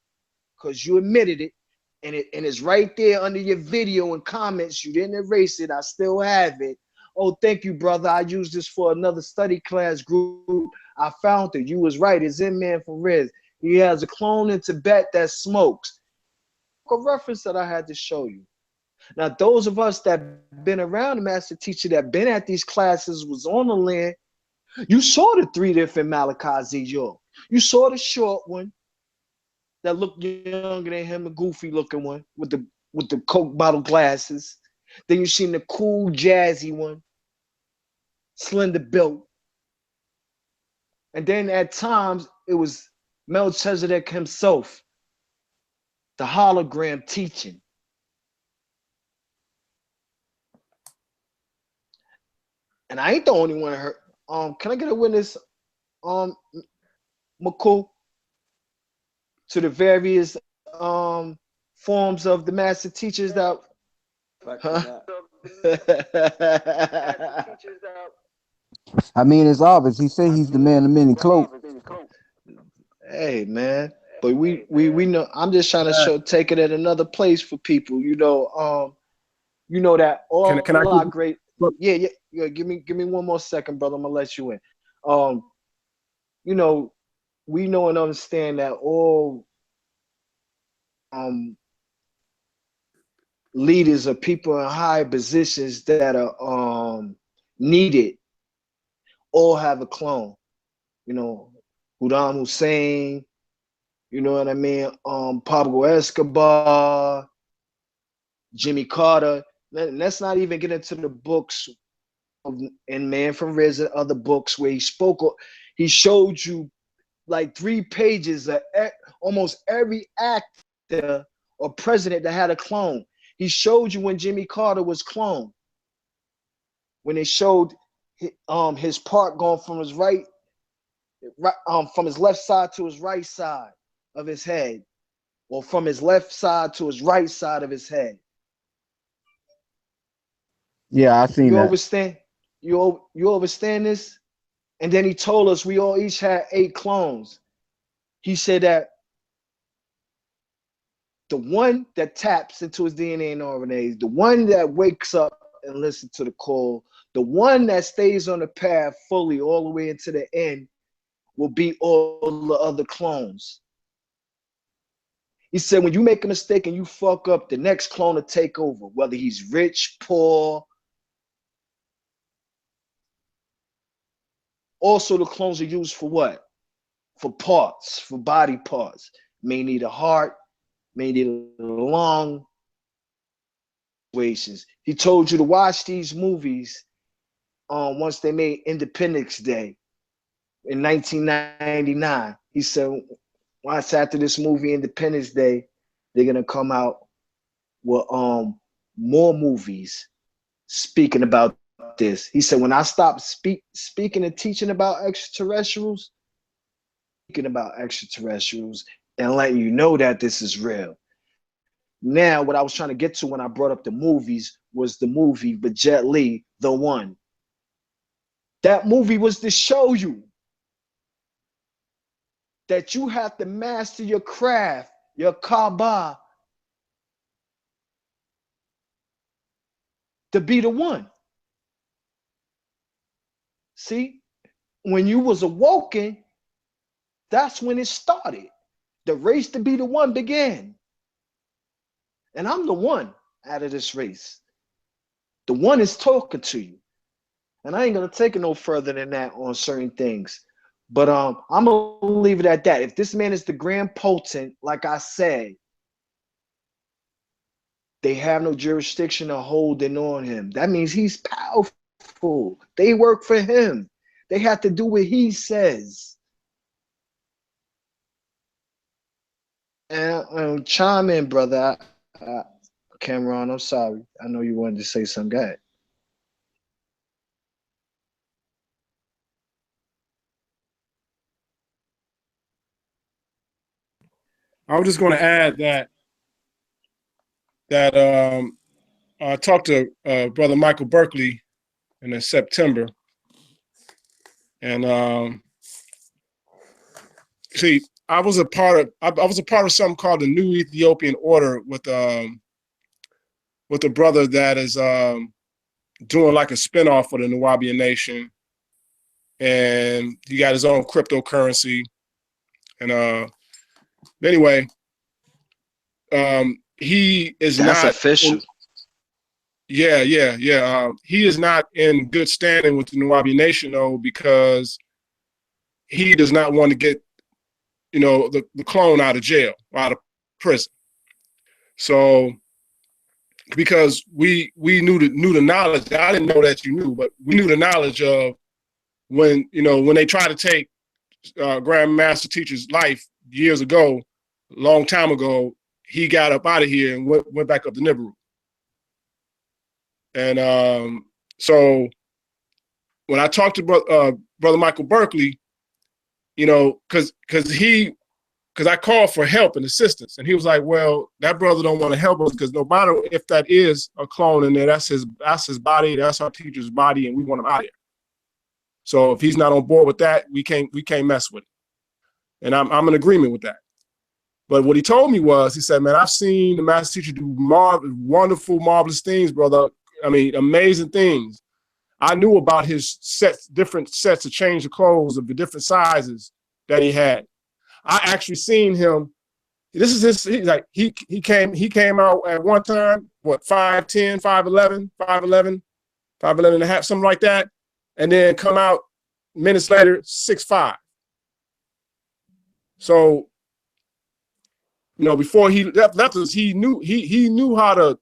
because you admitted it. And it's right there under your video and comments. You didn't erase it. I still have it. Oh, thank you, brother. I used this for another study class group. I found it. You was right. It's in Man from Riz. He has a clone in Tibet that smokes. A reference that I had to show you. Now, those of us that been around the master teacher, that been at these classes, was on the land, you saw the 3 different MALACHI Z.YORK. You saw the short one that looked younger than him, the goofy looking one with the Coke bottle glasses. Then you seen the cool, jazzy one, slender built. And then at times it was Melchizedek himself, the hologram teaching. And I ain't the only one heard. Can I get a witness, McCool, to the various forms of the master teachers that huh? I mean, it's obvious. He said he's the man of many cloaks. Hey man, but we know. I'm just trying to take it at another place for people. You know that all Can I our give, great. look, Yeah. Give me one more second, brother. I'm gonna let you in. Um, you know, we know and understand that all leaders or people in high positions that are needed all have a clone. You know, Saddam Hussein. You know what I mean? Pablo Escobar, Jimmy Carter. Let's not even get into the books and Man from Riz and other books where he showed you like 3 pages of almost every actor or president that had a clone. He showed you when Jimmy Carter was cloned, when they showed his part going from his from his left side to his right side of his head, or from his left side to his right side of his head. Yeah, I seen You that. understand? You understand this? And then he told us we all each had 8 clones. He said that the one that taps into his DNA and RNAs, the one that wakes up and listens to the call, the one that stays on the path fully all the way into the end will be all the other clones. He said when you make a mistake and you fuck up, the next clone will take over, whether he's rich, poor. Also, the clones are used for what? For parts, for body parts. May need a heart, may need a lung. He told you to watch these movies once they made Independence Day in 1999. He said, once after this movie Independence Day, they're gonna come out with more movies speaking about this. He said, when I stop speaking and teaching about extraterrestrials, and letting you know that this is real. Now, what I was trying to get to when I brought up the movies was the movie with Jet Li, The One. That movie was to show you that you have to master your craft, your Kaaba, to be the one. See, when you was awoken, that's when it started. The race to be the one began. And I'm the one out of this race. The one is talking to you. And I ain't gonna take it no further than that on certain things. But I'm gonna leave it at that. If this man is the grand potent, like I said, they have no jurisdiction or holding on him. That means he's powerful. They work for him. They have to do what he says. And chime in, brother. Cameron, I'm sorry. I know you wanted to say something. Go ahead. I was just going to add that I talked to Brother Michael Berkeley in September, and see, I was a part of something called the New Ethiopian Order with a brother that is doing like a spinoff for the Nubian Nation, and he got his own cryptocurrency, and anyway, he is That's not official. Yeah. He is not in good standing with the Nubian Nation though, because he does not want to get you know, the clone out of jail, out of prison. So because we knew the knowledge, I didn't know that you knew, but we knew the knowledge of when, you know, when they tried to take Grandmaster Teacher's life years ago, a long time ago, he got up out of here and went back up to Nibiru. And so when I talked to Brother Michael Berkeley, you know, because I called for help and assistance, and he was like, "Well, that brother don't want to help us because no matter if that is a clone in there, that's his body, that's our teacher's body, and we want him out of here. So if he's not on board with that, we can't mess with it." And I'm in agreement with that. But what he told me was, he said, "Man, I've seen the master teacher do wonderful, marvelous things, brother. I mean, amazing things. I knew about his different sets of change of clothes of the different sizes that he had. I actually seen him. This is his, he's like, he came out at one time, what, 5'10", 5'11", 5'11", 5'11 and a half, something like that. And then come out minutes later, 6'5". So, you know, before he left us, he knew how to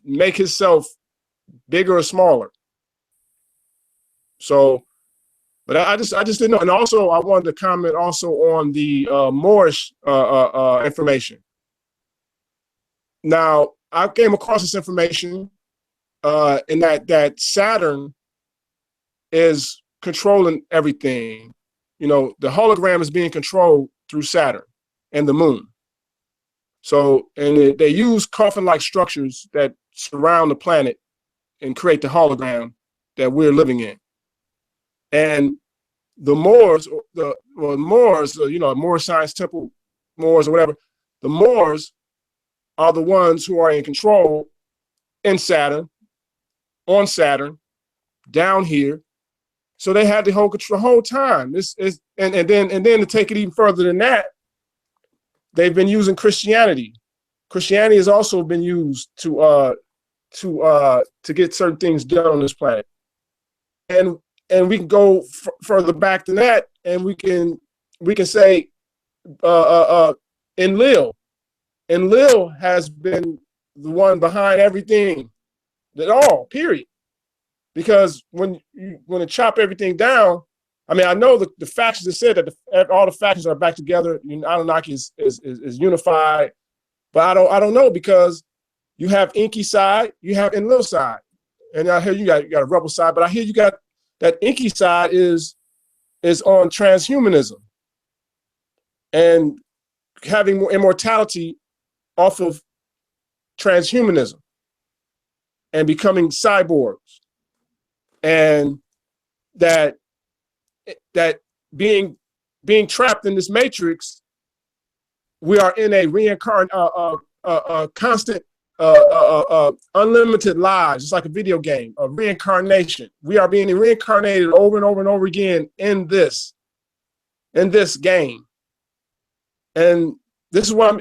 make himself bigger or smaller. So, but I just didn't know. And also, I wanted to comment also on the Moorish information. Now, I came across this information in that Saturn is controlling everything. You know, the hologram is being controlled through Saturn and the moon. So, and they use coffin-like structures that surround the planet and create the hologram that we're living in. And the Moors, Moors, you know, Moor Science Temple, Moors or whatever, the Moors are the ones who are in control in Saturn, on Saturn, down here. So they had the whole control the whole time. And then to take it even further than that, they've been using Christianity. Christianity has also been used to get certain things done on this planet. And we can go further back than that, and we can say Enlil has been the one behind everything at all, period. Because when to chop everything down, I mean, I know the factions that said that all the factions are back together. Anunnaki is unified, but I don't know, because you have Inky side, you have Enlil side, and I hear you got a rebel side, but I hear you got that Inky side is on transhumanism and having more immortality off of transhumanism and becoming cyborgs, and that being trapped in this matrix, we are in a constant unlimited lives. It's like a video game, a reincarnation. We are being reincarnated over and over and over again in this game. And this is why one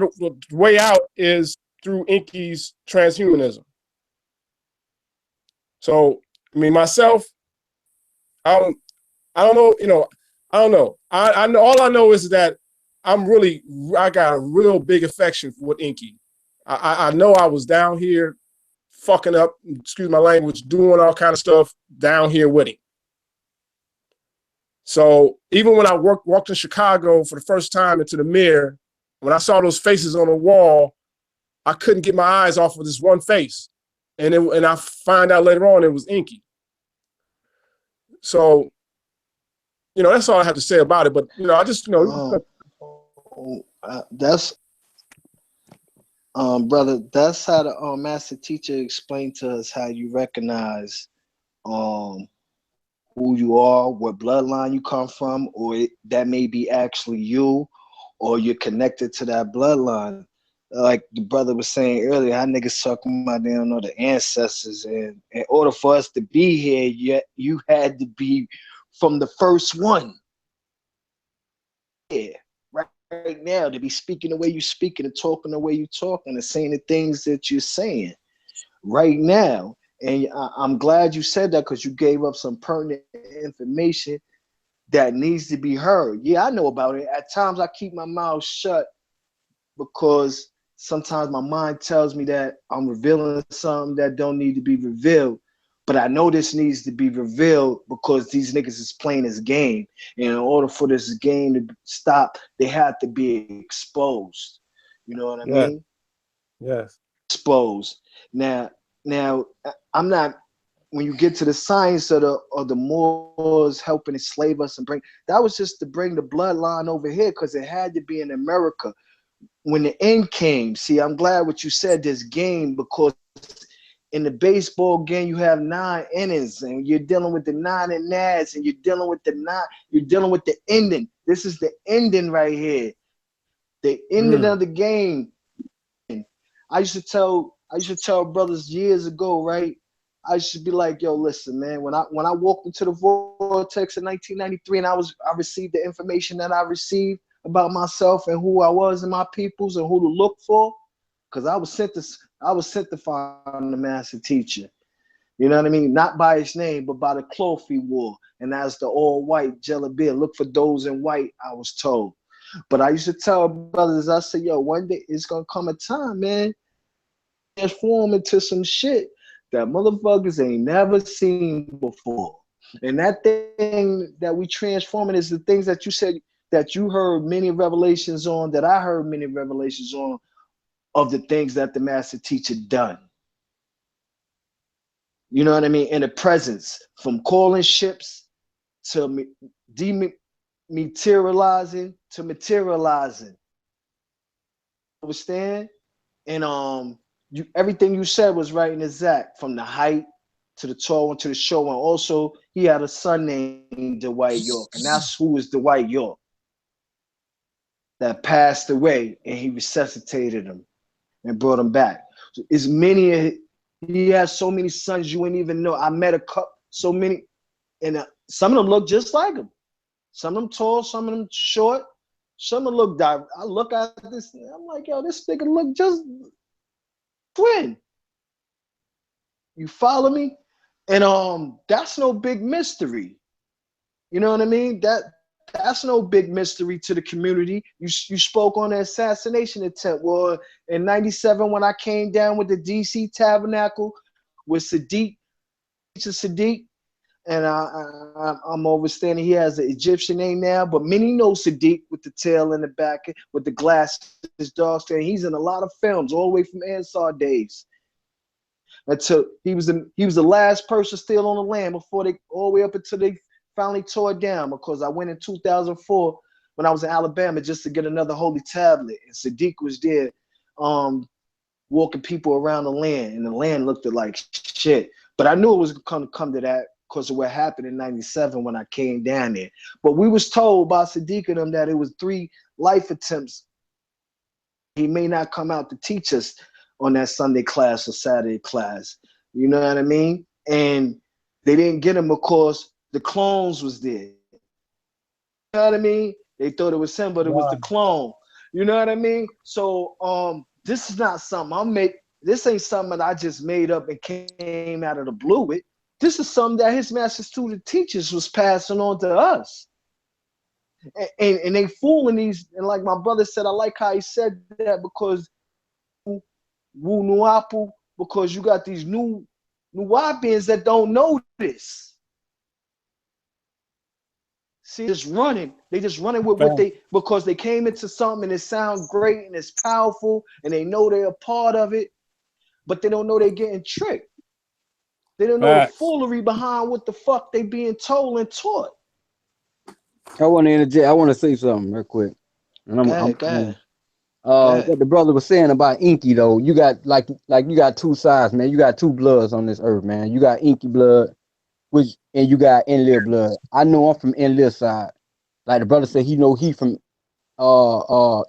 of the way out is through Inky's transhumanism. So, I mean, myself, I don't know, you know, I don't know. I know, all I know is that I got a real big affection for Inky. I know I was down here fucking up, excuse my language, doing all kind of stuff down here with him. So even when I walked in Chicago for the first time into the mirror, when I saw those faces on the wall, I couldn't get my eyes off of this one face. And I find out later on it was Inky. So, you know, that's all I have to say about it. But, you know, I just, you know. That's, brother, that's how the master teacher explained to us how you recognize who you are, what bloodline you come from, or that may be actually you, or you're connected to that bloodline. Like the brother was saying earlier, how niggas talking about they don't know the ancestors, and in order for us to be here, you had to be from the first one. Yeah, right now, to be speaking the way you speaking and talking the way you talking and saying the things that you're saying right now. And I'm glad you said that, because you gave up some pertinent information that needs to be heard. Yeah, I know about it. At times I keep my mouth shut because sometimes my mind tells me that I'm revealing something that don't need to be revealed. But I know this needs to be revealed because these niggas is playing this game. And in order for this game to stop, they have to be exposed. You know what I Yes. mean? Yes. Exposed. Now, I'm not. When you get to the science of the Moors helping enslave us and bring, that was just to bring the bloodline over here because it had to be in America. When the end came, see, I'm glad what you said, this game, because in the baseball game you have 9 innings and you're dealing with the 9 and nads and you're dealing with the ending. This is the ending right here, the ending of the game. I used to tell brothers years ago, right? I should be like, yo, listen, man. When I walked into the vortex in 1993, and I received the information that I received about myself and who I was and my peoples and who to look for, because I was sent to find the master teacher. You know what I mean? Not by his name, but by the cloth he wore, and that's the all white jelly. Look for those in white, I was told. But I used to tell brothers, I said, yo, one day it's gonna come a time, man, transform into some shit that motherfuckers ain't never seen before. And that thing that we transforming is the things that you said that you heard many revelations on, that I heard many revelations on, of the things that the master teacher done. You know what I mean? In the presence, from calling ships to dematerializing to materializing. Understand? And everything you said was right and exact, from the height to the tall one to the short one. Also, he had a son named Z.YORK, and that's who is Z.YORK, that passed away, and he resuscitated him and brought him back. So he has so many sons you wouldn't even know. I met so many, and some of them look just like him. Some of them tall, some of them short, some of them look I look at this, I'm like, yo, this nigga look just twin. You follow me? And that's no big mystery. You know what I mean? That's no big mystery to the community. You spoke on the assassination attempt. Well, in '97 when I came down with the DC Tabernacle with Sadiq, teacher Sadiq, and I'm overstanding he has an Egyptian name now, but many know Sadiq with the tail in the back, with the glasses, dog skin. He's in a lot of films, all the way from Ansar days. Until he was the last person still on the land before they all the way up until they finally tore it down. Because I went in 2004 when I was in Alabama just to get another holy tablet, and Sadiq was there, walking people around the land, and the land looked like shit. But I knew it was going to come to that because of what happened in '97 when I came down there. But we was told by Sadiq and them that it was 3 life attempts. He may not come out to teach us on that Sunday class or Saturday class. You know what I mean? And they didn't get him because the clones was there. You know what I mean? They thought it was him, but it was the clone. You know what I mean? So this is not something this ain't something that I just made up and came out of the blue with. This is something that his master student teachers was passing on to us. And they fooling these, and like my brother said, I like how he said that, because Wu Nuapu, because you got these new Nuapians that don't know this. See, they just running with what because they came into something and it sounds great and it's powerful and they know they're a part of it, but they don't know they're getting tricked. They don't know the foolery behind what the fuck they being told and taught. I want to interject. I want to say something real quick. And Go ahead. What the brother was saying about Inky though, you got like you got 2 sides, man. You got 2 bloods on this earth, man. You got Inky blood, and you got Enlil blood. I know I'm from Enlil side. Like the brother said, he from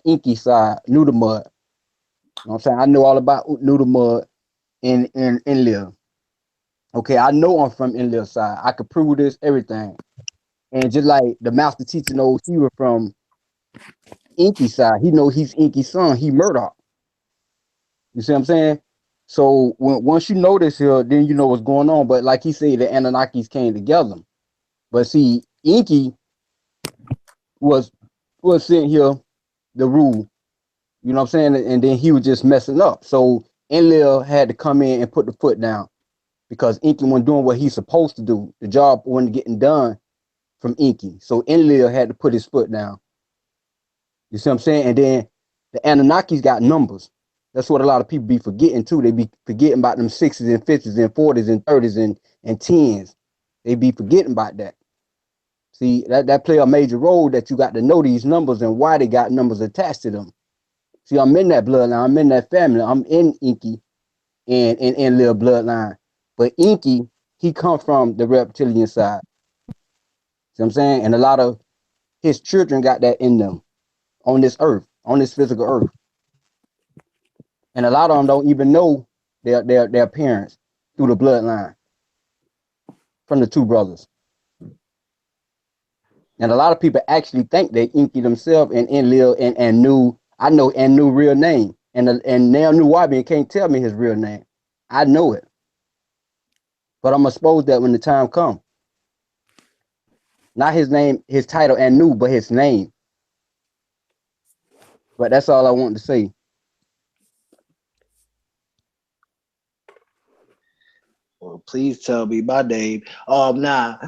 Inky side, Noodle Mud. You know what I'm saying? I know all about Noodle Mud and Enlil. Okay, I know I'm from Enlil side. I could prove this, everything. And just like the master teacher knows he was from Inky side, he know he's Inky's son. He Murdoch. You see what I'm saying? So once you know this here, then you know what's going on. But like he said, the Anunnakis came together. But see, Inky was sitting here the rule. You know what I'm saying? And then he was just messing up. So Enlil had to come in and put the foot down because Inky wasn't doing what he's supposed to do. The job wasn't getting done from Inky. So Enlil had to put his foot down. You see what I'm saying? And then the Anunnakis got numbers. That's what a lot of people be forgetting too. They be forgetting about them 60s and 50s and 40s and 30s and 10s. They be forgetting about that. See, that play a major role, that you got to know these numbers and why they got numbers attached to them. See, I'm in that bloodline. I'm in that family. I'm in Inky and Lil bloodline. But Inky, he come from the reptilian side. See what I'm saying? And a lot of his children got that in them on this earth, on this physical earth. And a lot of them don't even know their parents through the bloodline from the two brothers. And a lot of people actually think they Inky themselves and Enlil and knew. I know and knew real name. And now New Wabian can't tell me his real name. I know it. But I'm exposed that when the time comes. Not his name, his title and new, but his name. But that's all I wanted to say. Well, please tell me my name. Nah.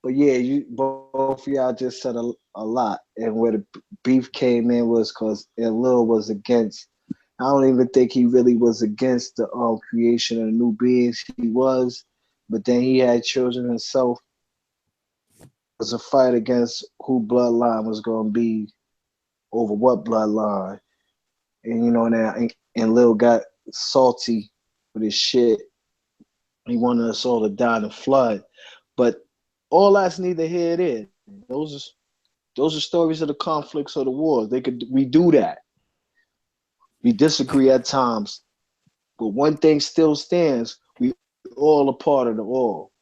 But yeah, you both of y'all just said a lot, and where the beef came in was because Lil was against. I don't even think he really was against the creation of new beings. He was, but then he had children himself. It was a fight against who bloodline was going to be over what bloodline, and you know now, and Lil got salty with his shit. He wanted us all to die in a flood, but all that's neither here nor there. Those are stories of the conflicts or the wars. We do that. We disagree at times, but one thing still stands: we all a part of the all.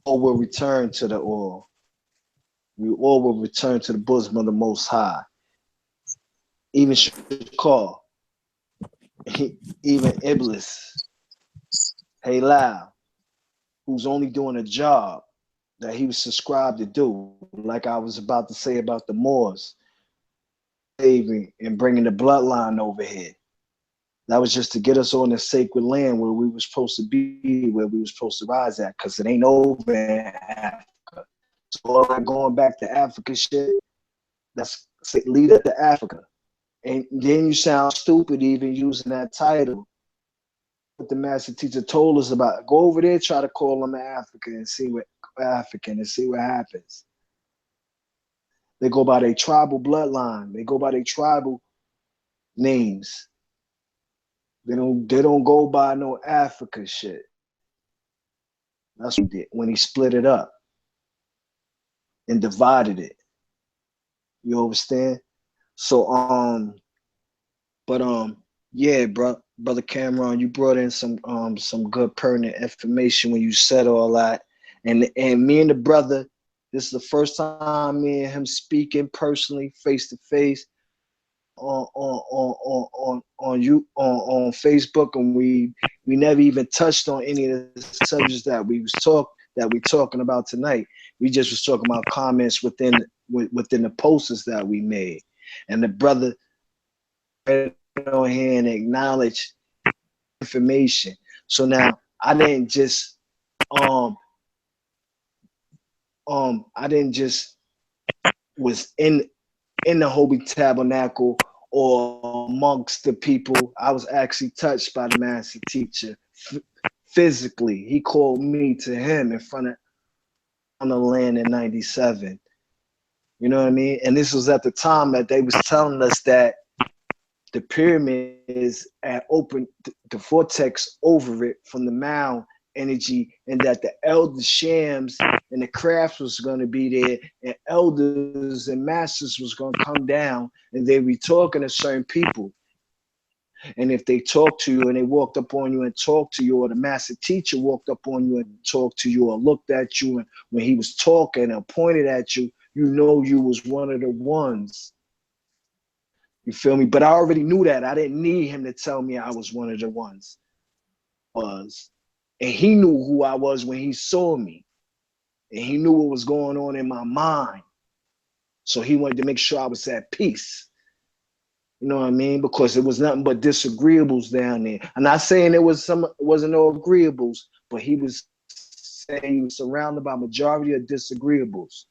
All will return to the all. We all will return to the bosom of the Most High. Even Shakar, even Iblis, Halal, who's only doing a job that he was subscribed to do, like I was about to say about the Moors, saving and bringing the bloodline over here. That was just to get us on the sacred land where we were supposed to be, where we were supposed to rise at, because it ain't over in Africa. So all that going back to Africa shit, that's lead up to Africa. And then you sound stupid even using that title. What the master teacher told us about. Go over there, try to call them African and see what happens. They go by their tribal bloodline. They go by their tribal names. They don't go by no Africa shit. That's what he did when he split it up and divided it. You understand? So yeah, brother Cameron, you brought in some good pertinent information when you said all that. And me and the brother, this is the first time me and him speaking personally, face to face, on Facebook, and we never even touched on any of the subjects that we talking about tonight. We just was talking about comments within the posters that we made, and the brother on here and acknowledge information. So now I didn't just was in the Holy Tabernacle or amongst the people. I was actually touched by the master teacher physically. He called me to him in front of on the land in '97. You know what I mean? And this was at the time that they was telling us that the pyramids had opened the vortex over it from the mound energy, and that the elder shams and the crafts was going to be there, and elders and masters was going to come down, and they be talking to certain people. And if they talked to you and they walked up on you and talked to you, or the master teacher walked up on you and talked to you or looked at you, and when he was talking and pointed at you, you know you was one of the ones. You feel me? But I already knew that. I didn't need him to tell me I was one of the ones. And he knew who I was when he saw me. and he knew what was going on in my mind. So he wanted to make sure I was at peace. You know what I mean? Because it was nothing but disagreeables down there. I'm not saying it wasn't no agreeables, but he was saying he was surrounded by majority of disagreeables.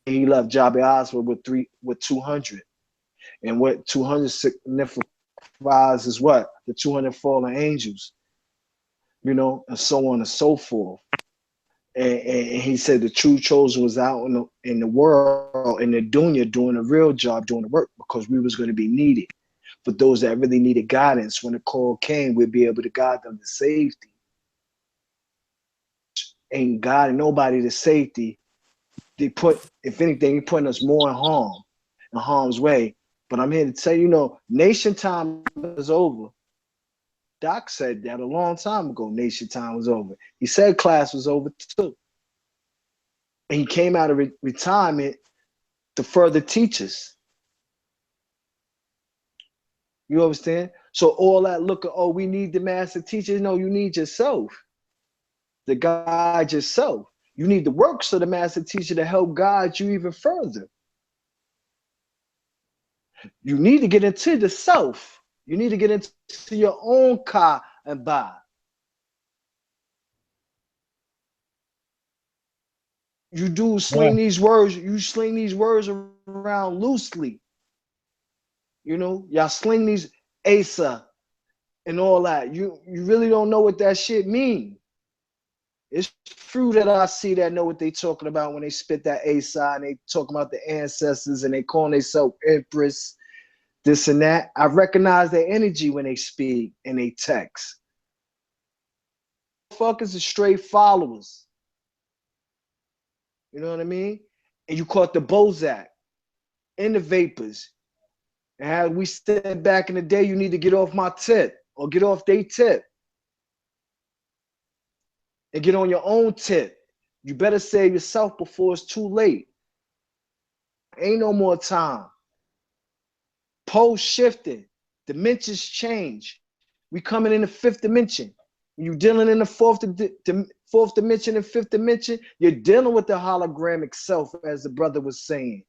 He left Jabba Hospital with 200. And what 200 signifies is what? The 200 fallen angels, you know, and so on and so forth. And he said the true chosen was out in the world, in the dunya, doing a real job, doing the work, because we was going to be needed. For those that really needed guidance, when the call came, we'd be able to guide them to safety. Ain't guiding nobody to safety. They put, if anything, he putting us more in harm's way. But I'm here to tell you, nation time is over. Doc said that a long time ago, nation time was over. He said class was over too. And he came out of retirement to further teach us. You understand? So all that look at, we need the master teacher. No, you need yourself. To guide yourself. You need the works of the master teacher to help guide you even further. You need to get into the self. You need to get into your own ka and ba. You sling these words around loosely. Y'all sling these Asa and all that. You really don't know what that shit mean. It's true that I see that know what they talking about when they spit that Asa and they talking about the ancestors and they calling themselves empress, this and that. I recognize their energy when they speak and they text. Fuckers are straight followers. You know what I mean? And you caught the Bozak and the vapors. And how we said back in the day, you need to get off my tip or get off their tip and get on your own tip. You better save yourself before it's too late. Ain't no more time. Poles shifting. Dimensions change. We coming in the fifth dimension. When you dealing in the fourth dimension and fifth dimension, you're dealing with the hologramic self, as the brother was saying.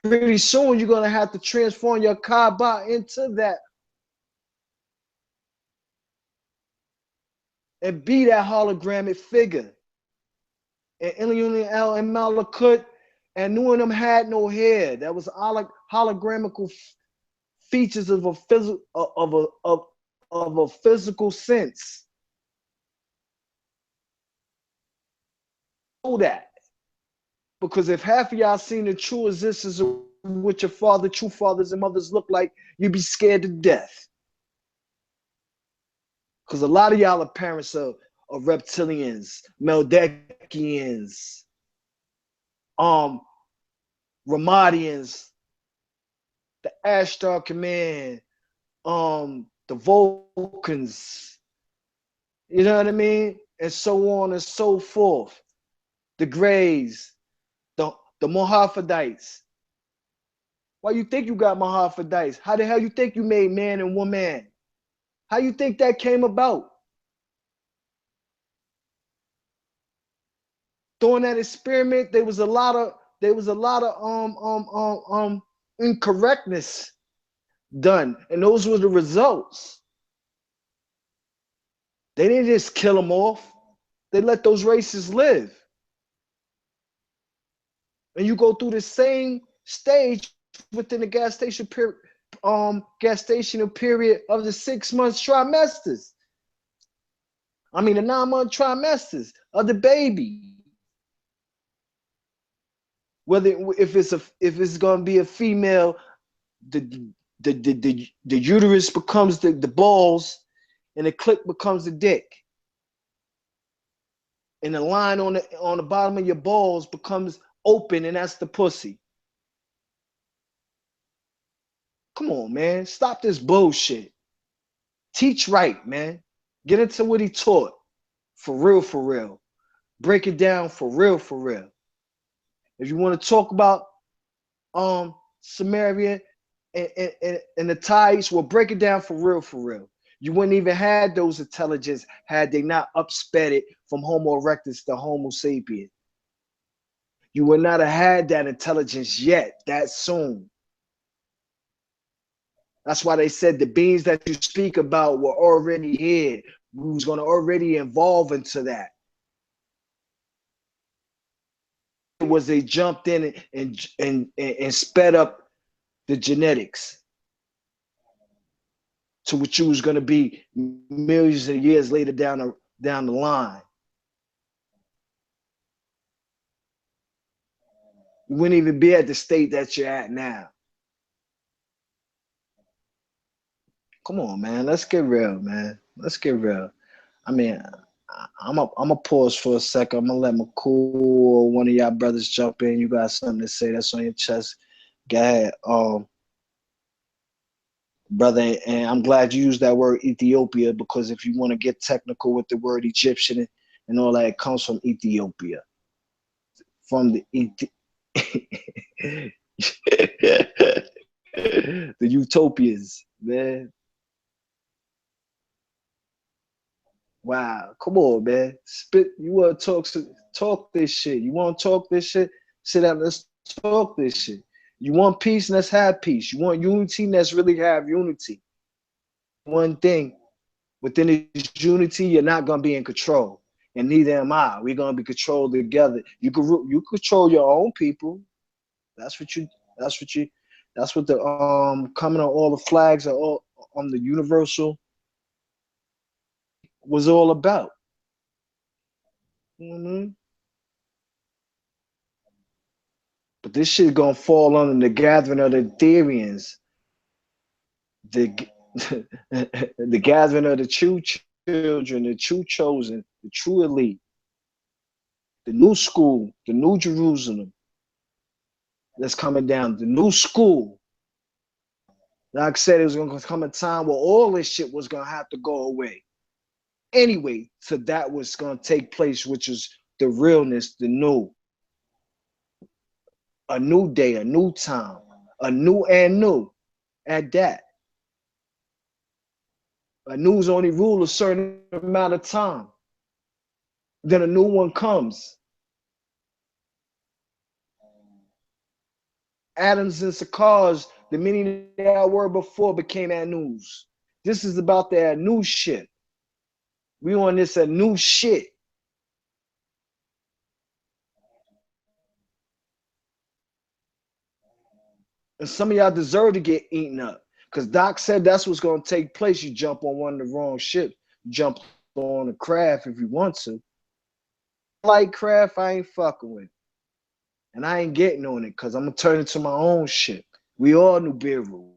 Pretty soon, you're going to have to transform your Kaaba into that and be that hologramic figure. And Elion and Malakut and New them had no hair. That was hologramical features of a physical sense. Know that. Because if half of y'all seen the true existence of what your true fathers and mothers look like, you'd be scared to death. Because a lot of y'all are parents of reptilians, Meldekians, Ramadians, the Ashtar Command, the Vulcans, you know what I mean? And so on and so forth. The Greys, the Mohaphedites. Why you think you got Mohaphedites? How the hell you think you made man and woman? How you think that came about? During that experiment, there was a lot of incorrectness done, and those were the results. They didn't just kill them off. They let those races live. And you go through the same stage within the gestational period of the 6 months trimesters. I mean the 9-month trimesters of the baby. Whether if it's gonna be a female, the uterus becomes the balls, and the clit becomes the dick. And the line on the bottom of your balls becomes open, and that's the pussy. Come on, man. Stop this bullshit. Teach right, man. Get into what he taught. For real, for real. Break it down for real, for real. If you want to talk about Samaria and the tithes, well, break it down for real, for real. You wouldn't even had those intelligence had they not upsped it from Homo erectus to Homo sapien. You would not have had that intelligence yet that soon. That's why they said the beings that you speak about were already here. We was going to already evolve into that. It was they jumped in and sped up the genetics to what you was going to be millions of years later down the line. You wouldn't even be at the state that you're at now. Come on, man. Let's get real, man. Let's get real. I mean, I'm a pause for a second. I'm gonna let McCool, one of y'all brothers, jump in. You got something to say that's on your chest? Go ahead, brother. And I'm glad you used that word Ethiopia, because if you want to get technical with the word Egyptian and all that, it comes from Ethiopia, from the the utopias, man. Wow, come on, man. Spit. You want to talk this shit. You want to talk this shit? Sit down. Let's talk this shit. You want peace? Let's have peace. You want unity? Let's really have unity. One thing within this unity, you're not gonna be in control, and neither am I. We're gonna be controlled together. You control your own people. That's what you. That's what you. That's what the coming on all the flags are all on the universal was all about. Mm-hmm. But this shit gonna fall under the gathering of the Ethereans, the the gathering of the true children, the true chosen, the true elite, the new school, the new Jerusalem that's coming down, the new school. Like I said, it was gonna come a time where all this shit was gonna have to go away. Anyway, so that was gonna take place, which is the realness, the new, a new day, a new time, a new and new at that. A news only rule a certain amount of time. Then a new one comes. Adams and Sakars, the meaning that were before became news. This is about that new shit. We on this a new shit. And some of y'all deserve to get eaten up. Because Doc said that's what's going to take place. You jump on one of the wrong ships. Jump on a craft if you want to. Like craft, I ain't fucking with. And I ain't getting on it because I'm going to turn it to my own shit. We all Nibiru.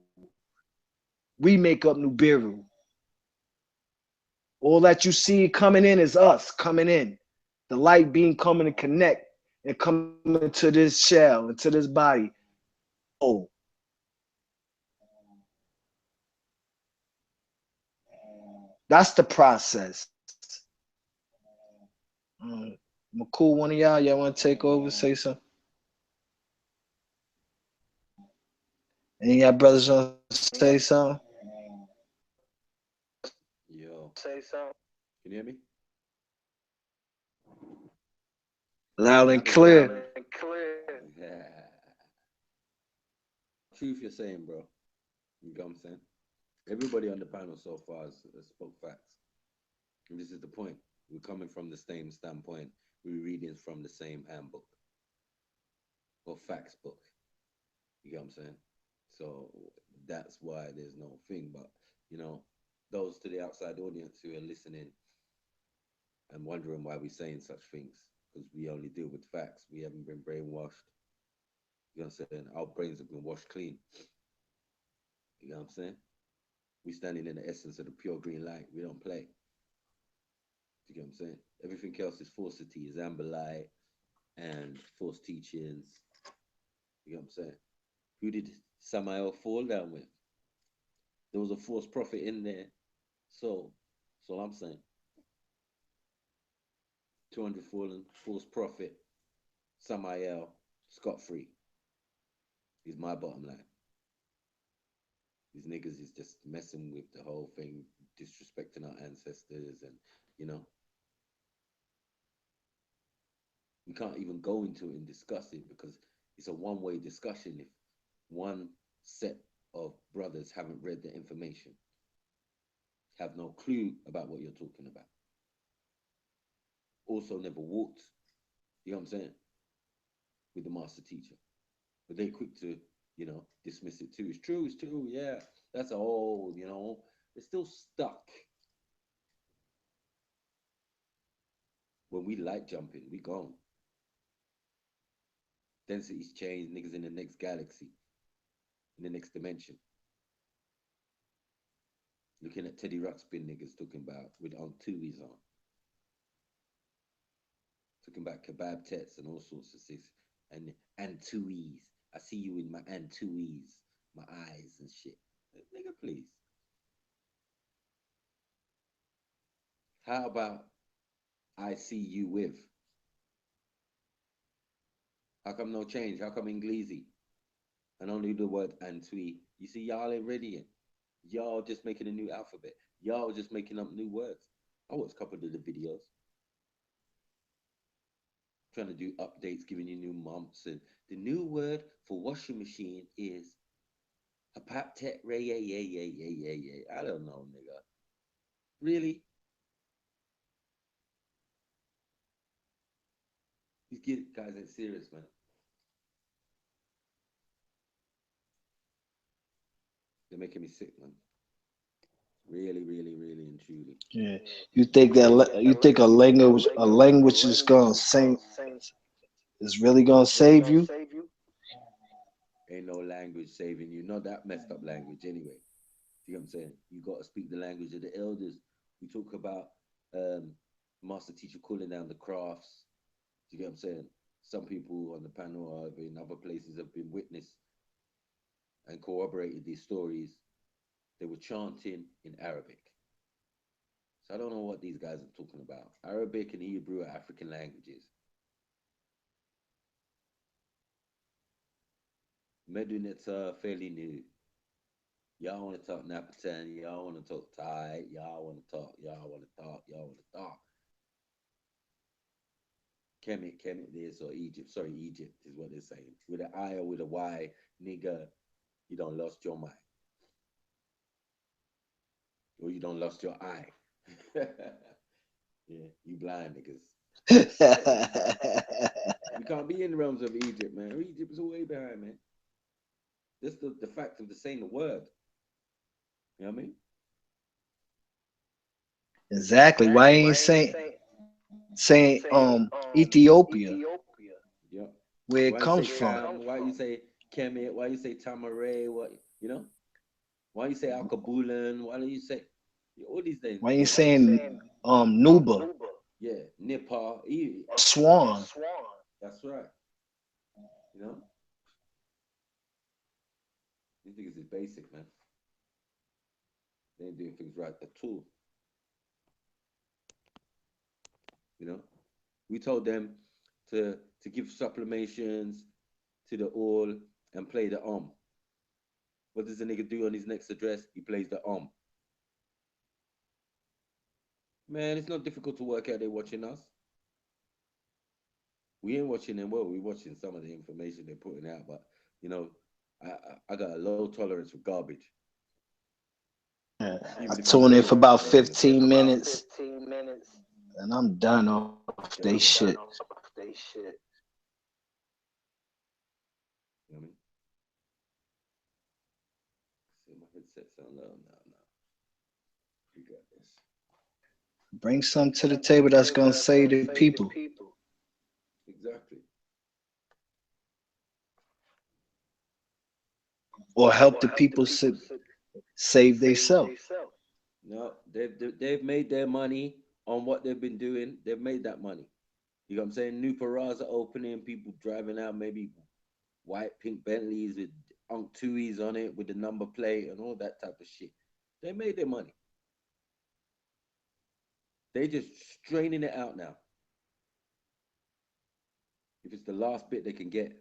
We make up Nibiru. All that you see coming in is us coming in. The light being coming to connect and coming into this shell, into this body. Oh. That's the process. McCool, one of y'all want to take over, say something? Any of y'all brothers want to say something? Yo. Say something. Can you hear me? Loud and clear. Yeah. Truth you're saying, bro. You know what I'm saying? Everybody on the panel so far has spoke facts. And this is the point. We're coming from the same standpoint. We're reading from the same handbook or facts book. You know what I'm saying? So that's why there's no thing. But, you know, those to the outside audience who are listening and wondering why we're saying such things, because we only deal with facts. We haven't been brainwashed. You know what I'm saying? Our brains have been washed clean. You know what I'm saying? We're standing in the essence of the pure green light. We don't play. You get what I'm saying? Everything else is falsity, is amber light and false teachings. You know what I'm saying? Who did Samael fall down with? There was a false prophet in there. So that's all I'm saying. 200 fallen, false prophet, Samael, scot-free. He's my bottom line. These niggas is just messing with the whole thing, disrespecting our ancestors, and you know, we can't even go into it and discuss it because it's a one-way discussion if one set of brothers haven't read the information, have no clue about what you're talking about, also never walked, you know what I'm saying, with the master teacher. But they're quick to, dismiss it too. It's true, yeah. That's all, they're still stuck. When we light jumping, we gone. Density's changed, niggas in the next galaxy, in the next dimension. Looking at Teddy Ruxpin niggas talking about with on Tui's on. Talking about kebab tets and all sorts of things. And Tui's. I see you in my Tui's, my eyes and shit. Nigga, please. How about I see you with? How come no change? How come Ingleezy? And only the word Antui. You see, y'all ain't ready yet. Y'all just making a new alphabet. Y'all just making up new words. I watched a couple of the videos. Trying to do updates, giving you new months. And the new word for washing machine is Hapaptet Ray. I don't know, nigga. Really? These guys ain't serious, man. They're making me sick, man. Really, really, really, and truly. Yeah, you think a language is gonna save, is really gonna save you? Ain't no language saving you. Not that messed up language, anyway. You know what I'm saying? You got to speak the language of the elders. We talk about master teacher calling down the crafts. Do you get what I'm saying? Some people on the panel or in other places have been witness and corroborated these stories. They were chanting in Arabic. So I don't know what these guys are talking about. Arabic and Hebrew are African languages. Medunets are fairly new. Y'all want to talk Napatan, y'all want to talk Thai, y'all want to talk. Kemet this or Egypt. Sorry, Egypt is what they're saying. With an I or with a Y, nigga, you don't lost your mind. Or you don't lost your eye. Yeah, you blind niggas. We can't be in the realms of Egypt, man. Egypt is way behind, man. Just the fact of the saying the word. You know what I mean? Exactly. Why ain't saying Ethiopia, Yep. where it Why you comes say from? Why you say Kemet? Why you say Tamaray? What you know? Why you say Alkabulan? Why do you say all these things? Why ain't saying Nuba, Yeah, Nepal. Swan? That's right. You know, these niggas is basic, man. They ain't doing things right at all. You know, we told them to give supplimations to the all and play the What does the nigga do on his next address? He plays the Man, it's not difficult to work out they're watching us. We ain't watching them well. We're watching some of the information they're putting out, but you know, I got a low tolerance for garbage. Yeah. I Even if you tune in say for the right about thing, 15 minutes and I'm done off they shit. You know what I mean? See, my headset's on low now. You got this. Bring something to the table that's gonna save the people Exactly. or help the people save themselves. No, they've made their money on what they've been doing. They've made that money. You know what I'm saying? New Paras are opening, people driving out maybe white, pink Bentleys with Unk Tui's on it with the number plate and all that type of shit. They made their money. They just straining it out now. If it's the last bit they can get.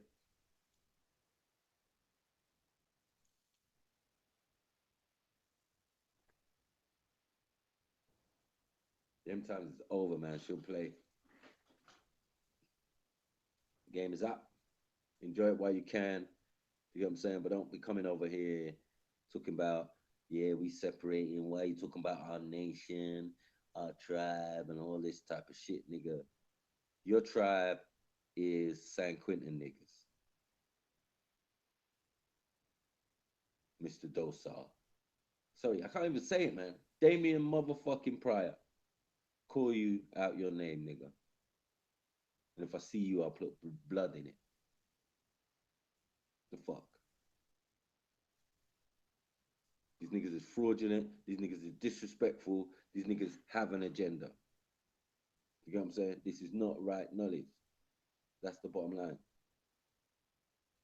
Them times is over, man. She'll play. The game is up. Enjoy it while you can. You know what I'm saying? But don't be coming over here talking about, yeah, we separating. Why you talking about our nation, our tribe, and all this type of shit, nigga? Your tribe is San Quentin niggas, Mr. Dosal. Sorry, I can't even say it, man. Damien motherfucking Pryor. Call you out your name, nigga. And if I see you, I'll put blood in it. The fuck? These niggas is fraudulent. These niggas is disrespectful. These niggas have an agenda. You get what I'm saying? This is not right knowledge. That's the bottom line.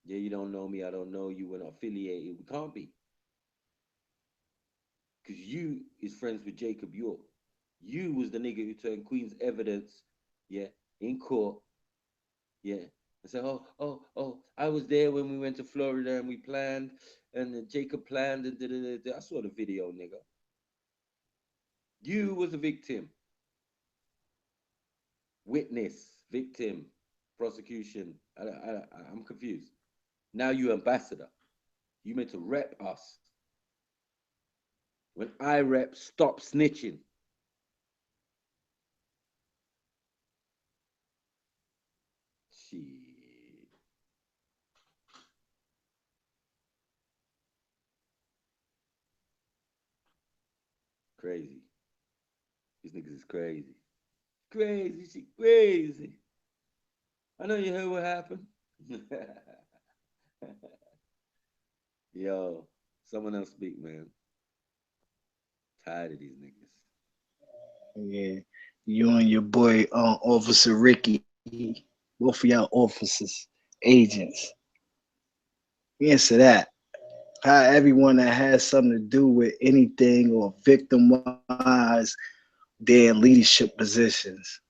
Yeah, you don't know me. I don't know you. We're not affiliated. We can't be. Because you is friends with Jacob York. You was the nigga who turned Queen's evidence, yeah, in court, yeah. And said, oh, I was there when we went to Florida and we planned, and Jacob planned, and da. I saw the video, nigga. You was a victim. Witness, victim, prosecution. I'm confused. Now you ambassador. You meant to rep us. When I rep, stop snitching. Shit. Crazy. These niggas is crazy. Crazy, shit, crazy. I know you heard what happened. Yo, someone else speak, man. Tired of these niggas. Yeah, you and your boy, Officer Ricky, both of y'all officers, agents. Answer that. How everyone that has something to do with anything or victim-wise, they're in leadership positions.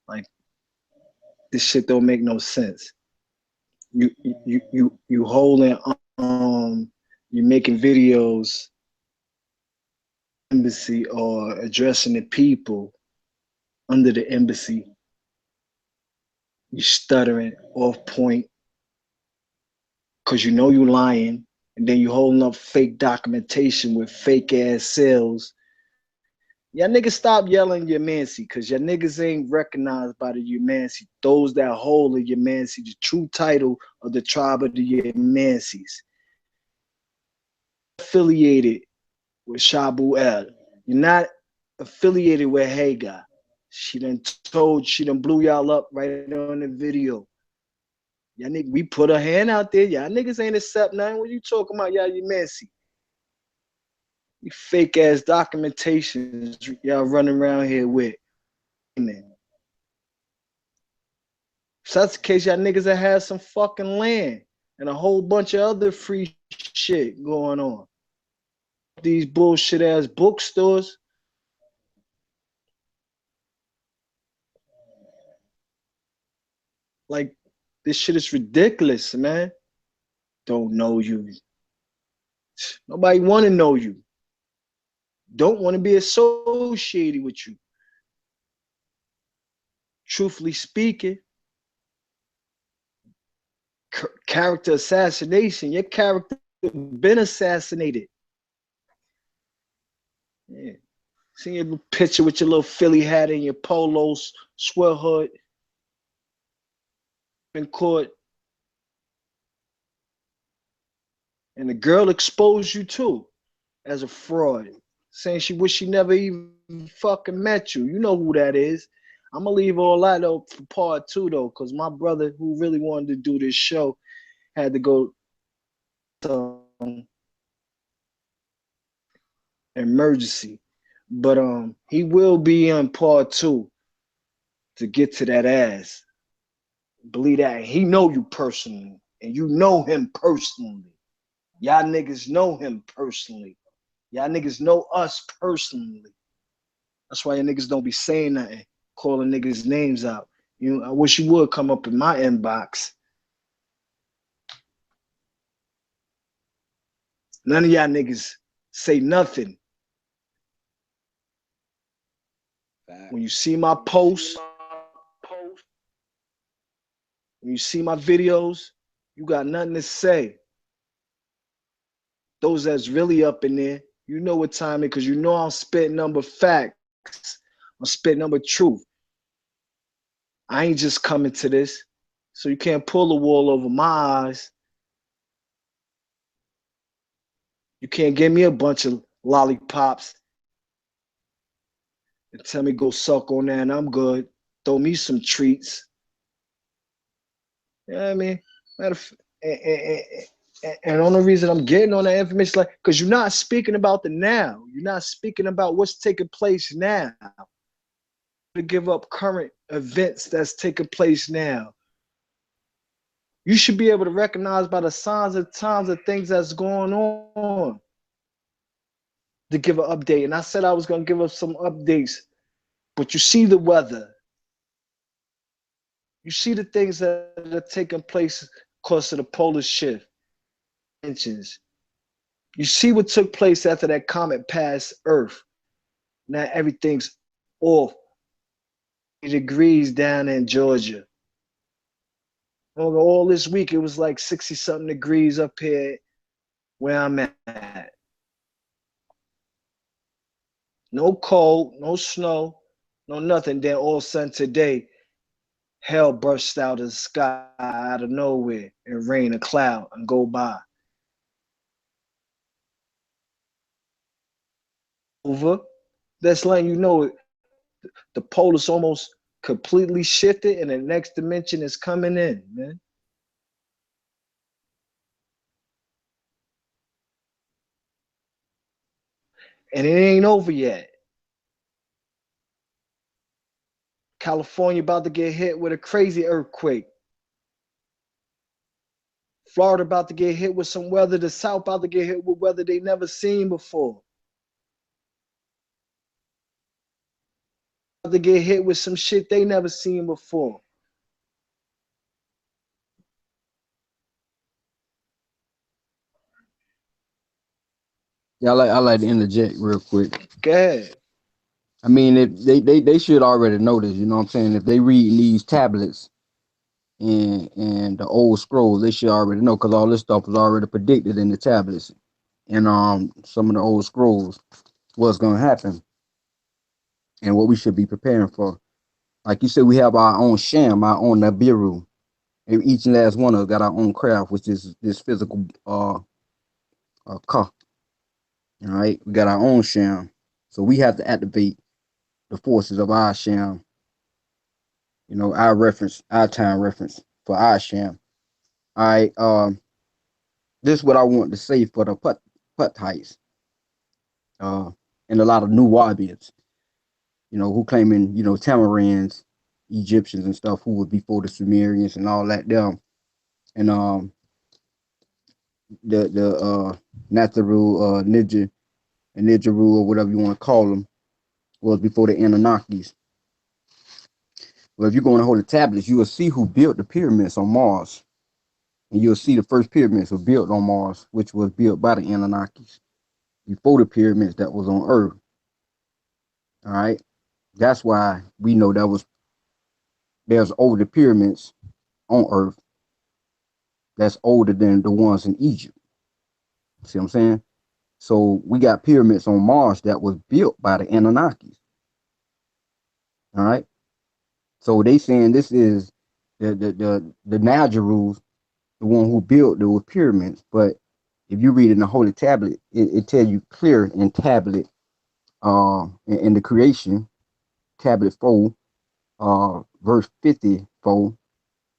Like this shit don't make no sense. You holding you're making videos embassy or addressing the people under the embassy. You stuttering off point because you know you lying, and then you holding up fake documentation with fake ass sales. Y'all niggas stop yelling Yamansi because your niggas ain't recognized by the Yamansi. Those that hold the Yamansi, the true title of the tribe of the Yamansis. Affiliated with Shabu El. You're not affiliated with Hagar. She done blew y'all up right on the video. Y'all niggas, we put a hand out there. Y'all niggas ain't accept nothing. What you talking about, y'all Yamansi? You fake ass documentations y'all running around here with. Man. If that's the case, y'all niggas that have some fucking land and a whole bunch of other free shit going on. These bullshit ass bookstores. Like, this shit is ridiculous, man. Don't know you. Nobody want to know you. Don't want to be associated with you. Truthfully speaking, character assassination. Your character been assassinated. Yeah. See your picture with your little Philly hat and your polos, sweat hood, in court. And the girl exposed you too as a fraud, saying she wish she never even fucking met you. You know who that is. I'm gonna leave all that though for part 2 though, because my brother who really wanted to do this show had to go to emergency. But he will be on part 2 to get to that ass. Believe that. He know you personally, and you know him personally. Y'all niggas know him personally. Y'all niggas know us personally. That's why y'all niggas don't be saying nothing, calling niggas names out. You know, I wish you would come up in my inbox. None of y'all niggas say nothing. Facts. When you see my posts, when you see my videos, you got nothing to say. Those that's really up in there, you know what time it because you know I'm spitting number facts. I'm spitting number truth. I ain't just coming to this. So you can't pull the wool over my eyes. You can't give me a bunch of lollipops and tell me go suck on that and I'm good. Throw me some treats. You know what I mean? And the only reason I'm getting on that information, like, because you're not speaking about the now. You're not speaking about what's taking place now. To give up current events that's taking place now. You should be able to recognize by the signs of times of things that's going on to give an update. And I said I was going to give us some updates, but you see the weather. You see the things that are taking place because of the polar shift. You see what took place after that comet passed Earth. Now everything's off. Degrees down in Georgia. All this week, it was like 60 something degrees up here where I'm at. No cold, no snow, no nothing. Then all of a sudden today, hell bursts out of the sky out of nowhere and rain a cloud and go by. Over. That's letting you know the polar's almost completely shifted and the next dimension is coming in, man. And it ain't over yet. California about to get hit with a crazy earthquake. Florida about to get hit with some weather. The South about to get hit with weather they never seen before. About to get hit with some shit they never seen before. Yeah, I like to interject real quick. Go ahead. I mean, they should already know this. You know what I'm saying? If they read these tablets and the old scrolls, they should already know because all this stuff was already predicted in the tablets and some of the old scrolls what's gonna happen and what we should be preparing for. Like you said, we have our own sham, our own Nabiru. And each and last one of us got our own craft, which is this physical car. All right, we got our own sham, so we have to activate the forces of our sham. You know, our reference, our time reference for our sham. All right, this is what I want to say for the put heights, uh, and a lot of new Wahabians, you know, who claiming, you know, Tamarans, Egyptians and stuff who was before the Sumerians and all that them. And the Natharu, Ninja and Nijaru or whatever you want to call them was before the Anunnakis. Well, if you go on the Holy Tablets, you will see who built the pyramids on Mars. And you'll see the first pyramids were built on Mars, which was built by the Anunnakis before the pyramids that was on Earth. All right. That's why we know there's older pyramids on Earth that's older than the ones in Egypt. See what I'm saying? So we got pyramids on Mars that was built by the Anunnakis. All right. So they saying this is the Nigerus, the one who built those pyramids. But if you read in the Holy Tablet, it tells you clear in tablet, in the creation, tablet 4, verse 54,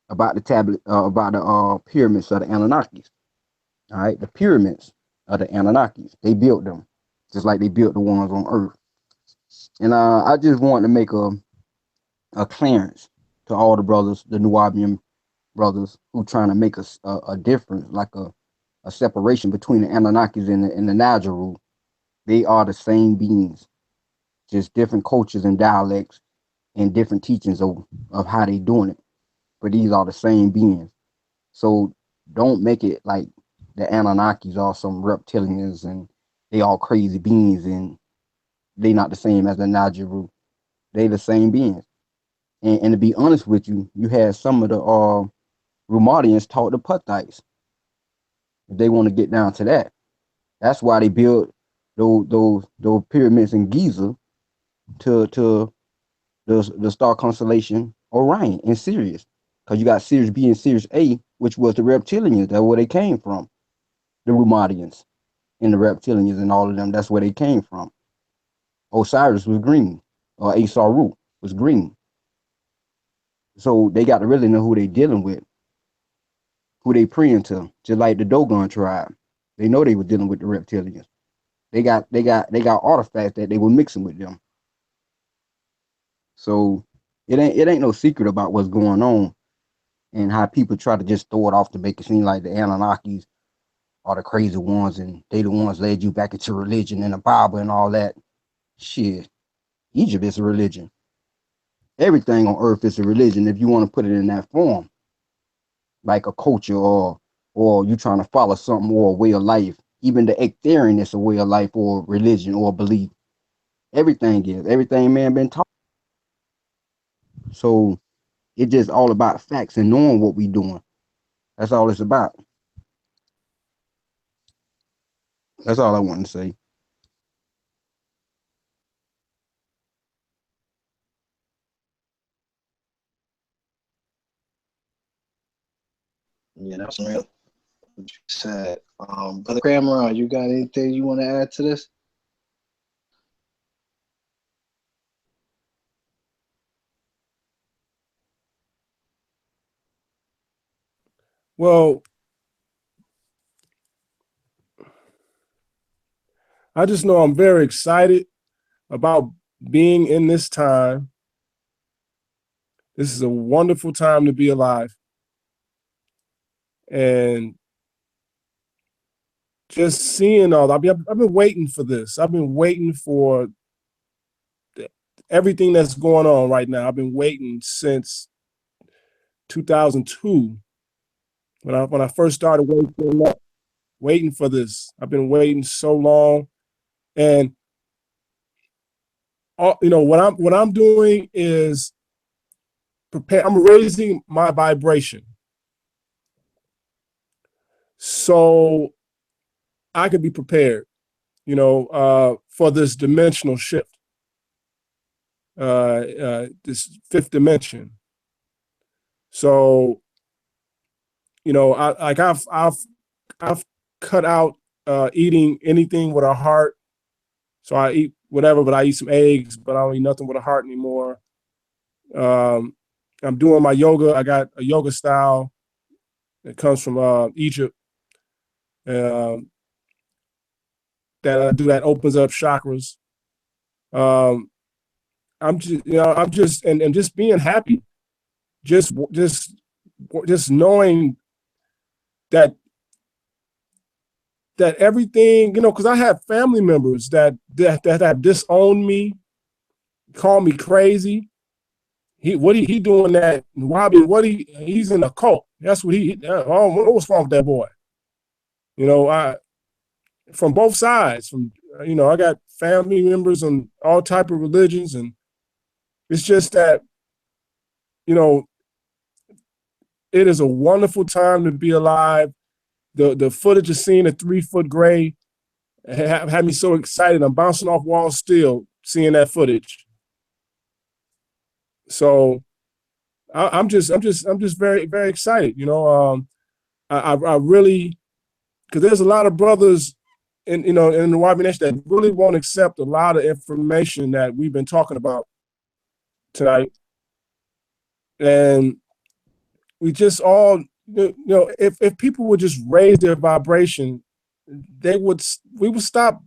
about the tablet, about the pyramids of the Anunnakis. All right, the pyramids of the Anunnakis, they built them, just like they built the ones on Earth. And I just wanted to make a clearance to all the brothers, the Nuwabian brothers, who trying to make a difference, like a separation between the Anunnakis and the Nigeru. They are the same beings, just different cultures and dialects and different teachings of how they doing it. But these are the same beings. So don't make it like the Anunnakis are some reptilians and they all crazy beings and they not the same as the Nigeru. They the same beings. And to be honest with you, you had some of the Rumadians taught the Puthites. If they want to get down to that, that's why they built those pyramids in Giza to the star constellation Orion in Sirius, because you got Sirius B and Sirius A, which was the reptilians. That's where they came from. The Rumadians and the reptilians and all of them. That's where they came from. Osiris was green, or Asaru was green. So they got to really know who they dealing with, who they praying to. Just like the Dogon tribe, they know they were dealing with the reptilians. They got artifacts that they were mixing with them. So it ain't no secret about what's going on and how people try to just throw it off to make it seem like the Anunnakis are the crazy ones and they the ones led you back into religion and the Bible and all that. Shit, Egypt is a religion. Everything on earth is a religion if you want to put it in that form, like a culture or you trying to follow something or a way of life. Even the Ectherian is a way of life or religion or belief. Everything man been taught. So it's just all about facts and knowing what we doing. That's all it's about. That's all I want to say. Yeah, that's real. What you said. Brother Cameron, you got anything you want to add to this? Well, I just know I'm very excited about being in this time. This is a wonderful time to be alive. And just seeing all, I've been waiting for this. I've been waiting for everything that's going on right now. I've been waiting since 2002 when I first started waiting for this. I've been waiting so long, and what I'm doing is prepare. I'm raising my vibration so I could be prepared, for this dimensional shift, this fifth dimension. So, I've cut out eating anything with a heart. So I eat whatever, but I eat some eggs, but I don't eat nothing with a heart anymore. Um, I'm doing my yoga. I got a yoga style that comes from Egypt, um, that I do that opens up chakras. Um, I'm just and just being happy, just knowing that everything, because I have family members that have disowned me, call me crazy. He doing that, Robbie? He's in a cult. That's what what's wrong with that boy? I from both sides. I got family members on all type of religions, and it's just that you know it is a wonderful time to be alive. The footage of seeing a 3-foot gray had me so excited. I'm bouncing off walls still seeing that footage. So I'm just very very excited. I really, because there's a lot of brothers in the YB Nation that really won't accept a lot of information that we've been talking about tonight, and we just all if people would just raise their vibration, we would stop.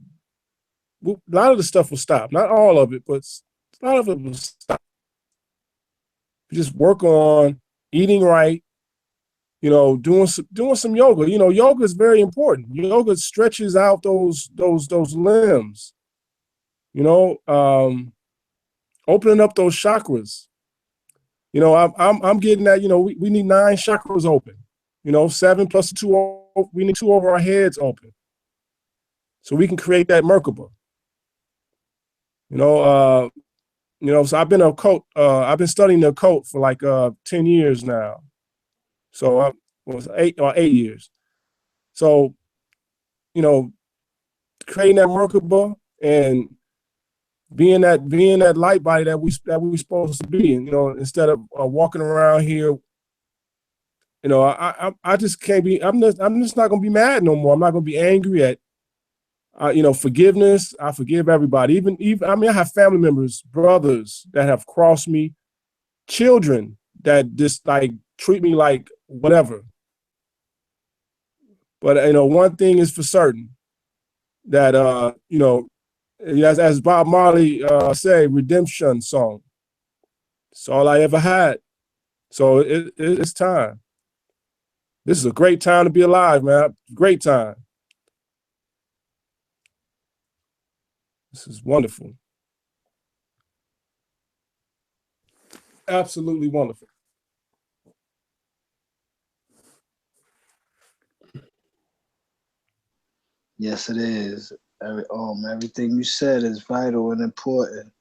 A lot of the stuff will stop, not all of it, but a lot of it will stop. We just work on eating right, doing some yoga. Yoga is very important. Yoga stretches out those limbs. Opening up those chakras. I'm getting that. We need 9 chakras open. 7 plus 2. We need 2 over our heads open, so we can create that Merkaba. You know, so I've been a occult. I've been studying the occult for like 10 years now. So I was 8 years. So, you know, creating that Merkaba and being that light body that we supposed to be, and you know, instead of walking around here, you know, I just can't be. I'm just not gonna be mad no more. I'm not gonna be angry at. You know, forgiveness. I forgive everybody. Even I mean, I have family members, brothers that have crossed me, children that just like treat me like whatever. But you know, one thing is for certain that you know, as Bob Marley say, redemption song. It's all I ever had. So it's time. This is a great time to be alive, man. Great time. This is wonderful. Absolutely wonderful. Yes, it is. Everything you said is vital and important.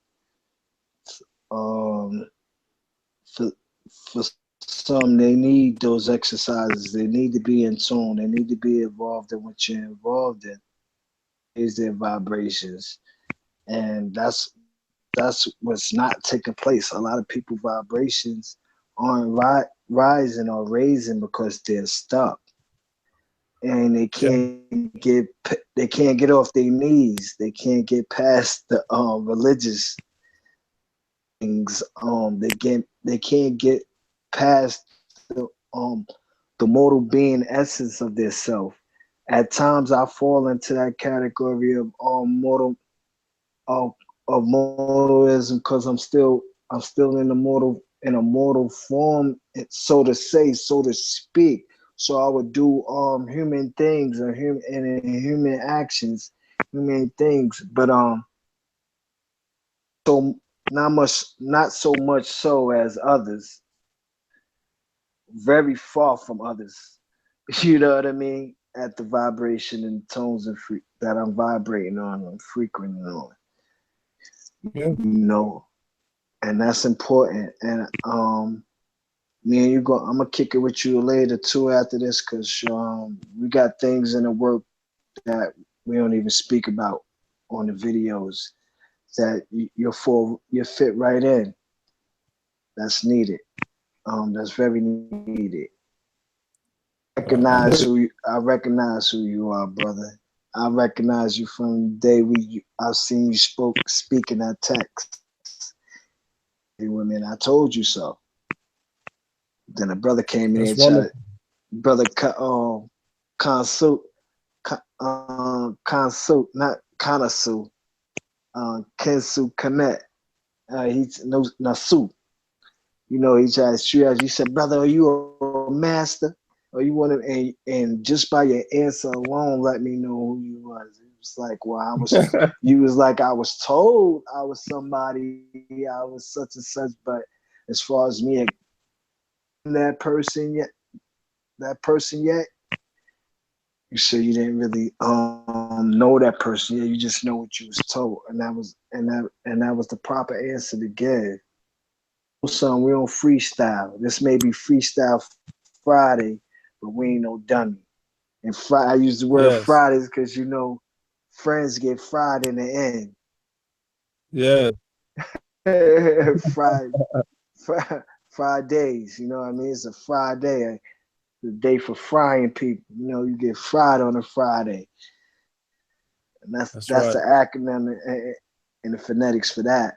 Um, for for some, they need those exercises. They need to be in tune. They need to be involved in what you're involved in. Is their vibrations, and that's what's not taking place. A lot of people vibrations aren't rising or raising because they're stuck and Yeah. they can't get off their knees. They can't get past the religious things. They can't get past the um the mortal being essence of their self. At times, I fall into that category of mortal of of mortalism because I'm still in a mortal form, so to say, so to speak. So I would do human things or human actions, human things, but so not so much so as others, very far from others. You know what I mean? At the vibration and tones that I'm vibrating on and frequenting on. Yeah. You know, and that's important. And me and you go. I'm gonna kick it with you later too after this, cause we got things in the work that we don't even speak about on the videos that you fit right in. That's needed. That's very needed. I'm with it. I recognize who you are, brother. I recognize you from the day I've seen you speaking that text. Women, I told you so. Then a brother came in there That's and tried, wonderful. brother Kansu, Kansu, not Kanasu, Kensu Kamet. He's no Nasu. You know, he tried to shoot at you. He said, brother, are you a master? Or you want to, and just by your answer alone, let me know who you was. It was like, well, you was like, I was told I was somebody, I was such and such, but as far as me, that person yet, you said you didn't really know that person yet. You just know what you was told, and that was the proper answer to give. Son, we don't freestyle. This may be Freestyle Friday, but we ain't no dummy. And I use the word Yes. Fridays because you know friends get fried in the end. Yeah. Friday, Fridays, you know what I mean? It's a Friday, the day for frying people. You know, you get fried on a Friday, and That's that's right. the acronym and the phonetics for that.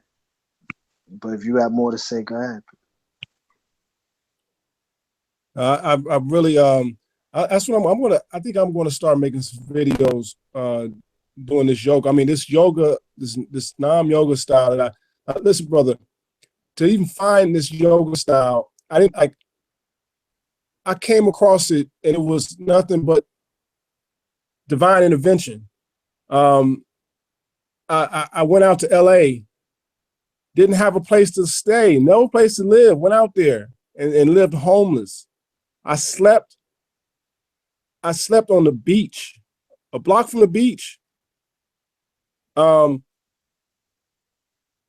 But if you have more to say, go ahead. I really that's what I'm gonna. I think I'm gonna start making some videos doing this yoga. I mean, this yoga, this Nam yoga style. That listen, brother, to even find this yoga style, I came across it, and it was nothing but divine intervention. Um, I went out to L.A., didn't have a place to stay, no place to live. Went out there and lived homeless. I slept. I slept on the beach, a block from the beach. Um,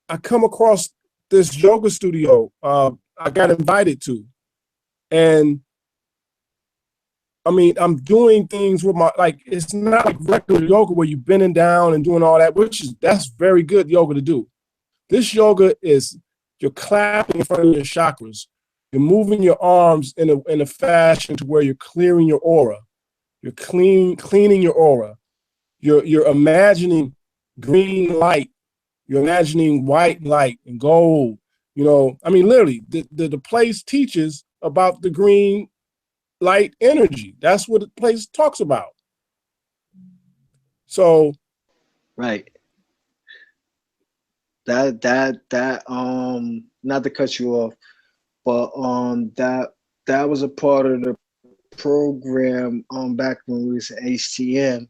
I come across this yoga studio I got invited to, and I mean, I'm doing things with my, like, it's not like regular yoga where you're bending down and doing all that, that's very good yoga to do. This yoga is, you're clapping in front of your chakras. You're moving your arms in a fashion to where you're clearing your aura. You're cleaning your aura. You're imagining green light. You're imagining white light and gold. You know, I mean, literally, the place teaches about the green light energy. That's what the place talks about. So, Right. That not to cut you off, but that was a part of the program back when we was at HTM,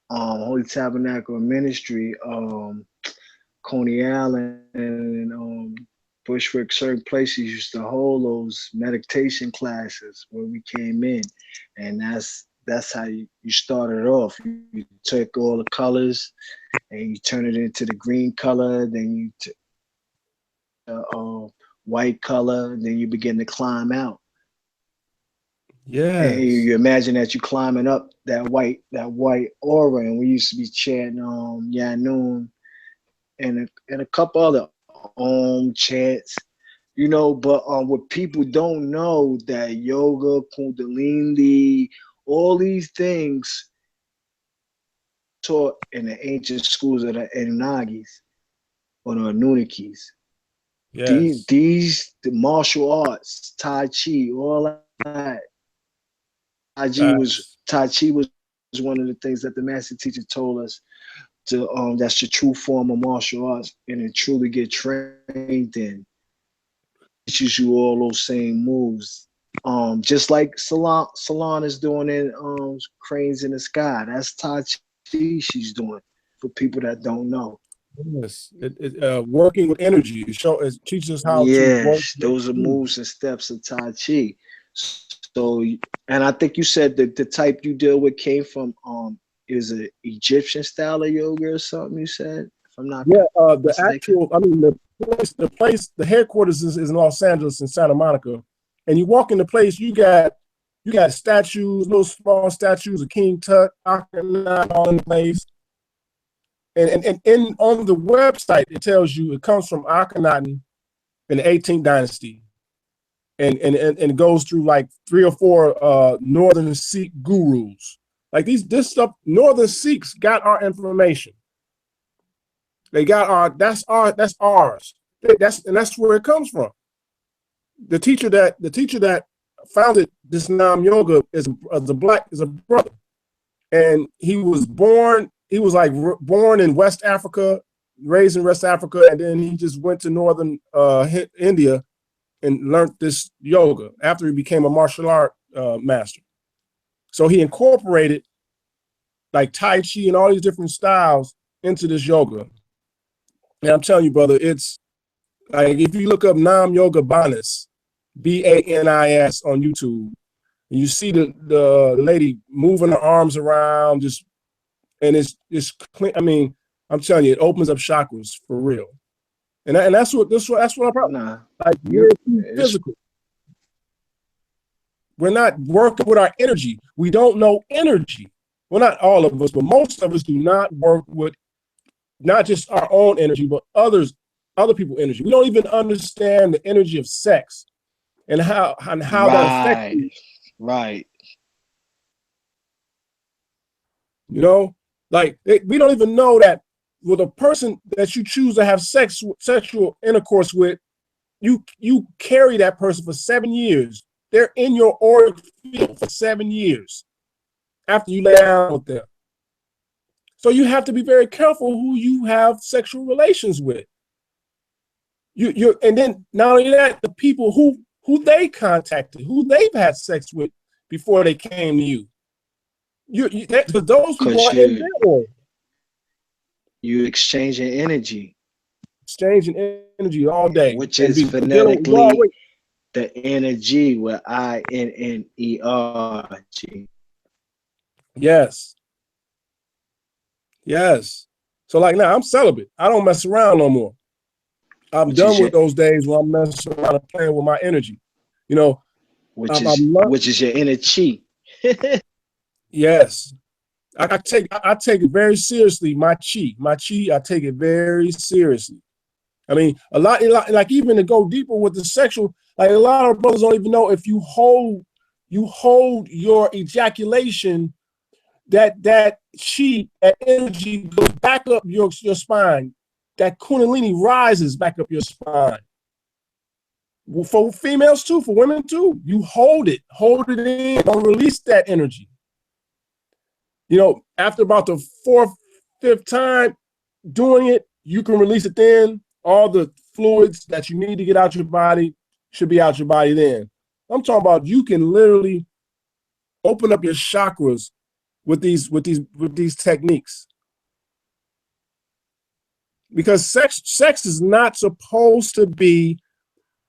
Holy Tabernacle Ministry, Coney Island and Bushwick, certain places used to hold those meditation classes where we came in, and that's how you started off. You took all the colors and you turn it into the green color, then you white color, then you begin to climb out. And yes, you imagine that you climbing up that white aura, and we used to be chanting Yanun and a couple other chants, you know. But what people don't know, that yoga, kundalini, all these things taught in the ancient schools of the Anunnakis or the Anunnakis. yes, The martial arts, Tai Chi, all that. that's, Tai Chi was one of the things that the master teacher told us to that's the true form of martial arts, and to truly get trained in. Teaches you all those same moves. Just like Salon is doing in Cranes in the Sky. That's Tai Chi she's doing, for people that don't know. yes. Working with energy. It teaches us how to work Yes, with those are energy. moves and steps of Tai Chi. So, and I think you said that the type you deal with came from is a Egyptian style of yoga or something. You said, if I'm not Yeah, the mistaken. actual, I mean, the headquarters is in Los Angeles in Santa Monica, and you walk in the place, you got statues, little small statues of King Tut, Akhenaten, all in place, and in on the website it tells you it comes from Akhenaten in the 18th dynasty, and it goes through like 3 or 4 northern Sikh gurus. Like this stuff, northern Sikhs got our information. They got that's ours. That's where it comes from. The teacher that founded this Nam Yoga is a brother, and he was like born in West Africa, raised in West Africa, and then he just went to northern India and learned this yoga after he became a martial art master. So he incorporated like Tai Chi and all these different styles into this yoga. And I'm telling you, brother, it's like if you look up Nam Yoga Banis, Banis on YouTube, and you see the lady moving her arms around, just and it's clean. I mean, I'm telling you, it opens up chakras for real. And that's what I'm proud. Nah, Like we're you too it's physical. We're not working with our energy. We don't know energy. Well, not all of us, but most of us do not work with not just our own energy, but other people's energy. We don't even understand the energy of sex and how that affects right, you. right. You know, like we don't even know that with a person that you choose to have sexual intercourse with, you carry that person for 7 years. They're in your auric field for 7 years after you lay down with them. So you have to be very careful who you have sexual relations with. And then not only that, the people who they contacted, who they've had sex with before they came to you. Those people Cause are in their oil, you exchanging energy, exchanging energy all day, which and is be dealing. You phonetically already, the energy with INNERG. yes, yes. So like now, I'm celibate. I don't mess around no more. I'm which is done your with those days where I'm messing around and playing with my energy. You know, I'm which is your inner chi. yes. I take it very seriously. My chi, I take it very seriously. I mean, a lot like even to go deeper with the sexual, like a lot of brothers don't even know if you hold your ejaculation, that chi, that energy goes back up your spine. That kundalini rises back up your spine. For females too, for women too. You hold it in, don't release that energy. You know, after about the fourth, fifth time doing it, you can release it then. All the fluids that you need to get out your body should be out your body then. I'm talking about you can literally open up your chakras with these techniques. Because sex is not supposed to be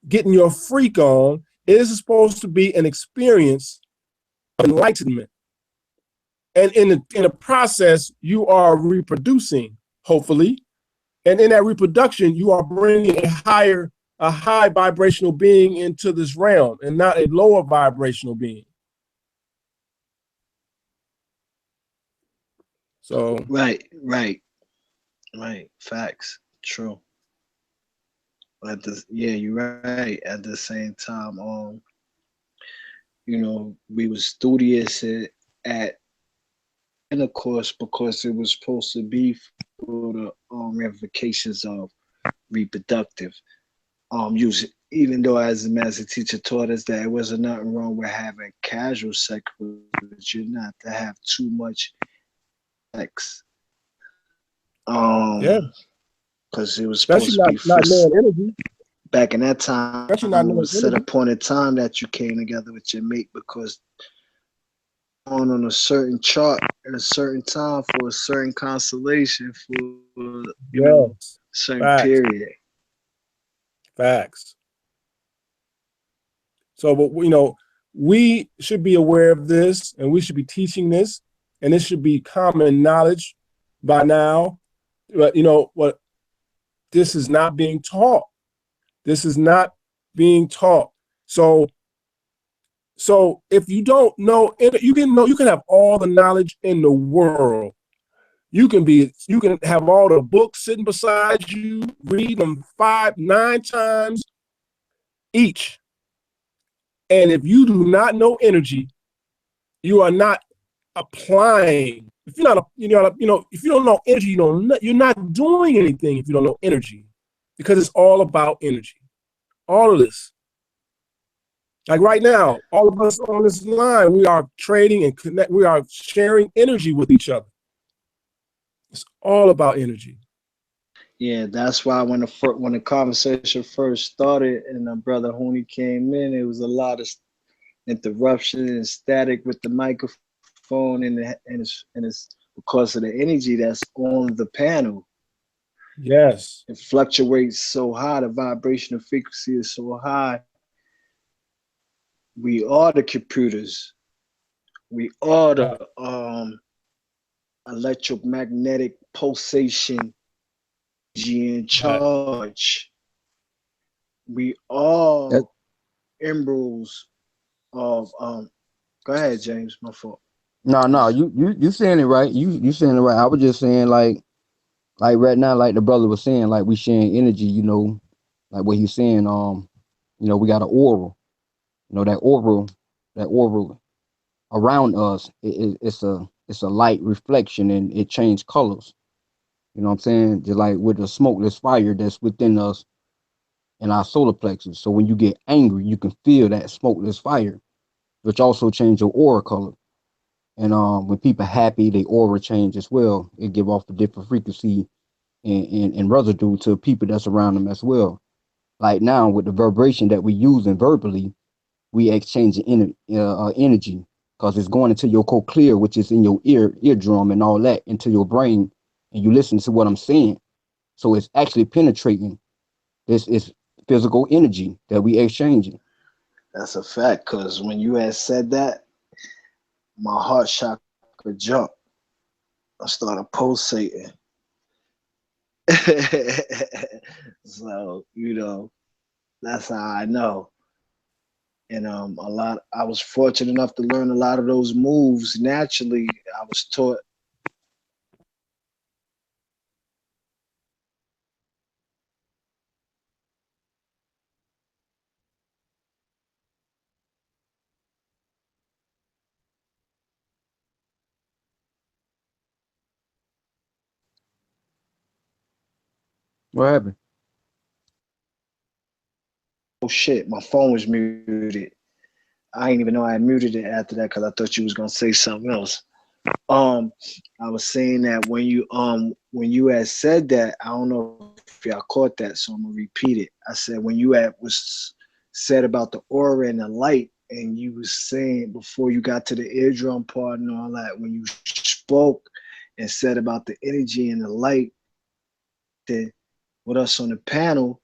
getting your freak on. It is supposed to be an experience of enlightenment. And in the process, you are reproducing, hopefully. And in that reproduction, you are bringing a high vibrational being into this realm and not a lower vibrational being. So Right. Facts. True. Yeah, you're right. At the same time, we was studious at intercourse because it was supposed to be for the ramifications of reproductive. Use Even though as the master teacher taught us that it wasn't nothing wrong with having casual sex, but you're not to have too much sex. yeah, Because it was especially supposed to be for not knowing energy, back in that time. especially not It knowing was set energy. upon a time that you came together with your mate because on a certain chart at a certain time for a certain constellation for Yes, certain facts, period. facts. So, but we should be aware of this, and we should be teaching this, and this should be common knowledge by now. But what this is not being taught. This is not being taught. So if you don't know, you can have all the knowledge in the world. You can have all the books sitting beside you, read them 5, 9 times each. And if you do not know energy, you are not applying. If you're not, if you don't know energy, you're not doing anything if you don't know energy, because it's all about energy. All of this. Like right now, all of us on this line, we are trading and connect. We are sharing energy with each other. It's all about energy. Yeah, that's why when the conversation first started and brother Hooney came in, it was a lot of interruption and static with the microphone and it's because of the energy that's on the panel. Yes. It fluctuates so high, the vibrational frequency is so high. We are the computers. We are Right. the electromagnetic pulsation energy in Right. charge. We are That, embryos of go ahead, James, my fault. no, you saying it right. You saying it right. I was just saying like right now, like the brother was saying, like we sharing energy, like what he's saying, we got an aura, that aura around us, it's a light reflection and it changed colors. You know what I'm saying? Just like with the smokeless fire that's within us in our solar plexus. So when you get angry, you can feel that smokeless fire, which also change your aura color. And when people happy, they aura change as well. It give off a different frequency and residue to people that's around them as well. Like now with the vibration that we using verbally, we exchanging energy because it's going into your cochlear, which is in your eardrum and all that, into your brain, and you listen to what I'm saying. So it's actually penetrating. This is physical energy that we exchanging. That's a fact, because when you had said that, my heart chakra jumped. I started pulsating. So, that's how I know. And I was fortunate enough to learn a lot of those moves naturally. I was taught. What happened? Oh shit, my phone was muted. I didn't even know I had muted it after that because I thought you was gonna say something else. Um, I was saying that when you had said that, I don't know if y'all caught that, so I'm gonna repeat it. I said when you had was said about the aura and the light, and you was saying before you got to the eardrum part and all that, when you spoke and said about the energy and the light that with us on the panel,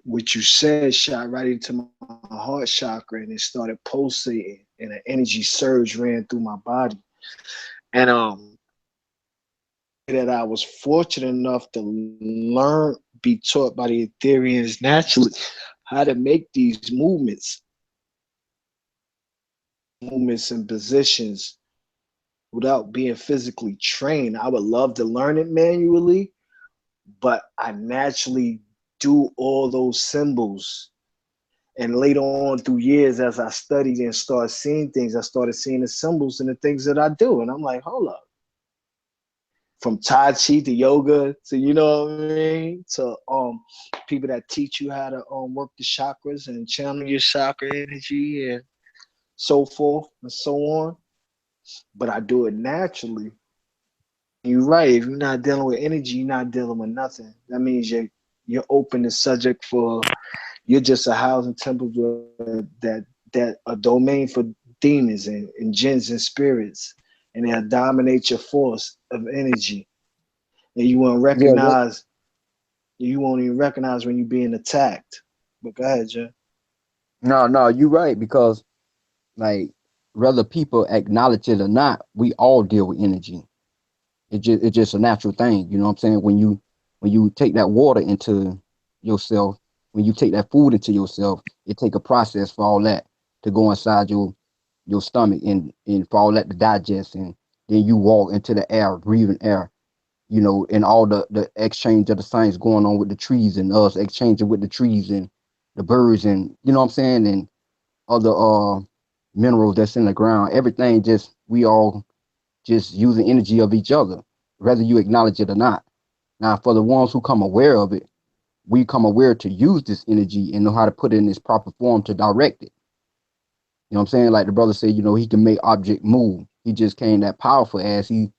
what you said shot right into my heart chakra and it started pulsating and an energy surge ran through my body. And that I was fortunate enough to learn, be taught by the Ethereans naturally how to make these movements and positions without being physically trained. I would love to learn it manually, but I naturally do all those symbols. And later on through years, as I studied and started seeing things, I started seeing the symbols and the things that I do. And I'm like, hold up. From Tai Chi to yoga to, you know what I mean? To people that teach you how to work the chakras and channel your chakra energy and so forth and so on. But I do it naturally. You're right. If you're not dealing with energy, you're not dealing with nothing. That means you're open to subject for. You're just a housing temple that a domain for demons and jinns and spirits, and they'll dominate your force of energy, and Yeah, you won't even recognize when you're being attacked. But go ahead, Jay. no, you're right because like whether people acknowledge it or not, we all deal with energy. It's just a natural thing. You know what I'm saying? When you take that water into yourself, when you take that food into yourself, it take a process for all that to go inside your stomach and for all that to digest, and then you walk into the air, breathing air. And all the exchange of the science going on with the trees and us exchanging with the trees and the birds, and you know what I'm saying, and other minerals that's in the ground. Everything just we all just use the energy of each other, whether you acknowledge it or not. Now, for the ones who come aware of it, we come aware to use this energy and know how to put it in its proper form to direct it. You know what I'm saying? Like the brother said, he can make object move. He just came that powerful as he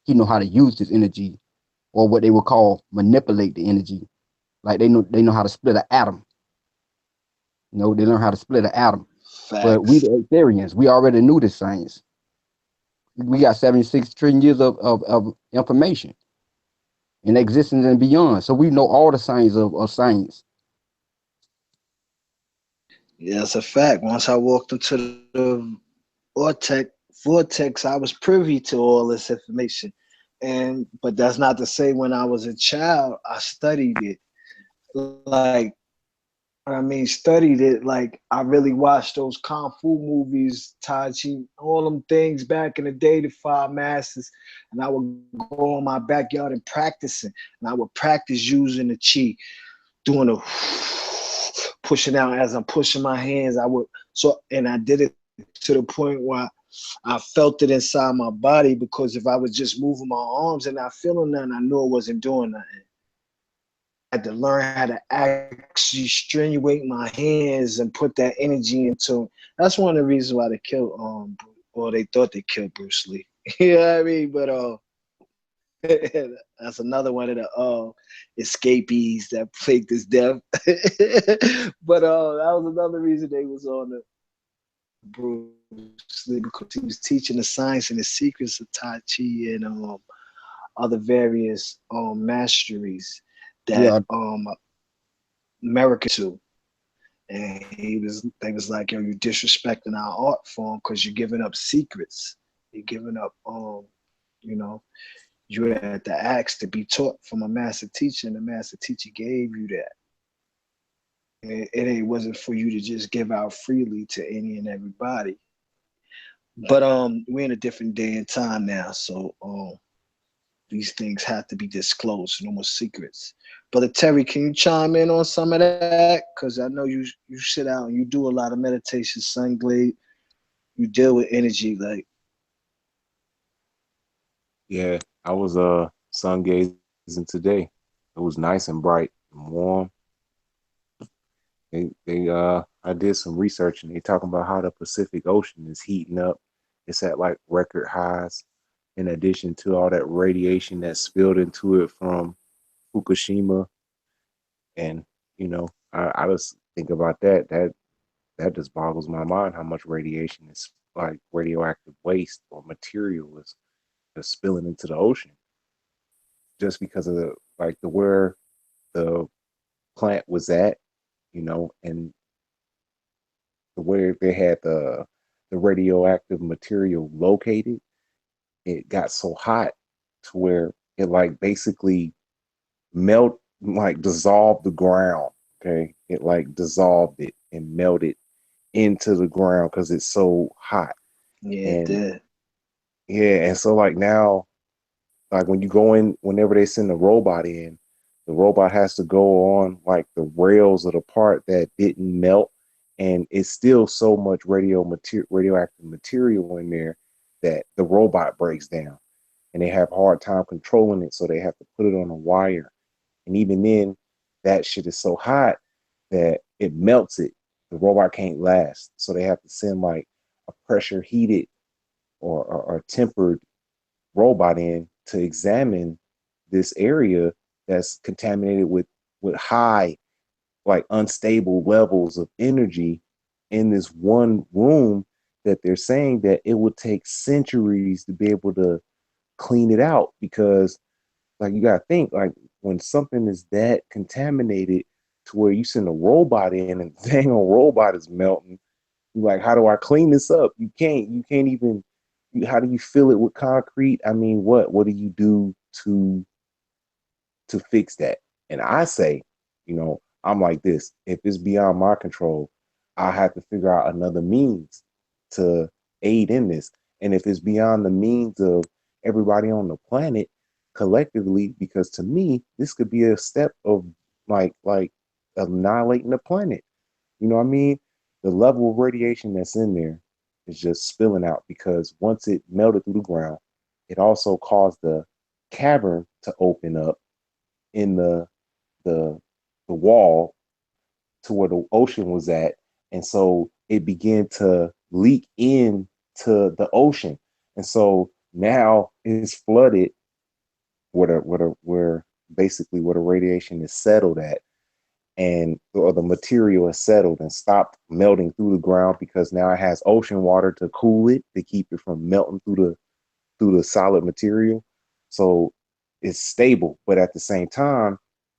know how to use this energy, or what they would call manipulate the energy. Like they know how to split an atom. They learn how to split an atom. But we Facts. the Ethereans, we already knew this science. We got 76 trillion years of information in existence and beyond. So we know all the science of science. Yeah, it's a fact. Once I walked into the vortex, I was privy to all this information. But that's not to say when I was a child, I studied it. Like, studied it. Like, I really watched those Kung Fu movies, Tai Chi, all them things back in the day, the Five Masters. And I would go in my backyard and practicing. And I would practice using the chi, doing the pushing out as I'm pushing my hands. And I did it to the point where I felt it inside my body, because if I was just moving my arms and not feeling nothing, I knew I wasn't doing nothing. I had to learn how to actually strenuate my hands and put that energy into. That's one of the reasons why they killed or they thought they killed Bruce Lee. You know what I mean? But that's another one of the escapees that faked his death. But that was another reason they was on the Bruce Lee, because he was teaching the science and the secrets of Tai Chi and other various masteries that Yeah, Americans to. And they was like, yo, you disrespecting our art form because you're giving up secrets. You're giving up, you know, You had to ask to be taught from a master teacher, and the master teacher gave you that. And it wasn't for you to just give out freely to any and everybody. But we're in a different day and time now, so these things have to be disclosed. No more secrets. Brother Terry, can you chime in on some of that? Because I know you sit out and you do a lot of meditation, sun glade. You deal with energy like Yeah, I was sun gazing today. It was nice and bright and warm. They I did some research and they talking about how the Pacific Ocean is heating up. It's at like record highs in addition to all that radiation that spilled into it from Fukushima. And I just think about that just boggles my mind how much radiation is like radioactive waste or material is just spilling into the ocean just because of the like the where the plant was at, and the where they had the radioactive material located, it got so hot to where it like basically like dissolved the ground. Okay, it like dissolved it and melted into the ground because it's so hot. yeah, it And did. yeah, and so like now, like when you go in, whenever they send the robot in, the robot has to go on like the rails of the part that didn't melt, and it's still so much radioactive material in there that the robot breaks down, and they have a hard time controlling it, so they have to put it on a wire. And even then, that shit is so hot that it melts it. The robot can't last, so they have to send like a pressure heated or tempered robot in to examine this area that's contaminated with high, like unstable levels of energy in this one room, that they're saying that it would take centuries to be able to clean it out. Because like you gotta think, like when something is that contaminated to where you send a robot in and the dang old robot is melting, like, how do I clean this up? You can't even, how do you fill it with concrete? I mean, what do you do to fix that? And I say, I'm like this. If it's beyond my control, I have to figure out another means to aid in this. And if it's beyond the means of everybody on the planet collectively, because to me, this could be a step of like annihilating the planet. You know what I mean? The level of radiation that's in there is just spilling out because once it melted through the ground, it also caused the cavern to open up in the the wall to where the ocean was at, and so it began to leak into the ocean, and so now it's flooded where basically where the radiation is settled at, and or the material has settled and stopped melting through the ground because now it has ocean water to cool it to keep it from melting through the solid material. So it's stable, but at the same time,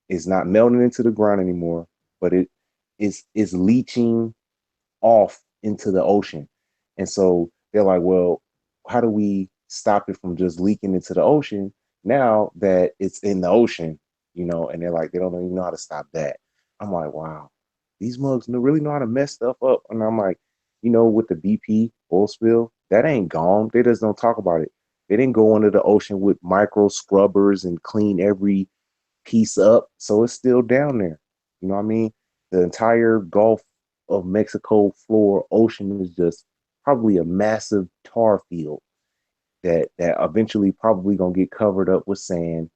it's not melting into the ground anymore, but it's leaching off into the ocean. And so they're like, well, how do we stop it from just leaking into the ocean now that it's in the ocean? And they're like, they don't even know how to stop that. I'm like, wow, these mugs really know how to mess stuff up. And I'm like, with the BP oil spill, that ain't gone. They just don't talk about it. They didn't go into the ocean with micro scrubbers and clean every piece up. So it's still down there. You know what I mean? The entire Gulf of Mexico floor ocean is just probably a massive tar field that eventually probably gonna get covered up with sand,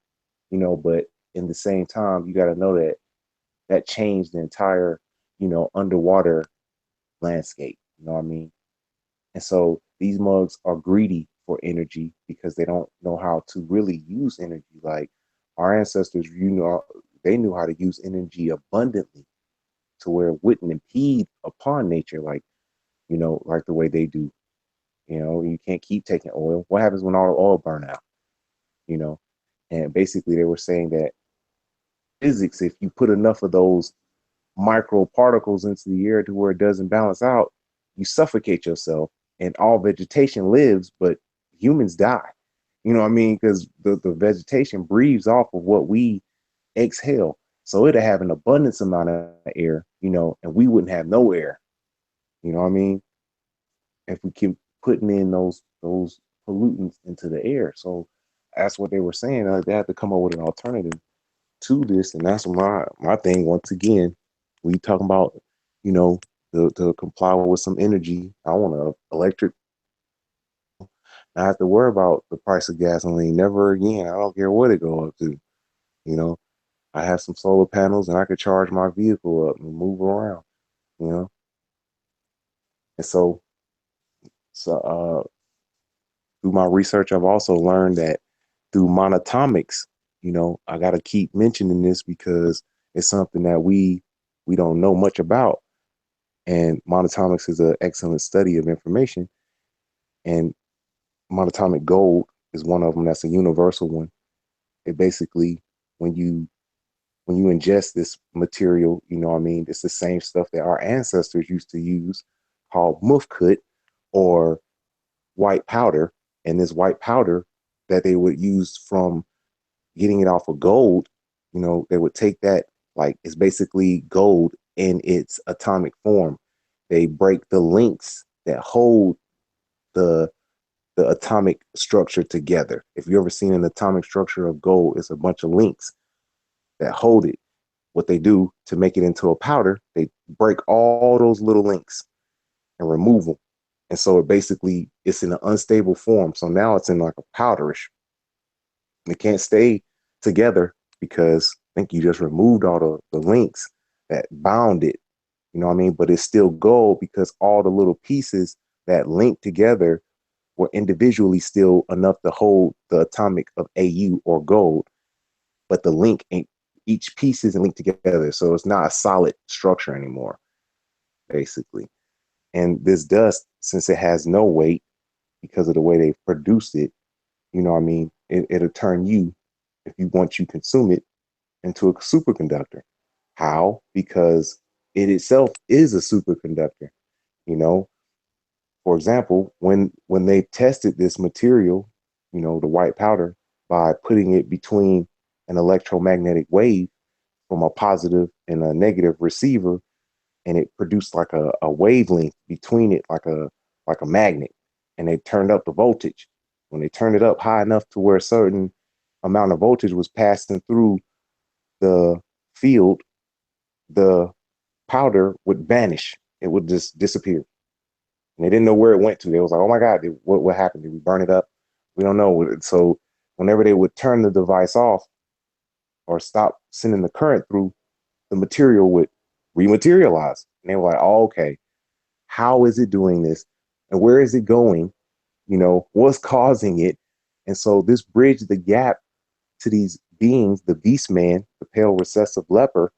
but in the same time, you gotta know that that changed the entire, underwater landscape. You know what I mean? And so these mugs are greedy for energy because they don't know how to really use energy. Like our ancestors, they knew how to use energy abundantly to where it wouldn't impede upon nature, like the way they do. You can't keep taking oil. What happens when all the oil burn out? You know, and basically they were saying that physics, if you put enough of those micro particles into the air to where it doesn't balance out, you suffocate yourself, and all vegetation lives, but humans die. You know what I mean? Because the vegetation breathes off of what we exhale. So it'll have an abundance amount of air, and we wouldn't have no air. You know what I mean? If we keep putting in those pollutants into the air. So that's what they were saying. They had to come up with an alternative to this, and that's my thing. Once again, we talking about, you know, to comply with some energy. I want a electric vehicle. I have to worry about the price of gasoline never again. I don't care what it go up to. You know, I have some solar panels, and I could charge my vehicle up and move around. You know, and so through my research, I've also learned that through monatomics, I got to keep mentioning this because it's something that we don't know much about. And monatomics is an excellent study of information. And monatomic gold is one of them. That's a universal one. It basically, when you ingest this material, what I mean, it's the same stuff that our ancestors used to use, called mufkut, or white powder. And this white powder that they would use from getting it off of gold, they would take that, like, it's basically gold in its atomic form. They break the links that hold the atomic structure together. If you ever seen an atomic structure of gold, it's a bunch of links that hold it. What they do to make it into a powder, they break all those little links and remove them. And so it's in an unstable form. So now it's in like a powderish. It can't stay together because I think you just removed all the links that bound it. You know what I mean? But it's still gold because all the little pieces that link together were individually still enough to hold the atomic of AU or gold, but the link ain't, each piece isn't linked together. So it's not a solid structure anymore, basically. And this dust, since it has no weight because of the way they've produced it, what I mean, it'll turn you, if you consume it, into a superconductor. How? Because it itself is a superconductor. You know, for example, when they tested this material, the white powder, by putting it between an electromagnetic wave from a positive and a negative receiver, and it produced like a wavelength between it, like a magnet, and they turned up the voltage. When they turned it up high enough to where a certain amount of voltage was passing through the field, the powder would vanish. It would just disappear. And they didn't know where it went to. They was like, oh my God, what happened? Did we burn it up? We don't know. So whenever they would turn the device off or stop sending the current through, the material would rematerialize. And they were like, oh, okay, how is it doing this? And where is it going? What's causing it? And so this bridged the gap to these beings, the beast man, the pale recessive leper,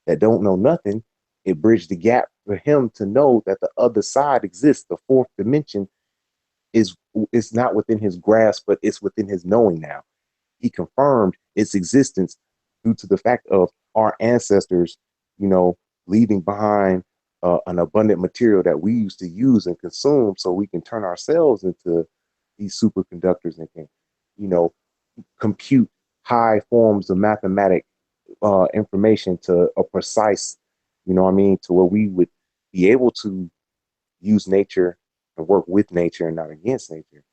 that don't know nothing. It bridged the gap for him to know that the other side exists. The fourth dimension is not within his grasp, but it's within his knowing now. He confirmed its existence due to the fact of our ancestors, leaving behind an abundant material that we used to use and consume, so we can turn ourselves into these superconductors and can, you know, compute high forms of mathematic information to a precise, to where we would be able to use nature and work with nature and not against nature.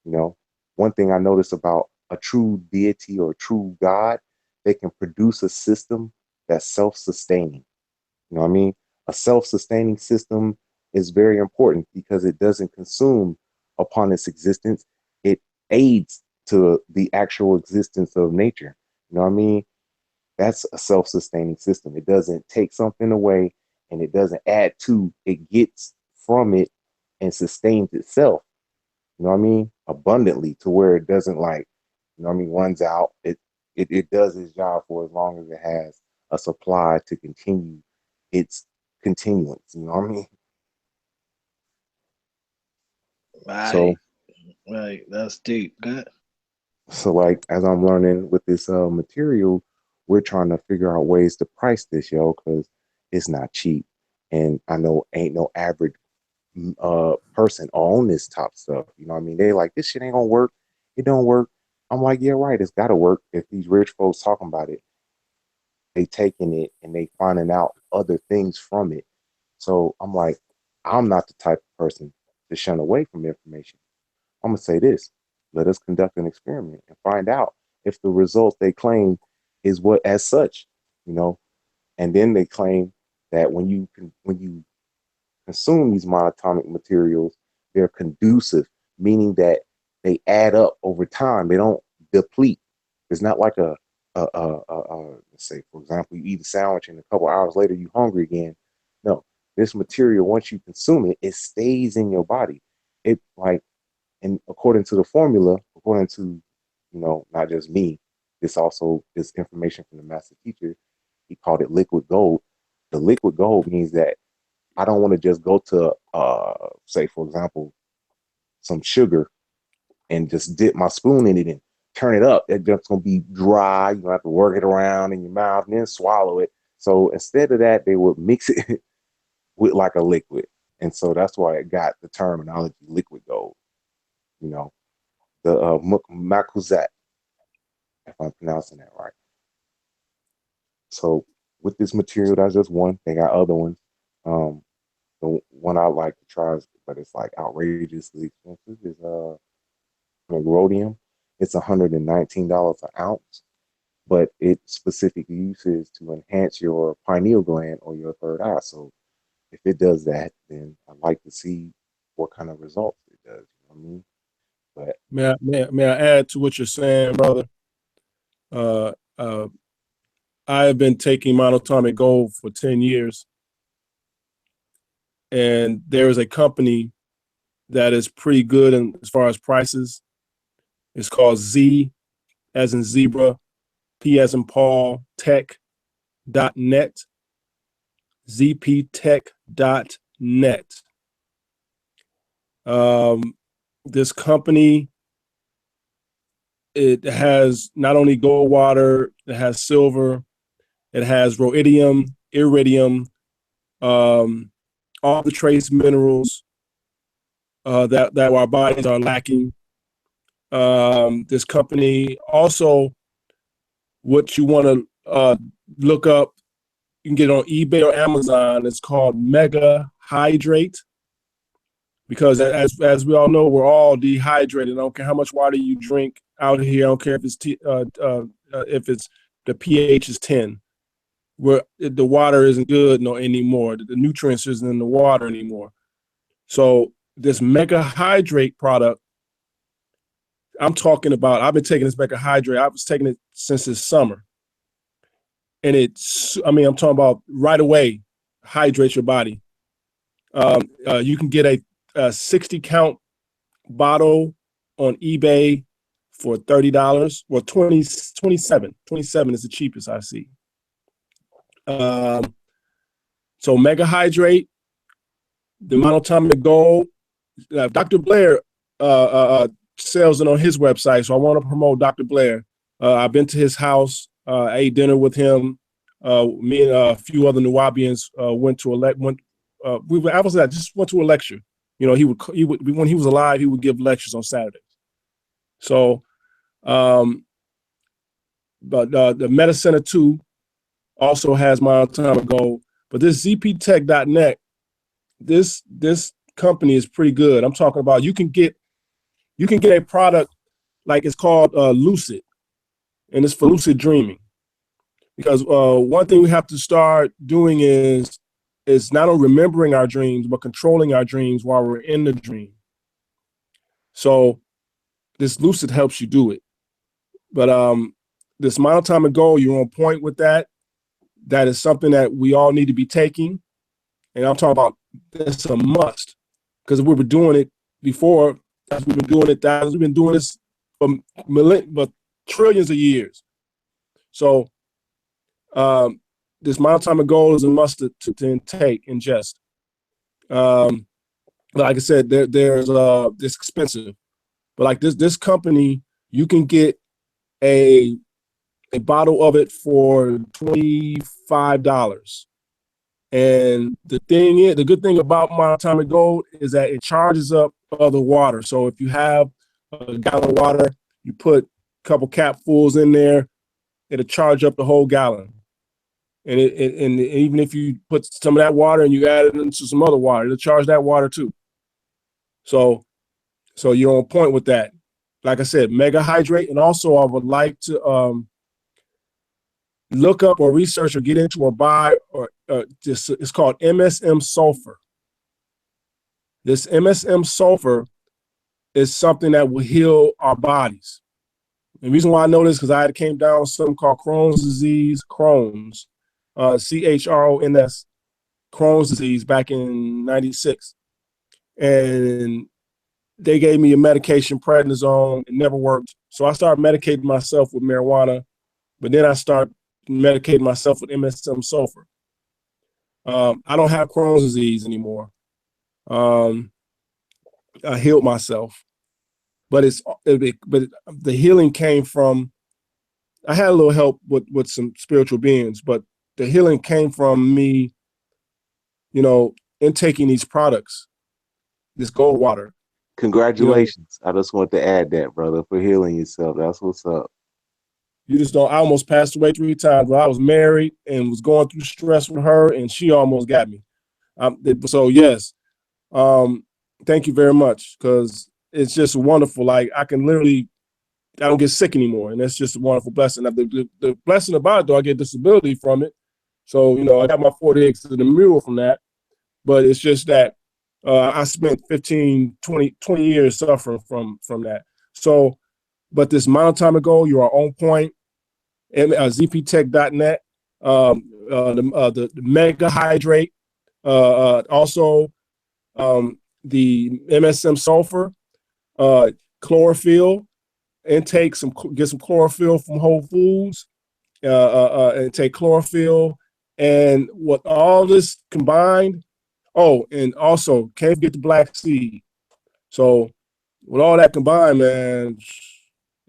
You know, one thing I notice about a true deity or a true God, they can produce a system that's self-sustaining. You know what I mean? A self-sustaining system is very important because it doesn't consume upon its existence. It aids to the actual existence of nature. You know what I mean? That's a self-sustaining system. It doesn't take something away and it doesn't add to, it gets from it and sustains itself, you know what I mean? Abundantly, to where it doesn't, like, runs out. It does its job for as long as it has a supply to continue its continuance, you know what I mean? So Right, right. That's deep. Good. like, as I'm learning with this material, we're trying to figure out ways to price this, yo, because it's not cheap. And I know ain't no average person on this top stuff. You know what I mean? They like, this shit ain't gonna work. It don't work. I'm like, yeah, right. It's got to work. If these rich folks talking about it, they taking it and they finding out other things from it. So I'm like, I'm not the type of person to shun away from information. I'm gonna say this: let us conduct an experiment and find out if the results they claim is what as such, you know. And then they claim that when you consume these monatomic materials, they're conducive, meaning that they add up over time. They don't deplete. It's not like let's say, for example, you eat a sandwich and a couple hours later you hungry again. No, this material, once you consume it, it stays in your body. It like, and according to the formula, according to, not just me, this information from the master teacher, he called it liquid gold. The liquid gold means that I don't want to just go to, say, for example, some sugar and just dip my spoon in it and turn it up. It's just going to be dry. You have to work it around in your mouth and then swallow it. So instead of that, they would mix it with like a liquid. And so that's why it got the terminology liquid gold, you know, the Makuzat, if I'm pronouncing that right. So with this material, that's just one. They got other ones. The one I like to try, but it's like outrageously expensive, is rhodium. It's $119 an ounce, but it specifically uses to enhance your pineal gland or your third eye. So if it does that, then I'd like to see what kind of results it does. You know what I mean? But May I add to what you're saying, brother? Uh, uh, I have been taking monatomic gold for 10 years, and there is a company that is pretty good as far as prices. It's called Z as in zebra, P as in Paul, tech.net, zptech.net. This company, it has not only gold water, it has silver, it has rhodium, iridium, all the trace minerals that our bodies are lacking. This company also, what you want to look up, you can get it on eBay or Amazon. It's called Mega Hydrate, because as we all know, we're all dehydrated. I don't care how much water you drink out here. I don't care if it's the pH is 10. Where the water isn't good no anymore. The nutrients isn't in the water anymore. So this Mega Hydrate product, I'm talking about, I've been taking this Mega Hydrate. I was taking it since this summer. And I'm talking about right away, hydrate your body. You can get a 60 count bottle on eBay for $30. Well, 27 is the cheapest I see. So Mega Hydrate, the monatomic gold. Dr. Blair sells it on his website, so I want to promote Dr. Blair. I've been to his house, ate dinner with him. Me and a few other Nuwabians went to I just went to a lecture. You know, he would when he was alive, he would give lectures on Saturdays. So, but the Meta Center 2 also has monatomic gold. But this zptech.net, this company is pretty good. I'm talking about you can get a product like it's called Lucid, and it's for lucid dreaming. Because one thing we have to start doing is not only remembering our dreams, but controlling our dreams while we're in the dream. So this Lucid helps you do it. But this monatomic gold, you're on point with that. That is something that we all need to be taking. And I'm talking about it's a must. Because we were doing it before, we've been doing it thousands, we've been doing this for trillions of years. So this monatomic gold is a must to ingest. Like I said, there's it's expensive, but like this company, you can get a bottle of it for $25. And the good thing about monatomic gold is that it charges up other water. So if you have a gallon of water You put a couple capfuls in there, it'll charge up the whole gallon. And and even if you put some of that water and you add it into some other water, it'll charge that water too. So you're on point with that. Like I said, mega hydrate. And also I would like to look up or research or get into or buy or just it's called MSM sulfur. This MSM sulfur is something that will heal our bodies. The reason why I know this because I came down with something called Crohn's disease, Crohn's, CHRONS, Crohn's disease back in '96, and they gave me a medication, prednisone. It never worked, so I started medicating myself with marijuana, but then I started medicating myself with MSM sulfur. I don't have Crohn's disease anymore. I healed myself, but the healing came from. I had a little help with some spiritual beings, but the healing came from me, intaking these products, this gold water. Congratulations. I just want to add that, brother, for healing yourself. That's what's up. You just don't. I almost passed away 3 times. When I was married and was going through stress with her, and she almost got me. So yes, thank you very much, because it's just wonderful. Like I don't get sick anymore, and that's just a wonderful blessing. The blessing about it, though, I get disability from it. So I got my 40 acres of the mule from that, but it's just that I spent 15, 20 years suffering from that. So, but this amount of time ago, you are on point. And zptech.net, the mega hydrate, also the MSM sulfur, chlorophyll intake. Get some chlorophyll from Whole Foods, and take chlorophyll, and what all this combined. Oh, and also can't forget the black seed. So with all that combined, man,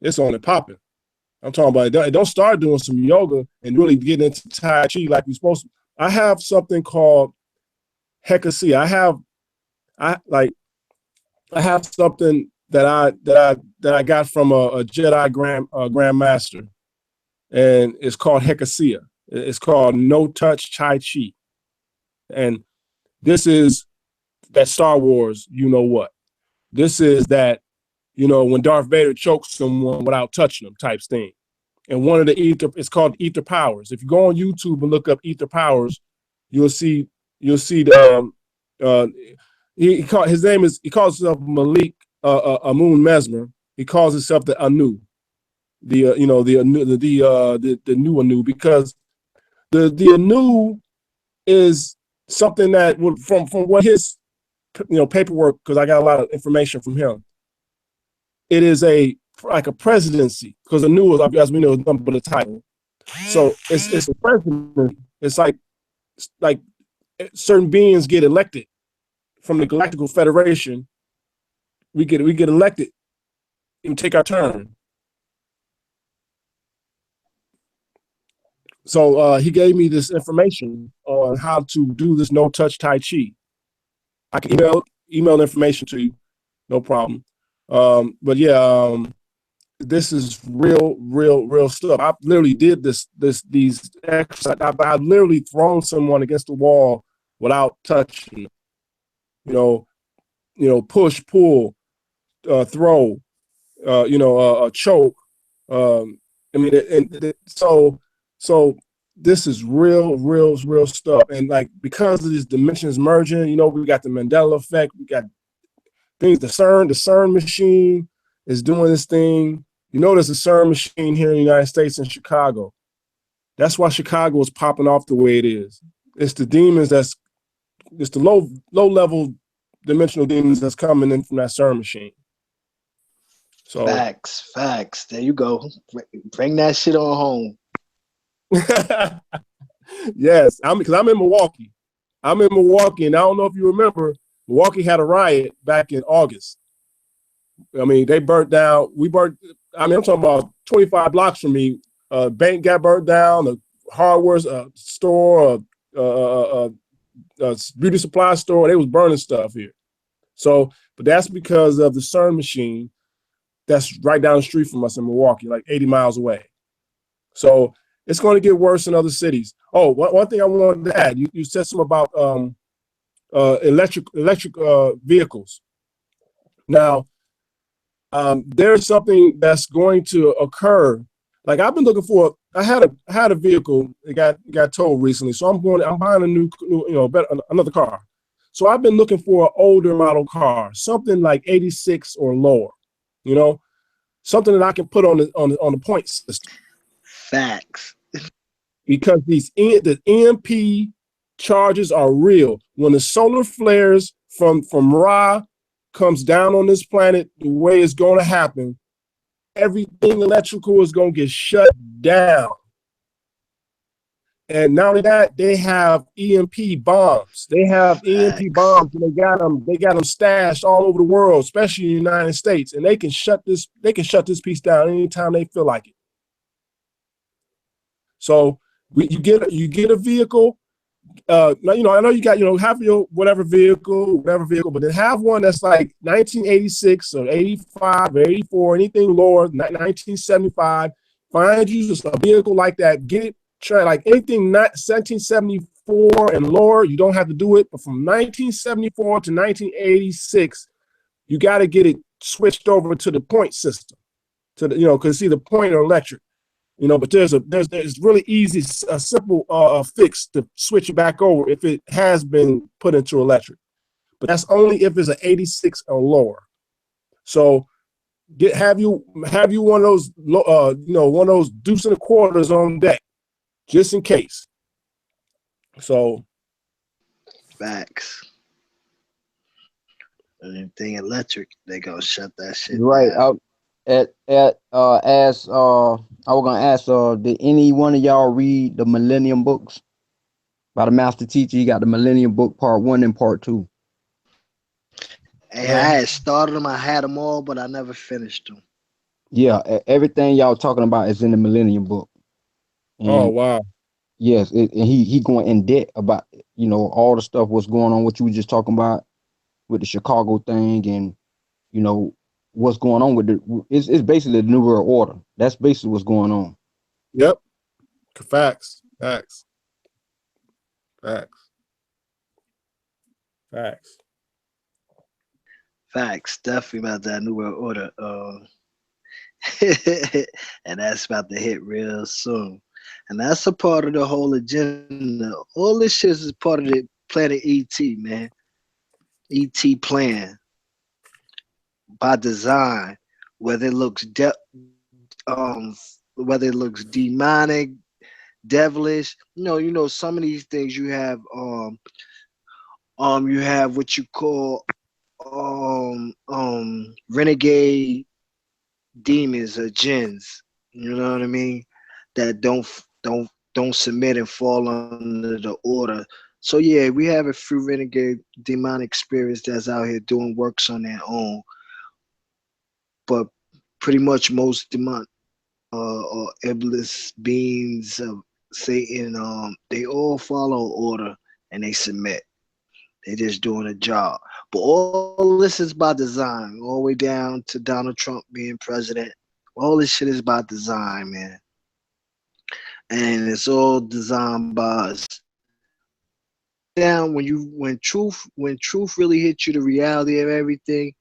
it's on and popping. I'm talking about it. Don't start doing some yoga and really get into Tai Chi like you're supposed to. I have something called Hekasi. I have something that I got from a Jedi grandmaster, and it's called Hekasia. It's called No Touch Tai Chi, and this is that Star Wars. You know what? This is that when Darth Vader chokes someone without touching them, type thing. And one of the it's called ether powers. If you go on YouTube and look up ether powers, you'll see the he calls himself Malik Amun Mesmer. He calls himself the Anu, the new Anu, because the Anu is something that would from what his paperwork, because I got a lot of information from him. It is like a presidency, because the new, as we know, is nothing but a title. So it's a presidency. It's like certain beings get elected from the Galactical Federation. We get elected and take our turn. So he gave me this information on how to do this no touch Tai Chi. I can email information to you, no problem. But yeah, this is real stuff. I literally did these exercises. I've literally thrown someone against the wall without touching. Push, pull, throw, choke. So this is real stuff. And like, because of these dimensions merging, we got the Mandela effect. We got things. The CERN machine is doing this thing. There's a CERN machine here in the United States in Chicago. That's why Chicago is popping off the way it is. It's the demons it's the low level dimensional demons that's coming in from that CERN machine. So facts. There you go. Bring that shit on home. Yes, because I'm in Milwaukee. And I don't know if you remember, Milwaukee had a riot back in August. They burnt down. I'm talking about 25 blocks from me. Bank got burnt down. A hardware store, a beauty supply store. They was burning stuff here. So, but that's because of the CERN machine. that's right down the street from us in Milwaukee, like 80 miles away. So it's going to get worse in other cities. Oh, one thing I wanted to add, you said something about electric vehicles. Now, there's something that's going to occur. Like I've been looking for. I had a vehicle that got towed recently, so I'm buying a new another car. So I've been looking for an older model car, something like 86 or lower. You know, something that I can put on the point system, Facts. because the EMP charges are real. When the solar flares from Ra comes down on this planet, the way it's going to happen, everything electrical is going to get shut down. And not only that, they have EMP bombs. They have EMP Facts. bombs, and they got them stashed all over the world, especially in the United States. And they can shut this piece down anytime they feel like it. So you get a vehicle. I know you got, have your whatever vehicle, but then have one that's like 1986 or 85 or 84, anything lower, 1975. Find you just a vehicle like that. Get it, try like anything not 1774 and lower. You don't have to do it, but from 1974 to 1986, you got to get it switched over to the point system. To the, because see, the point are electric. But there's really easy, a simple fix to switch it back over if it has been put into electric. But that's only if it's an 86 or lower. So have you one of those one of those deuce and a quarters on deck, just in case. So Facts. Anything electric, they gonna shut that shit Right. down. I was gonna ask, did any one of y'all read the Millennium books by the master teacher? You got the Millennium book part 1 and part 2. Hey, I had started them, I had them all, but I never finished them. Yeah, everything y'all talking about is in the Millennium book. oh And wow. yes, and he going in depth about all the stuff what's going on, what you were just talking about with the Chicago thing, and what's going on with it's basically the New World Order. That's basically what's going on. Yep. Facts. Facts. Facts. Facts. Definitely about that New World Order. And that's about to hit real soon. And that's a part of the whole agenda. All this shit is part of the planet ET, man. ET plan by design, whether it looks um whether it looks demonic, devilish. Some of these things you have what you call renegade demons or jinns. You know what I mean? That don't submit and fall under the order. So yeah, we have a few renegade demonic spirits that's out here doing works on their own, but pretty much most demon or iblis beings of Satan, they all follow order and they submit. They just doing a job. But all this is by design, all the way down to Donald Trump being president. All this shit is by design, man. And it's all designed by us. Down when truth really hits you, the reality of everything,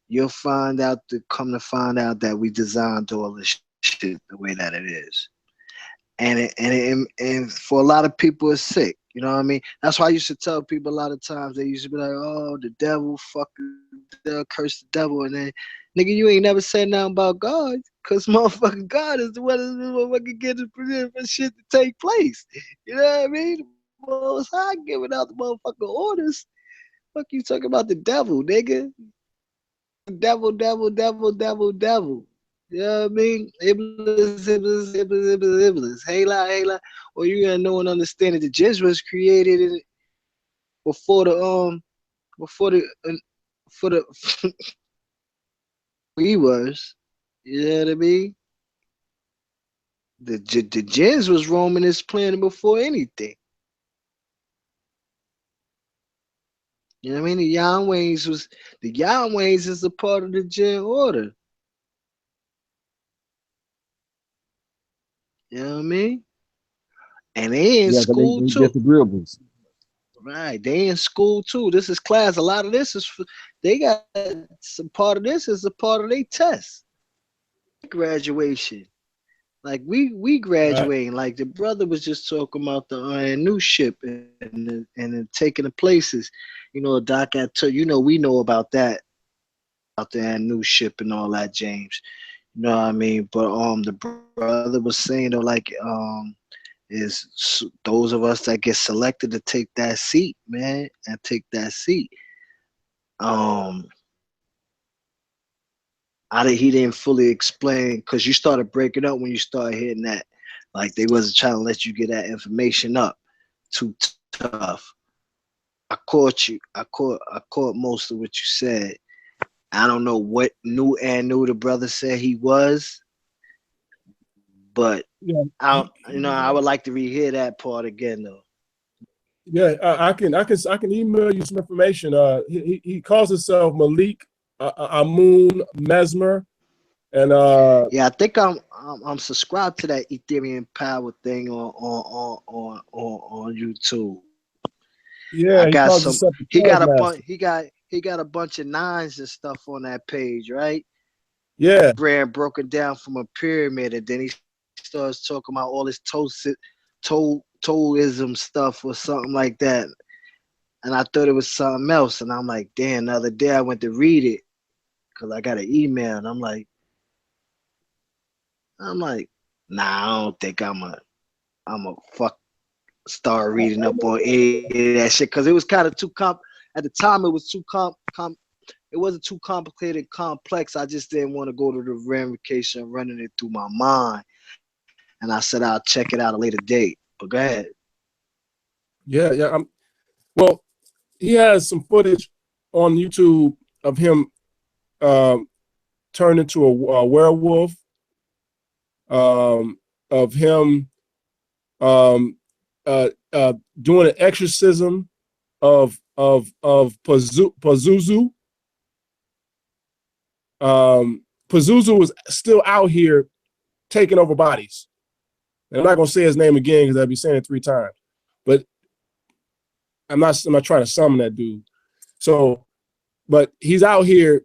you'll come to find out that we designed all this shit the way that it is. And for a lot of people it's sick. You know what I mean? That's why I used to tell people a lot of times. They used to be like, "Oh, the devil, fuck the devil, curse the devil," and then, nigga, you ain't never said nothing about God, cause motherfucking God is the one that's motherfucking getting for shit to take place. You know what I mean? Most High giving out the motherfucking orders. Fuck you talking about the devil, nigga? Devil. You know what I mean? Iblis. Hela. Or you gotta know and understand that the jizz was created before the before the for the he was. You know what I mean? The jinns was roaming this planet before anything. You know what I mean? The Yahwehs is a part of the jinn order. You know what I mean? And they in Yeah, because school they too. disagreeables. Right. They in school too. This is class. A lot of this is they got some part of this is a part of their test. Graduation. Like we Right. graduating. Like the brother was just talking about the new ship and then taking the places. You know, Doc had to, you know, we know about that out there and new ship and all that, James. You know what I mean? But the brother was saying though, like those of us that get selected to take that seat, man, and take that seat. Um, he didn't fully explain because you started breaking up when you started hitting that. Like they wasn't trying to let you get that information up too tough. I caught you. I caught most of what you said. I don't know what new the brother said he was, but Yeah. I would like to rehear that part again though. Yeah. I can email you some information. He calls himself Malik Amun Mesmer, and Yeah, I think I'm subscribed to that Ethereum Power thing on YouTube. I yeah, got he some. calls himself the He got a Charge bunch. Master. He got a bunch of nines and stuff on that page, right? Yeah. Brand broken down from a pyramid, and then he starts talking about all this toism stuff or something like that. And I thought it was something else, and I'm like, damn. The other day I went to read it because I got an email, and I'm like, nah, I don't think I'm a fuck start reading up on any of that shit because it was kind of too at the time. It was too it wasn't too complicated, complex. I just didn't want to go to the ramification running it through my mind, and I said I'll check it out at a later date. But go ahead. Yeah. Yeah. Well, he has some footage on YouTube of him um, turned into a werewolf, of him um, doing an exorcism of Pazuzu. Pazuzu was still out here taking over bodies. And I'm not gonna say his name again because I'll be saying it 3 times. But I'm not trying to summon that dude. So, but he's out here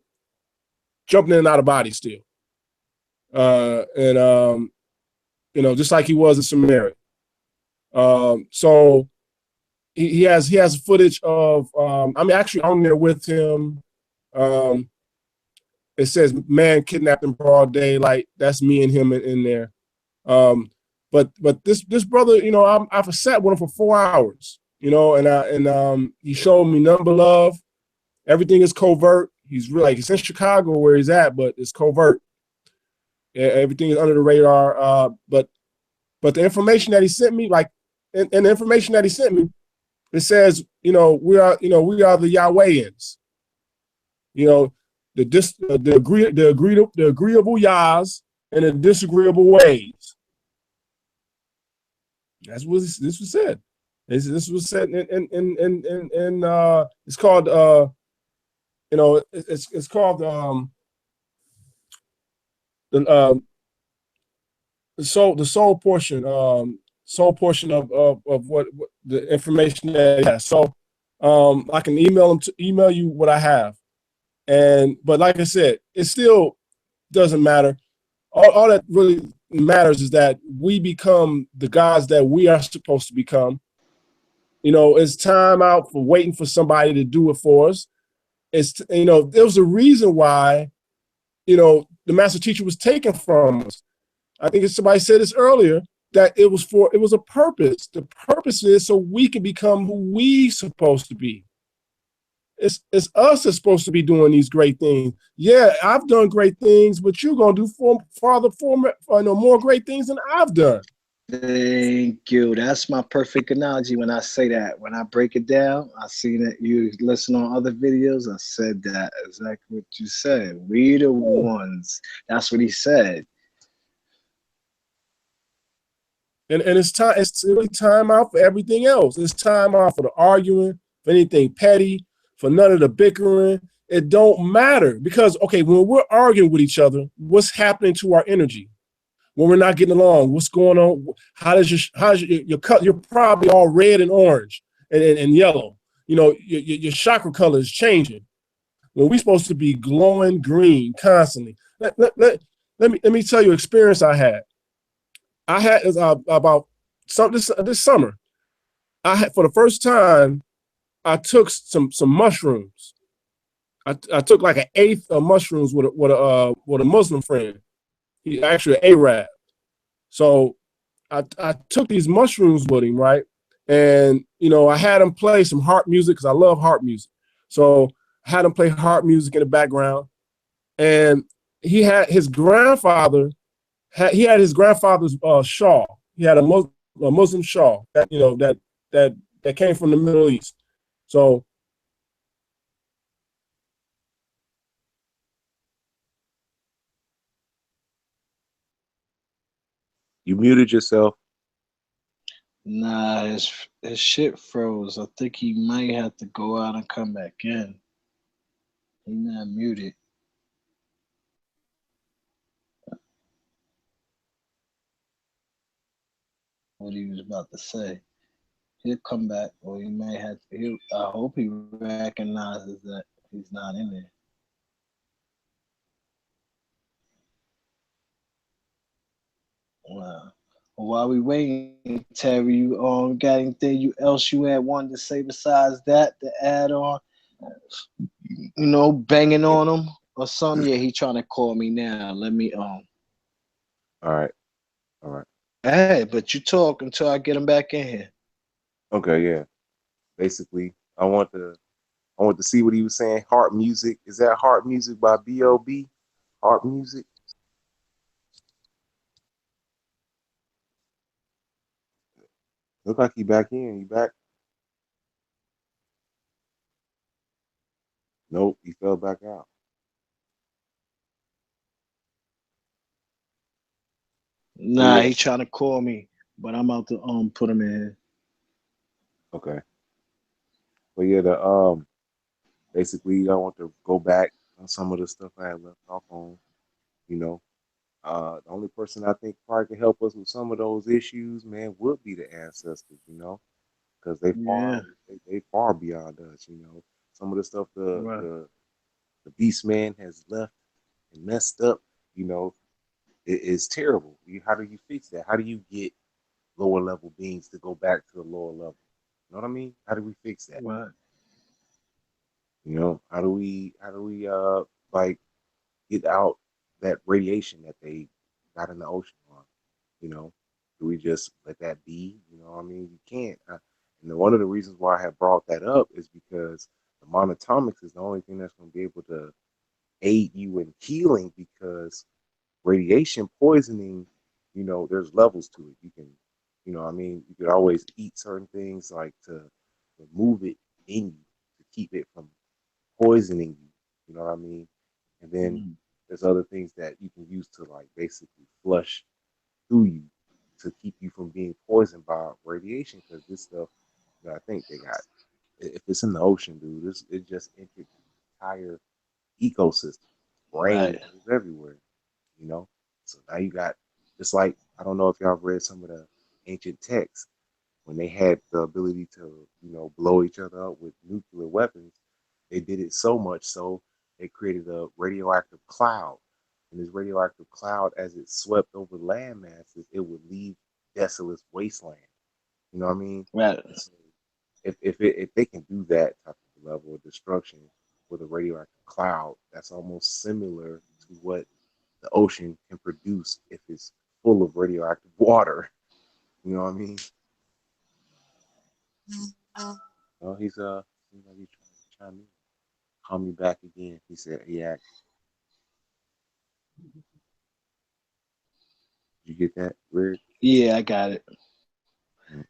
jumping in and out of bodies still. And just like he was in Samaria. So he has footage of I'm actually on there with him. Um, it says man kidnapped in broad daylight. That's me and him in there. Um, but this brother, I've sat with him for 4 hours, and he showed me number love. Everything is covert. He's really like it's in Chicago where he's at, but it's covert. Yeah, everything is under the radar. But the information that he sent me, like, and the information that he sent me, it says, we are the Yahwehians. You know, the agreeable Yahs and the disagreeable ways. That's what this was said. This was said in it's called it's called the the soul portion of what the information that he has. So I can email you what I have. But like I said, it still doesn't matter. All that really matters is that we become the gods that we are supposed to become. It's time out for waiting for somebody to do it for us. There was a reason why, the master teacher was taken from us. I think somebody said this earlier, that it was a purpose. The purpose is so we can become who we supposed to be. It's us that's supposed to be doing these great things. Yeah, I've done great things, but you're gonna do more great things than I've done. Thank you. That's my perfect analogy when I say that. When I break it down, I see that you listen on other videos. I said that exactly what you said. We the ones. That's what he said. And it's time. It's really time out for everything else. It's time out for the arguing, for anything petty, for none of the bickering. It don't matter because okay, when we're arguing with each other, what's happening to our energy? when we're not getting along? What's going on? How's your cut? You're probably all red and orange and yellow. You know, your chakra color is changing. When we're supposed to be glowing green constantly. Let me tell you an experience I had. I had about this summer. I had for the first time I took some mushrooms. I took like an eighth of mushrooms with a Muslim friend. He actually an Arab. So I took these mushrooms with him, right? And you know, I had him play some harp music because I love harp music. So I had him play harp music in the background, and he had his grandfather. He had his grandfather's shawl. He had a Muslim shawl that you know that came from the Middle East. So You muted yourself. Nah, his shit froze. I think he might have to go out and come back in. He not muted. What he was about to say. He'll come back, or he may have to. I hope he recognizes that he's not in there. Wow. Well, while we waiting, Terry, you got anything else you had wanted to say besides that to add on? You know, banging on him or something. Yeah, he trying to call me now. Let me All right. All right. Hey, but you talk until I get him back in here. Okay, yeah. Basically, I want to see what he was saying. Harp music. Is that harp music by B.O.B.? Harp music? Look like he back in. You back? Nope, he fell back out. But Nah, yeah, he trying to call me, but I'm about to put him in here. okay. But yeah, the basically I want to go back on some of the stuff I had left off on, you know. The only person I think probably can help us with some of those issues, man, would be the ancestors, you know, because Yeah, they far beyond us, you know. Some of the stuff right. the beast man has left and messed up, you know, is terrible. How do you fix that? How do you get lower level beings to go back to the lower level? You know what I mean? How do we fix that? Right. You know, how do we like get out that radiation that they got in the ocean on? You know, do we just let that be? You know what I mean? You can't. And one of the reasons why I have brought that up is because the monatomics is the only thing that's going to be able to aid you in healing, because radiation poisoning, you know, there's levels to it. You can, you know, I mean, you could always eat certain things like to remove it in you to keep it from poisoning you. You know what I mean? And then Mm, there's other things that you can use to like basically flush through you to keep you from being poisoned by radiation. Because this stuff, you know, I think they got, if it's in the ocean, dude, it just entered the entire ecosystem, right. rainbows everywhere, you know. So now you got, just like, I don't know if y'all read some of the ancient texts when they had the ability to, you know, blow each other up with nuclear weapons. They did it so much so they created a radioactive cloud. And this radioactive cloud, as it swept over land masses, it would leave desolate wasteland. You know what I mean? Right. And so if they can do that type of level of destruction with a radioactive cloud, that's almost similar to what the ocean can produce if it's full of radioactive water. You know what I mean? Well, seems like he's trying to chime in. Call me back again. He said he asked. Did you get that? Weird. Yeah, I got it. Mm.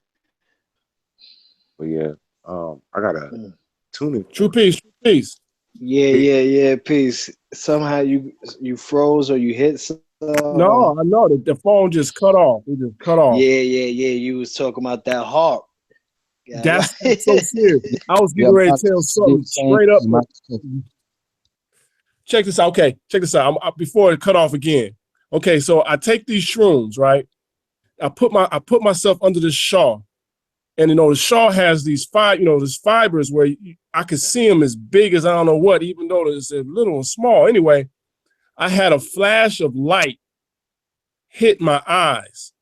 But yeah, I got a Mm. tuning true fork. peace, true peace. Yeah, Peace. yeah. Peace. Somehow you froze or you hit some. No, I know that the phone just cut off. It just cut off. Yeah. You was talking about that harp. Yeah, That's so serious. I was Yeah, getting ready man, to tell do something the same straight up. thing, man. Check this out. Okay, check this out. Before it cut off again, Okay, so I take these shrooms, right? I put myself under the shaw, and the shaw has these these fibers where I could see them as big as I don't know what, even though it's a little and small. Anyway, I had a flash of light hit my eyes,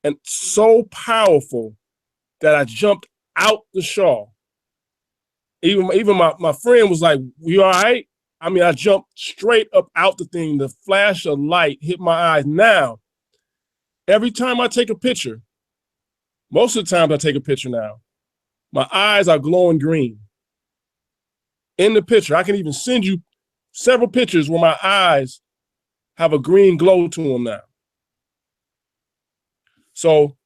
and so powerful that I jumped out the shaw. Even my friend was like, "You all right?" I mean, I jumped straight up out the thing. The flash of light hit my eyes. Now, every time I take a picture, most of the times I take a picture now, my eyes are glowing green. In the picture, I can even send you several pictures where my eyes have a green glow to them now. So,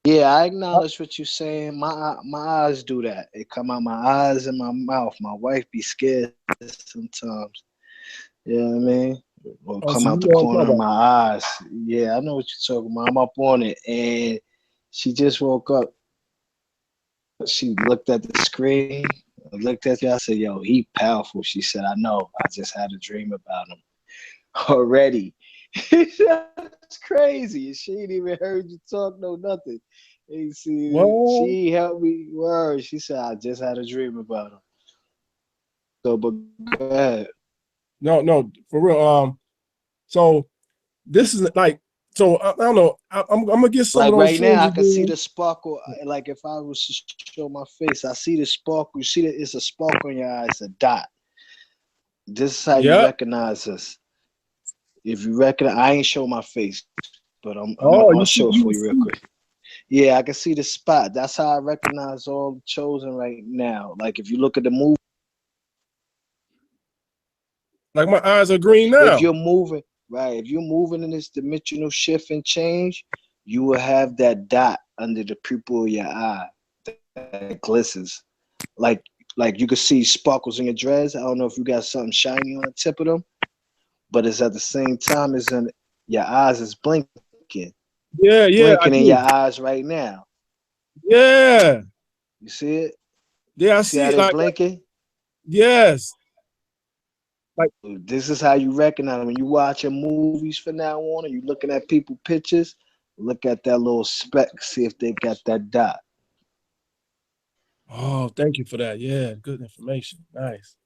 Yeah, I acknowledge what you're saying. My eyes do that. It come out my eyes and my mouth. My wife be scared sometimes. You know what I mean? Will oh, come so you out the know what I'm corner talking of about. my eyes. Yeah, I know what you're talking about. I'm up on it, and she just woke up. She looked at the screen. I looked at you. I said, "Yo, he powerful." She said, "I know. I just had a dream about him already." That's crazy. She ain't even heard you talk, no nothing. And Well, she helped me. Word. She said, "I just had a dream about him." So, but go ahead. no, for real. So this is like, so I don't know. I'm gonna get some of Like those right now, shrooms I can see again. the sparkle. Like if I was to show my face, I see the sparkle. You see that it's a sparkle in your eyes, a dot. This is how you Yep. recognize us. If you recognize, I ain't show my face, but Oh, I'll you see, show it you for you real see, quick. Yeah, I can see the spot. That's how I recognize all the chosen right now. Like if you look at the movie, like my eyes are green if now. you're moving, right, if you're moving in this dimensional shift and change, you will have that dot under the pupil of your eye that glistens. Like like you can see sparkles in your dreads. I don't know if you got something shiny on the tip of them, but it's at the same time as in your eyes is Yeah, yeah, I blinking in your do. eyes right now. Yeah, You see it? yeah, I You see see how it. they Like blinking? yes, like This is how you recognize when you watching movies from now on and you looking at people pictures, look at that little speck, see if they got that dot. oh, thank you for that. Yeah, good information. Nice.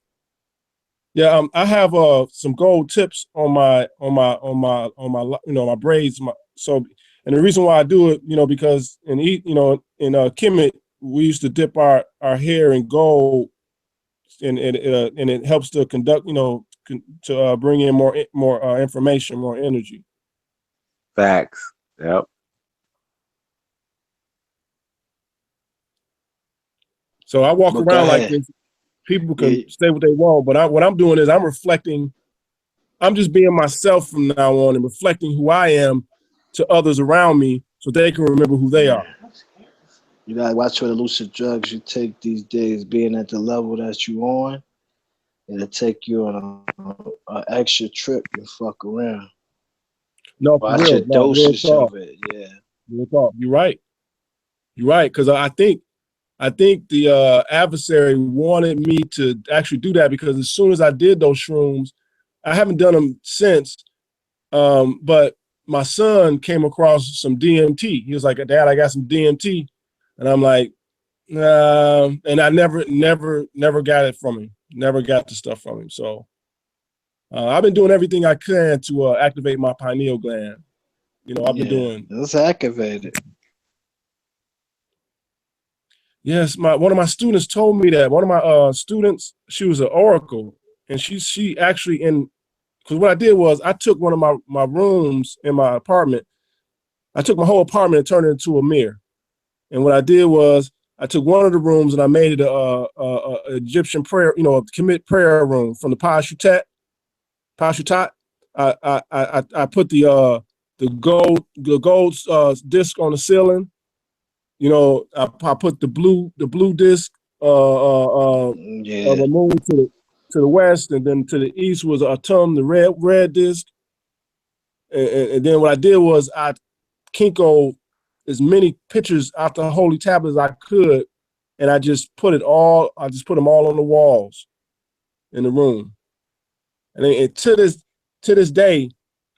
Yeah, I have some gold tips on my my braids. And the reason why I do it, because in Kemet we used to dip our hair in gold, and it helps to conduct, to bring in more information, more energy. Facts. Yep. So I walk But go around like ahead. this. People can Yeah, say what they want, but what I'm doing is I'm reflecting. I'm just being myself from now on and reflecting who I am to others around me so they can remember who they are. yeah. You gotta watch what elusive drugs you take these days, being at the level that you on. It'll take you on a extra trip and fuck around. No, for Watch your real. No, real dosage talk. of it. Yeah. Real talk. You're right. You're right. Because I think the adversary wanted me to actually do that because as soon as I did those shrooms, I haven't done them since. But my son came across some DMT. He was like, "Dad, I got some DMT," and I'm like, and I never got it from him. Never got the stuff from him. So I've been doing everything I can to activate my pineal gland. I've been Yeah. doing. It's activated. Yes, one of my students told me that. One of my students, she was an oracle, and she actually in because what I did was I took one of my rooms in my apartment. I took my whole apartment and turned it into a mirror. And what I did was I took one of the rooms and I made it a Egyptian prayer, a commit prayer room from the Pashutat. I put the gold disc on the ceiling. I put the blue disc of Yeah. a moon to the west, and then to the east was Atum, the red disc. And then what I did was I kinko as many pictures out the holy tablet as I could, and I just put them all on the walls in the room. And to this day,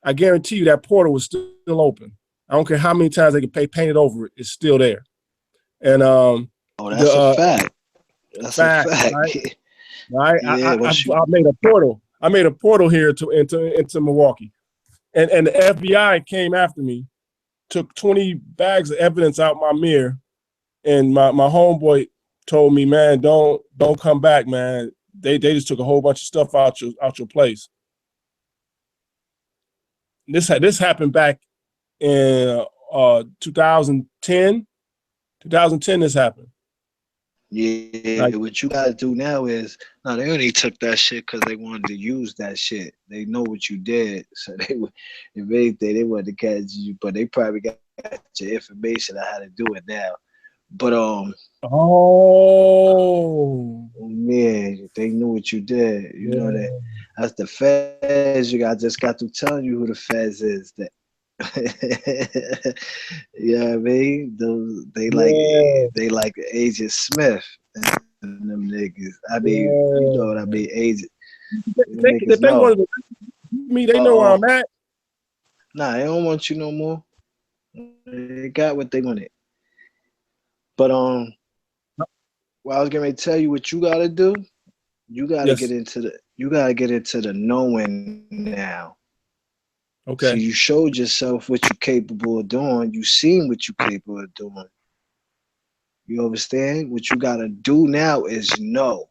I guarantee you that portal was still open. I don't care how many times they can paint it over it, it's still there. And Oh, that's a the fact. That's a fact, fact. right? Right. Yeah, I made a portal. I made a portal here into Milwaukee, and the FBI came after me, took 20 bags of evidence out my mirror, and my homeboy told me, man, don't come back, man. They just took a whole bunch of stuff out your place. This happened back in 2010. 2010 this happened. Yeah, Like, what you gotta do now is no, they only took that shit because they wanted to use that shit. They know what you did, so they would, if anything, they wanted to catch you, but they probably got your information on how to do it now. But oh man, they knew what you did. You know yeah, that that's the feds. You got just got to telling you who the feds is. That you know what I mean? Those yeah, they like Agent Smith and them niggas. I mean, you know yeah. what I mean? Agent them If niggas they know. wanted to me, they know where Oh, I'm at. nah, they don't want you no more. They got what they wanted. But well, I was gonna tell you what you gotta do. Yes. You gotta get into the knowing now. See, Okay. you showed yourself what you're capable of doing. You seen what you're capable of doing. You understand? What you gotta do now is know.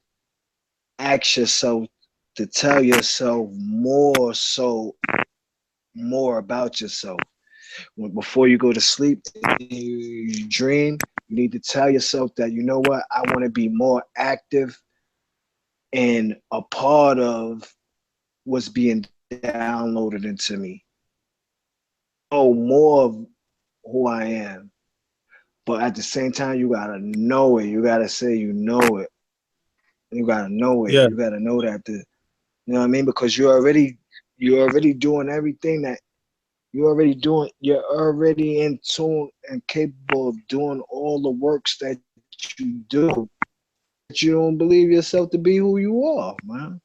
Ask yourself to tell yourself more about yourself. Before you go to sleep, you dream, you need to tell yourself that, you know what, I want to be more active and a part of what's being downloaded into me. Know more of who I am. But at the same time, you gotta know it. You gotta say you know it. You gotta know it. Yeah. You gotta know that you know what I mean? Because you're already doing everything that you're already in tune and capable of doing all the works that you do. But you don't believe yourself to be who you are, man.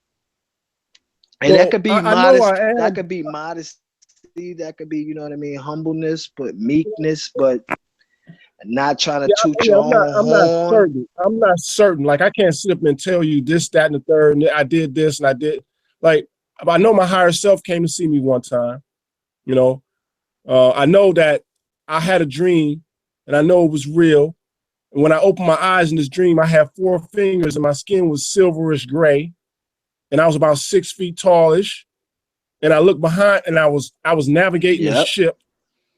And that Well, could be I know modest, I that am. could be modesty, that could be, you know what I mean, humbleness, but meekness, but not trying to Yeah, toot yeah, your own I'm not horn. certain. I'm not certain. Like I can't sit up and tell you this, that, and the third, and I did this and I did like I know my higher self came to see me one time, you know. I know that I had a dream and I know it was real. And when I opened my eyes in this dream, I had 4 fingers and my skin was silverish gray. And I was about 6 feet tallish. And I looked behind and I was navigating the Yep, ship.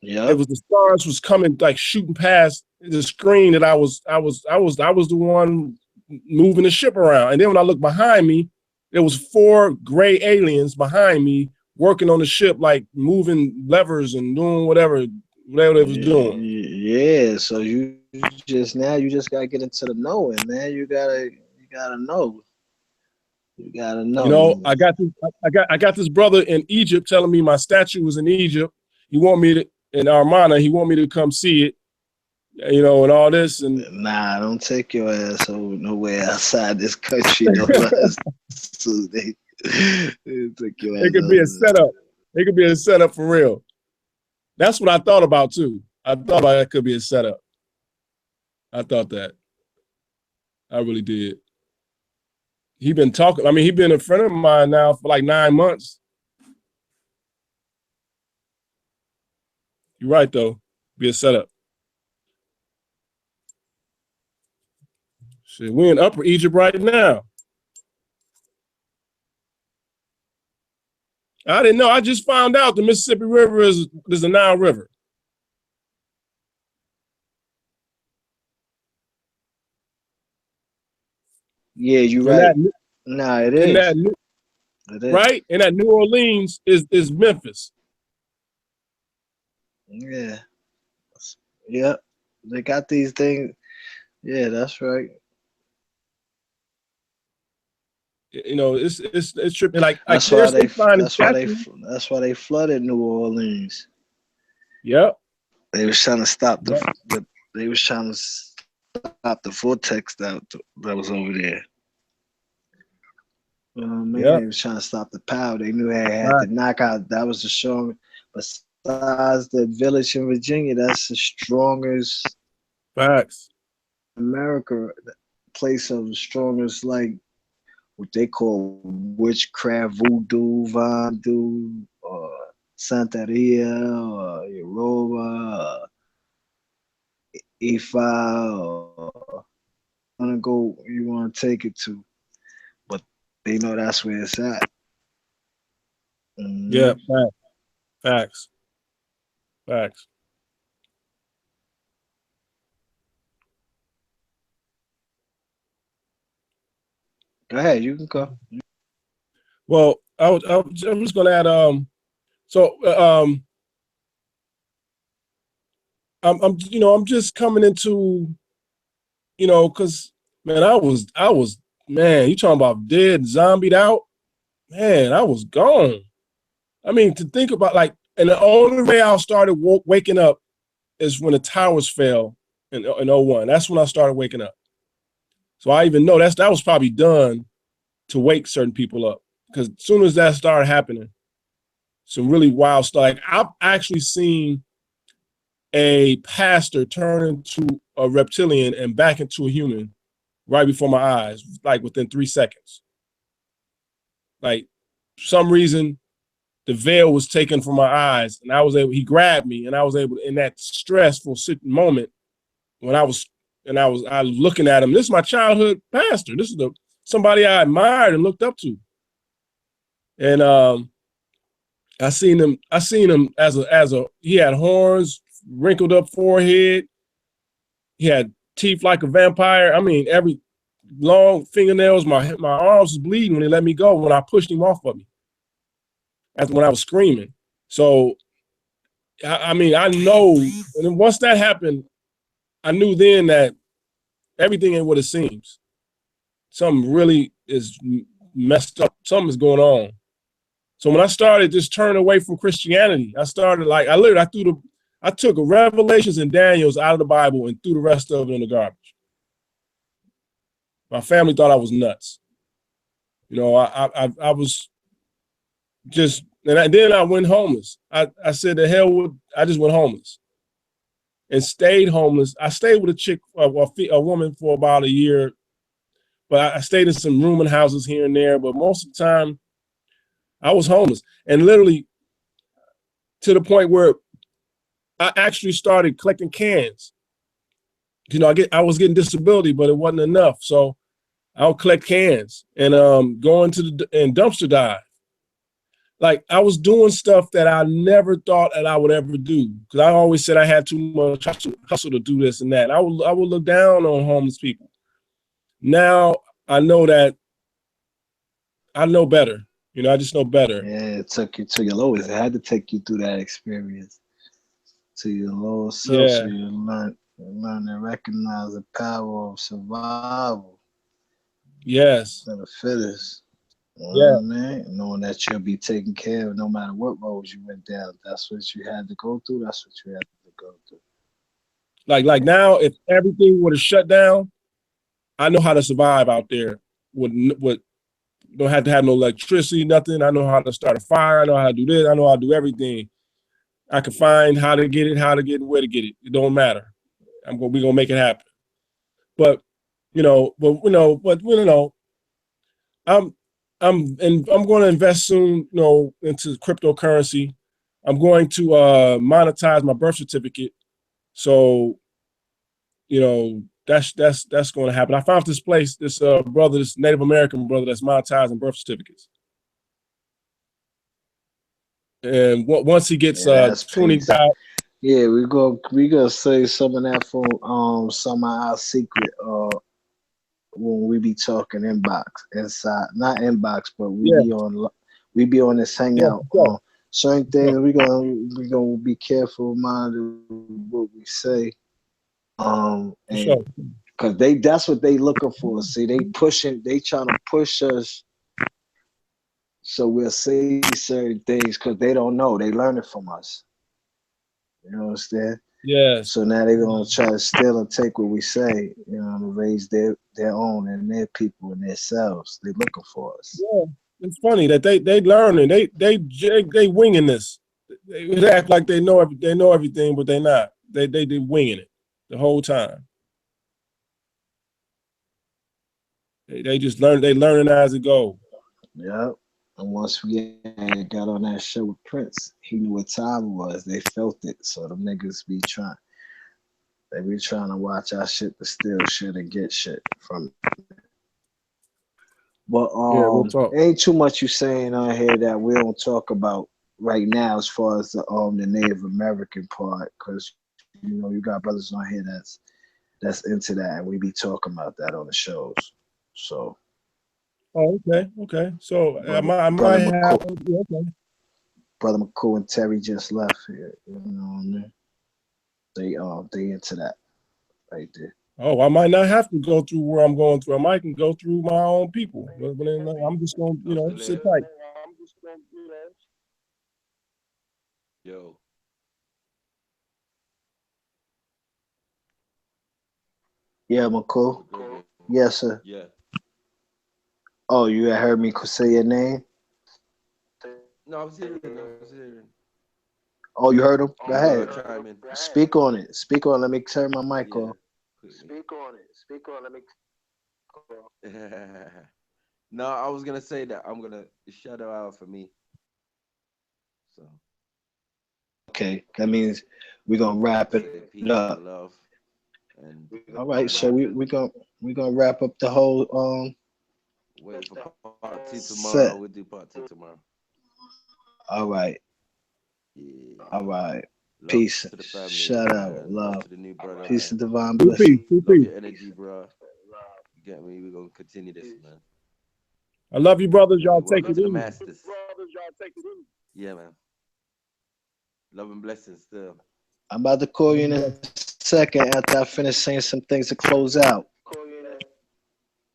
It yep. was the stars was coming like shooting past the screen that I was the one moving the ship around. And then when I looked behind me, there was 4 gray aliens behind me working on the ship, like moving levers and doing whatever they was doing. Yeah, so you just gotta get into the knowing, man. You gotta know. You gotta You know. know, I got this brother in Egypt telling me my statue was in Egypt. He want me to in Armana. He want me to come see it. You know, and all this and Nah, don't take your ass over nowhere outside this country, no so they took your it ass could be a over. setup. It could be a setup for real. That's what I thought about too. I thought about that could be a setup. I thought that. I really did. He been talking. I mean, he been a friend of mine now for like 9 months. You're right though. Be a setup. Shit, we in Upper Egypt right now. I didn't know. I just found out the Mississippi River is the Nile River. Yeah, you're And right. that Nah, it and is. that It is. right? And that New Orleans is Memphis. Yeah. Yep. They got these things. Yeah, that's right. You know, it's tripping. Like they finding statues. That's why they flooded New Orleans. Yep. They was trying to stop Yep. they was trying to stop the vortex that was over there. Man, Yep. they was trying to stop the power. They knew they had Right. to knock out. That was the strongest. Besides the village in Virginia, that's the strongest Facts. America place of the strongest, like what they call witchcraft, voodoo, vandu, or Santeria, or Yoruba, or Ifa, or wanna go, you want to take it to, but they know that's where it's at. Yeah. Mhm. Facts. Facts. Facts. Go ahead, you can go. Well, I'm just gonna add so I'm just coming into, because man, I was man, you talking about dead, zombied out, man, I was gone. I mean, to think about, like, and the only way I started waking up is when the towers fell in '01. That's when I started waking up. So I even know that was probably done to wake certain people up, because as soon as that started happening, some really wild stuff. Like, I've actually seen a pastor turn into a reptilian and back into a human right before my eyes, like within 3 seconds. Like, for some reason, the veil was taken from my eyes, and he grabbed me, and I was able, in that stressful moment, when I was looking at him. This is my childhood pastor. This is somebody I admired and looked up to. And I seen him as a he had horns, wrinkled up forehead. He had teeth like a vampire. I mean, every long fingernails. My arms was bleeding when they let me go, when I pushed him off of me. That's when I was screaming. So I mean, I know, and then once that happened, I knew then that everything ain't what it seems. Something really is messed up. Something is going on. So when I started just turning away from Christianity, I started, like, I took Revelations and Daniel's out of the Bible and threw the rest of it in the garbage. My family thought I was nuts. I was just, then I went homeless. I said, the hell with, I just went homeless and stayed homeless. I stayed with a chick, a woman, for about a year, but I stayed in some rooming houses here and there. But most of the time, I was homeless, and literally to the point where I actually started collecting cans. I was getting disability, but it wasn't enough, so I would collect cans and go into and dumpster dive. Like, I was doing stuff that I never thought that I would ever do, because I always said I had too much hustle to do this and that. And I would look down on homeless people. Now I know that I know better. I just know better. Yeah, it took you to your lowest. It had to take you through that experience to your lower self, so Yeah, you learn to recognize the power of survival yes, for the fittest. You know yeah. what I mean? Knowing that you'll be taken care of no matter what roads you went down. That's what you had to go through. That's what you had to go through. Like now, if everything would have shut down, I know how to survive out there. With Don't have to have no electricity, nothing. I know how to start a fire. I know how to do this. I know how to do everything. I can find how to get it, and where to get it. It don't matter. We're gonna make it happen. But I'm I'm going to invest soon, into cryptocurrency. I'm going to monetize my birth certificate. So that's going to happen. I found this place, this brother, this Native American brother, that's monetizing birth certificates. And once he gets Yeah, that's 20 peace. guys, Yeah, we gonna say some of that from some of our secret when we be talking inbox inside, not inbox, but yeah, we be on this yeah, hangout. for Certain sure, things we gonna be careful minded what we say. for And sure. because that's what they looking for. See, they trying to push us so we'll say certain things because they don't know. They learn it from us. You understand? Yes. So now they're gonna try to steal and take what we say, to raise their own and their people and themselves. They're looking for us. Yeah. It's funny that they learning. They winging this. They act like they know everything, but they not. They winging it the whole time. They just learn. They learning as it go. Yep. And once we got on that show with Prince, he knew what time it was. They felt it. So them niggas they be trying to watch our shit to steal shit and get shit from it. But Yeah, real talk. ain't too much you saying on here that we don't talk about right now as far as the Native American part, because you got brothers on here that's into that, and we be talking about that on the shows. So Oh, okay. So I brother might have. McCool, Yeah, okay. brother McCool and Terry just left here. You know what I mean? They into that right there. Oh, I might not have to go through where I'm going through. I might can go through my own people. But then I'm just gonna, No, so sit later. tight. Yo, Yeah, McCool. McGregor. Yes, sir. Yeah. Oh, you had heard me say your name? No, I was hearing. I was hearing. Oh, you heard him? Go You could ahead. chime in. Speak on it. Speak on it. Let me turn my mic Yeah, off. quickly. No, I was gonna say that I'm gonna shadow out for me. So Okay, that means we're gonna wrap say it peace up. and love and All right, so wrap it. we gonna wrap up the whole Wait for part two tomorrow. set. We'll do part two tomorrow. All right, Yeah. all right. Love Peace. to the family Shout out, and love love. to the new brother, Peace man. and divine Two blessing. piece, two Love piece. your energy, bro. You get me? We're gonna continue this, man. I love you, brothers. Heavy Y'all take work it to the easy. masters. Yeah, man. Love and blessings still. I'm about to call you in a second after I finish saying some things to close out.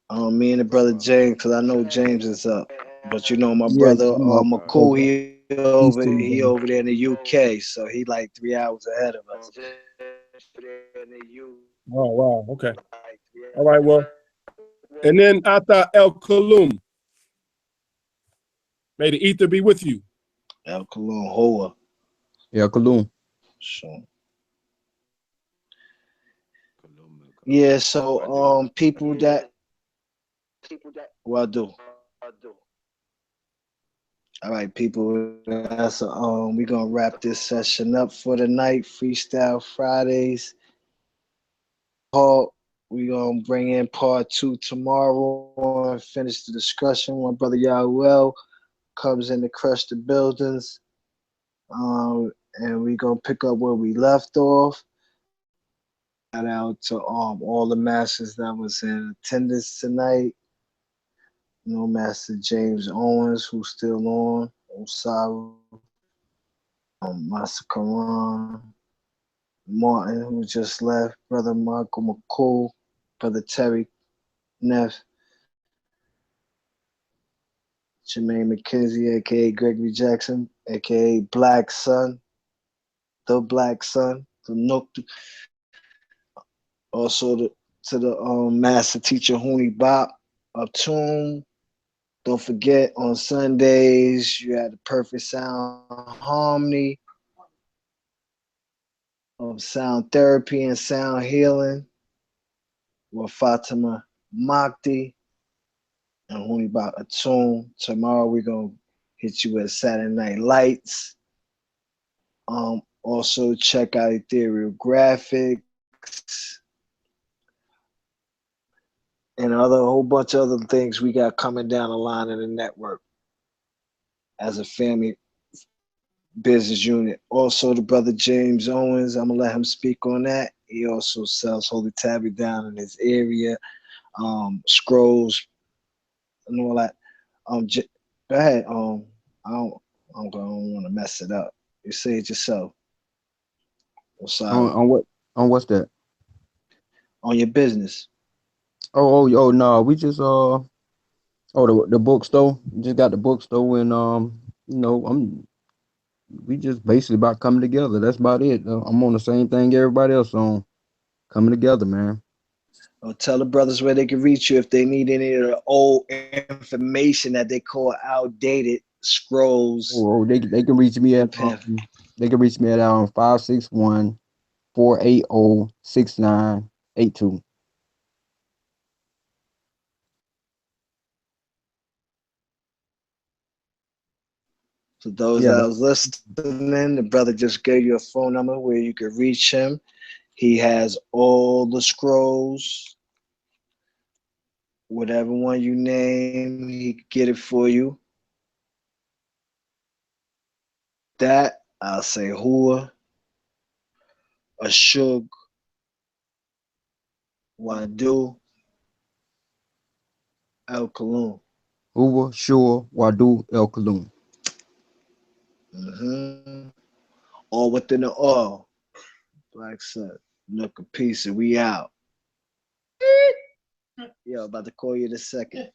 Me and the Bro, brother bro. James, because I know James is up. But my Yeah, brother you know, McCool, he peace over to you, he brother. over there in the UK, so he like 3 hours ahead of us. Oh wow. Okay. All right. Well, and then Ata El Kalum. May the ether be with you. Al Kalun Hoa. Yeah, Kaloon. So Colombia, yeah, Colombia. so What I do? people that well do. All right, people. That's we gonna wrap this session up for the night. Freestyle Fridays. We gonna bring in part two tomorrow and finish the discussion. My brother Yahuel comes in to crush the buildings, and we gonna pick up where we left off. Shout out to all the masters that was in attendance tonight. Master James Owens, who's still on. Osaru, Master Karan, Martin, who just left. Brother Michael McCool, Brother Terry Neff, Jermaine McKenzie, aka Gregory Jackson, aka Black Sun, the Black Sun, the Nook. Also to the master teacher Hooney Bop of Tune. Don't forget on Sundays you had the Perfect Sound Harmony of Sound Therapy and Sound Healing with Fatima Makti and Hooney Bop of Tune. Tomorrow we're gonna hit you with Saturday Night Lights. Also check out Ethereal Graphics and a whole bunch of other things we got coming down the line in the network as a family business unit. Also, the brother James Owens, I'm gonna let him speak on that. He also sells Holy Tabby down in his area, scrolls and all that. Go ahead. I don't, I don't want to mess it up. You say it yourself. I'm On, sorry. on what? On what's that? On your business. Oh, no. We just the bookstore. Just got the bookstore, and I'm We just basically about coming together. That's about it. I'm on the same thing everybody else on. Coming together, man. Tell the brothers where they can reach you if they need any of the old information that they call outdated scrolls They can reach me and at pamphlet. they can reach me at 561-480-6982. For those Yeah, that was listening, the brother just gave you a phone number where you can reach him. He has all the scrolls, whatever one you name, he can get it for you. That I'll say Hua, Ashug, Wadu, El Kalum. Uber, Shua, Wadu, El Kalum. All within the all. Black Sun, Nook and Peace, and we out. Yo, about to call you in a second.